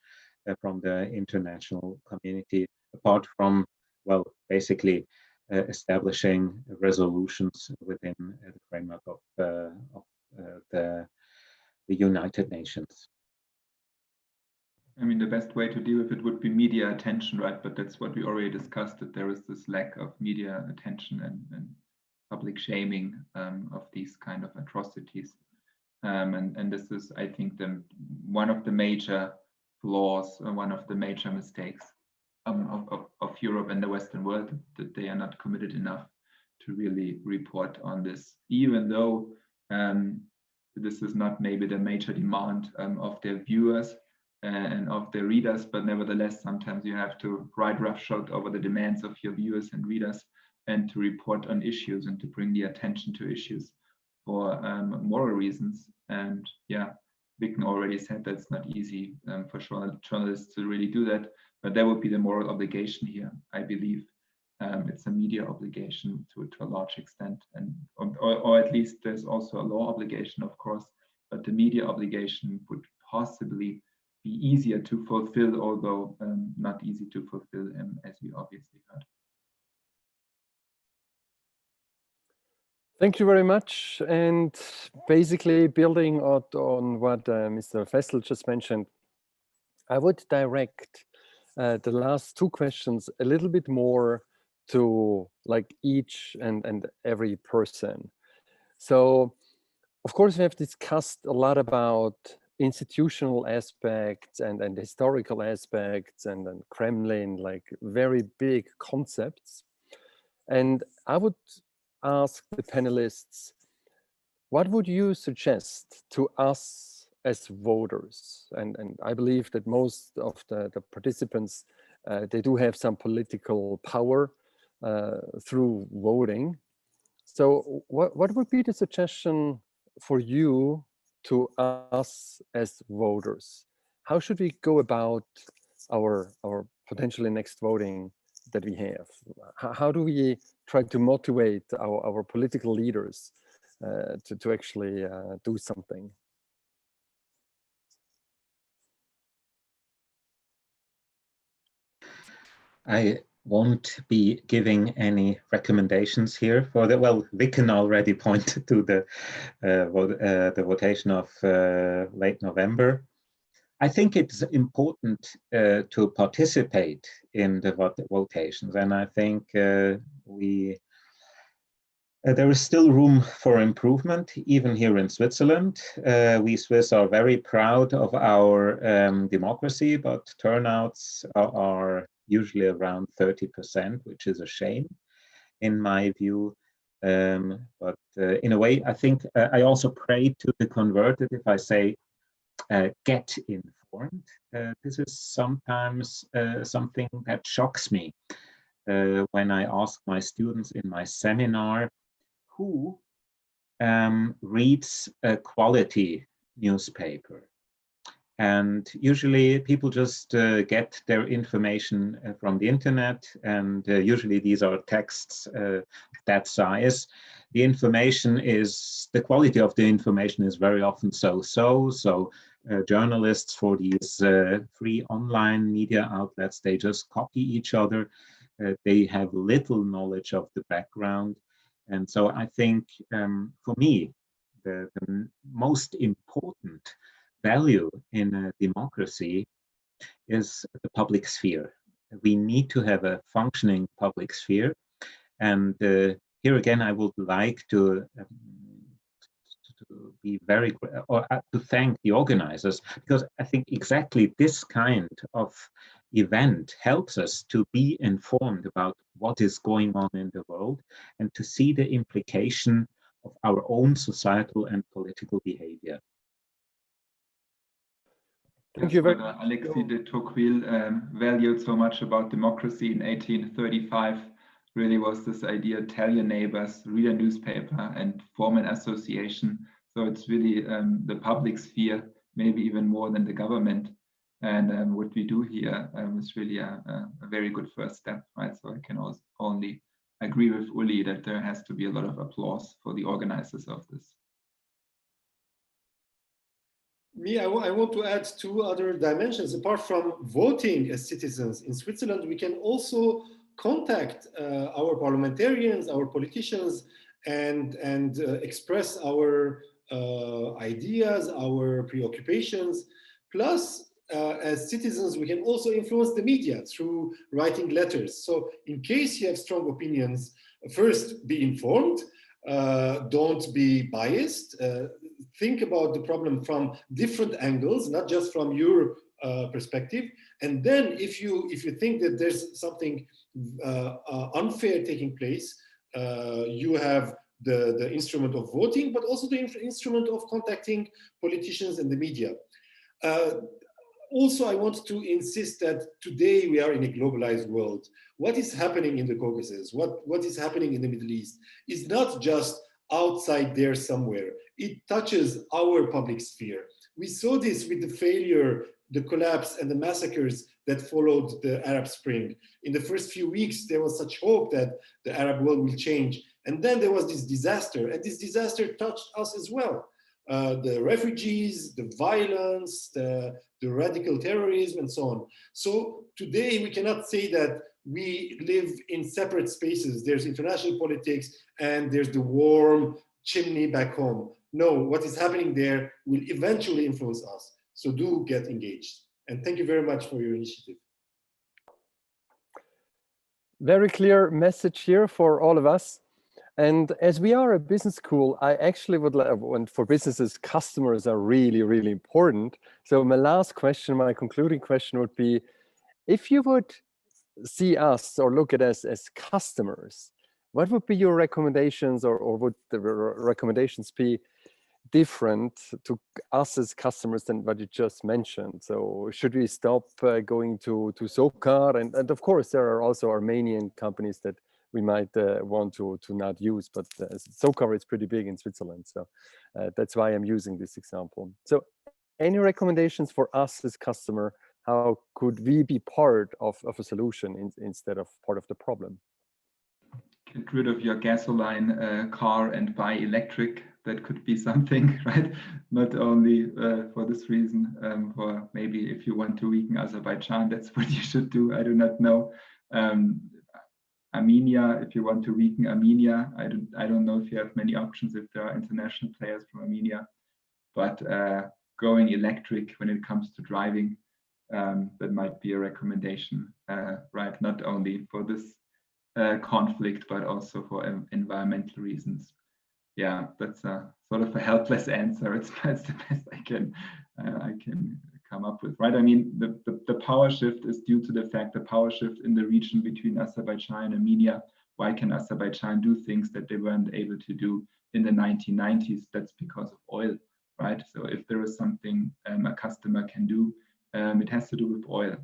Speaker 5: from the international community, apart from, well, basically establishing resolutions within the framework of the United Nations.
Speaker 6: I mean, the best way to deal with it would be media attention, right? But that's what we already discussed, that there is this lack of media attention and public shaming of these kind of atrocities. And this is, I think, one of the major flaws, one of the major mistakes of Europe and the Western world, that they are not committed enough to really report on this, even though this is not maybe the major demand of their viewers and of their readers, but nevertheless, sometimes you have to ride roughshod over the demands of your viewers and readers, and to report on issues and to bring the attention to issues for moral reasons. And yeah, Vicken already said that's not easy for journalists to really do that, but there would be the moral obligation here, I believe. It's a media obligation to a large extent, and or at least there's also a law obligation, of course, but the media obligation would possibly be easier to fulfill, although not easy to fulfill, as we obviously heard.
Speaker 4: Thank you very much. And basically building on what Mr. Festl just mentioned, I would direct the last two questions a little bit more to like each and every person. So, of course, we have discussed a lot about institutional aspects and historical aspects and Kremlin, like very big concepts. And I would ask the panelists, what would you suggest to us as voters? And I believe that most of the participants, they do have some political power through voting. So what would be the suggestion for you to us as voters? How should we go about our potentially next voting that we have? How do we try to motivate our political leaders to actually do something?
Speaker 5: I won't be giving any recommendations here for the, well, Vicken already pointed to the votation of late November. I think it's important to participate in the votations, and I think there is still room for improvement, even here in Switzerland. We Swiss are very proud of our democracy, but turnouts are usually around 30%, which is a shame, in my view. But in a way, I think I also pray to the converted if I say, get informed. This is sometimes something that shocks me when I ask my students in my seminar, who reads a quality newspaper? And usually people just get their information from the internet, and usually these are texts that size. The information is, the quality of the information is very often so journalists for these free online media outlets, they just copy each other. They have little knowledge of the background. And so I think for me, the most important value in a democracy is the public sphere. We need to have a functioning public sphere. And here again, I would like to be to thank the organizers, because I think exactly this kind of event helps us to be informed about what is going on in the world and to see the implication of our own societal and political behavior.
Speaker 7: Thank you very
Speaker 6: much. Alexis de Tocqueville valued so much about democracy in 1835 really was this idea: tell your neighbors, read a newspaper, and form an association. So it's really the public sphere, maybe even more than the government. And what we do here is really a very good first step, right? So I can also only agree with Uli that there has to be a lot of applause for the organizers of this.
Speaker 1: I want to add two other dimensions. Apart from voting as citizens in Switzerland, we can also contact our parliamentarians, our politicians, and express our ideas, our preoccupations. Plus, as citizens, we can also influence the media through writing letters. So in case you have strong opinions, first, be informed. Don't be biased. Think about the problem from different angles, not just from your perspective. And then if you think that there's something unfair taking place, you have the instrument of voting, but also the instrument of contacting politicians and the media. Also, I want to insist that today we are in a globalized world. What is happening in the Caucasus, what is happening in the Middle East is not just outside there somewhere. It touches our public sphere. We saw this with the failure, the collapse, and the massacres that followed the Arab Spring. In the first few weeks, there was such hope that the Arab world will change. And then there was this disaster, and this disaster touched us as well. The refugees, the violence, the radical terrorism, and so on. So today we cannot say that we live in separate spaces. There's international politics and there's the warm chimney back home. No, what is happening there will eventually influence us. So do get engaged. And thank you very much for your initiative.
Speaker 4: Very clear message here for all of us. And as we are a business school, I actually would like, and for businesses, customers are really, really important. So my last question, my concluding question would be, if you would see us or look at us as customers, what would be your recommendations, or would the recommendations be different to us as customers than what you just mentioned? So should we stop going to SOCAR? And of course, there are also Armenian companies that we might want to not use, but SOCAR is pretty big in Switzerland. So that's why I'm using this example. So any recommendations for us as customer? How could we be part of a solution instead of part of the problem?
Speaker 6: Get rid of your gasoline car and buy electric. That could be something, right? Not only for this reason, for maybe if you want to weaken Azerbaijan, that's what you should do. I do not know. Armenia, if you want to weaken Armenia, I don't know if you have many options if there are international players from Armenia, but going electric when it comes to driving, that might be a recommendation, right? Not only for this conflict, but also for environmental reasons. Yeah, that's a sort of a helpless answer. It's the best I can come up with, right? I mean, the power shift is due to the fact the power shift in the region between Azerbaijan and Armenia. Why can Azerbaijan do things that they weren't able to do in the 1990s? That's because of oil, right? So if there is something a customer can do, it has to do with oil.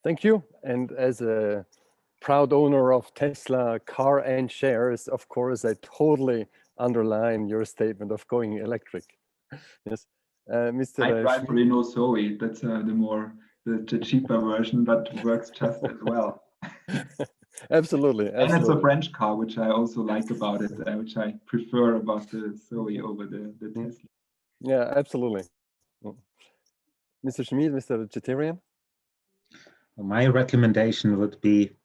Speaker 4: Thank you. And as a proud owner of Tesla car and shares, of course, I totally underline your statement of going electric.
Speaker 7: Yes, Mr.
Speaker 6: I drive
Speaker 7: Schmid.
Speaker 6: Renault Zoe. That's the cheaper version, but works just as well.
Speaker 7: Absolutely,
Speaker 6: And it's a
Speaker 7: absolutely.
Speaker 6: French car, which I also like about it, which I prefer about the Zoe over the Tesla.
Speaker 7: Yeah, absolutely. Mr. Schmid, Mr. Cheterian?
Speaker 5: My recommendation would be,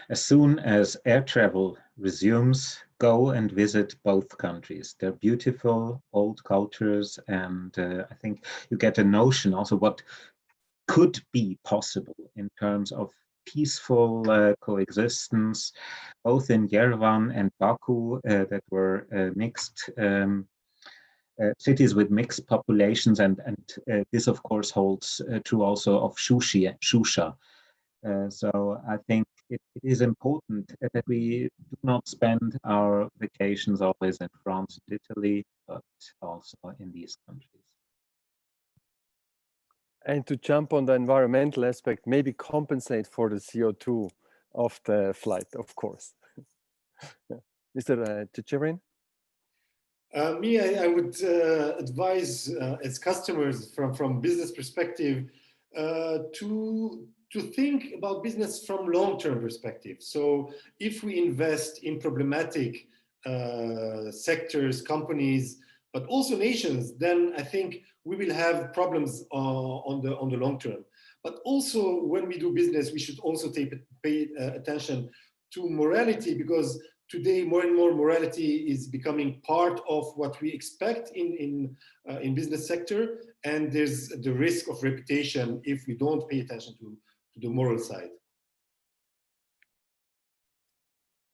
Speaker 5: as soon as air travel resumes, go and visit both countries. They're beautiful old cultures, and I think you get a notion also what could be possible in terms of peaceful coexistence, both in Yerevan and Baku, that were mixed cities with mixed populations, and this of course holds true also of Shusha. So I think it is important that we do not spend our vacations always in France and Italy, but also in these countries.
Speaker 7: And to jump on the environmental aspect, maybe compensate for the CO2 of the flight, of course. Yeah. Mr. Cheterian?
Speaker 1: I would advise as customers from business perspective to think about business from long-term perspective. So if we invest in problematic sectors, companies, but also nations, then I think we will have problems on the long term. But also when we do business, we should also pay attention to morality, because today more and more morality is becoming part of what we expect in business sector, and there's the risk of reputation if we don't pay attention to the moral side.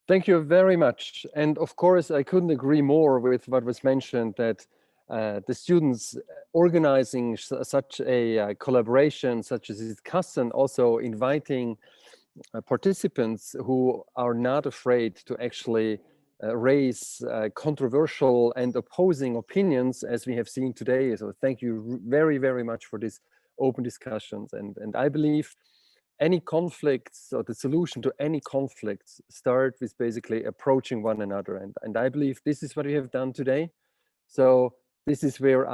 Speaker 7: Thank you very much. And of course, I couldn't agree more with what was mentioned, that the students organizing such a collaboration, such as this custom, also inviting participants who are not afraid to actually raise controversial and opposing opinions, as we have seen today. So thank you very, very much for these open discussions. And I believe any conflicts, or the solution to any conflicts, start with basically approaching one another. And I believe this is what we have done today. So this is where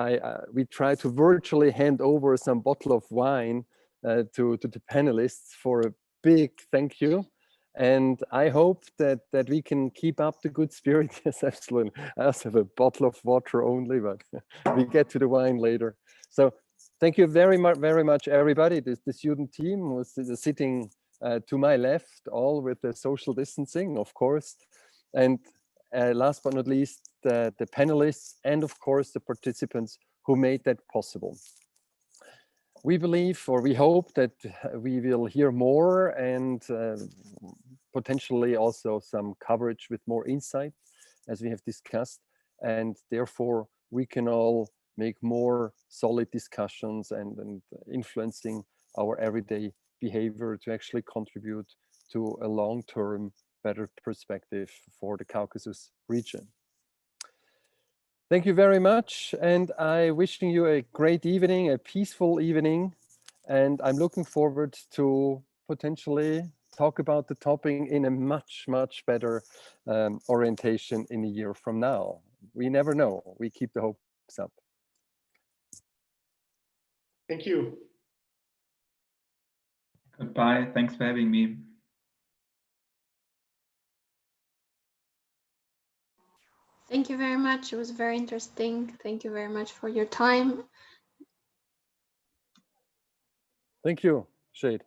Speaker 7: we try to virtually hand over some bottle of wine to the panelists for a big thank you. And I hope that we can keep up the good spirit. Yes, absolutely. I also have a bottle of water only, but we get to the wine later. So thank you very much, everybody. The student team was sitting to my left, all with the social distancing, of course. And last but not least, the panelists, and of course, the participants who made that possible. We believe, or we hope, that we will hear more, and potentially also some coverage with more insight, as we have discussed. And therefore, we can all make more solid discussions and influencing our everyday behavior to actually contribute to a long-term better perspective for the Caucasus region. Thank you very much, and I'm wishing you a great evening, a peaceful evening, and I'm looking forward to potentially talk about the topic in a much better orientation in a year from now. We never know. We keep the hopes up.
Speaker 1: Thank you.
Speaker 6: Goodbye. Thanks for having me.
Speaker 9: Thank you very much. It was very interesting. Thank you very much for your time.
Speaker 7: Thank you, Shade.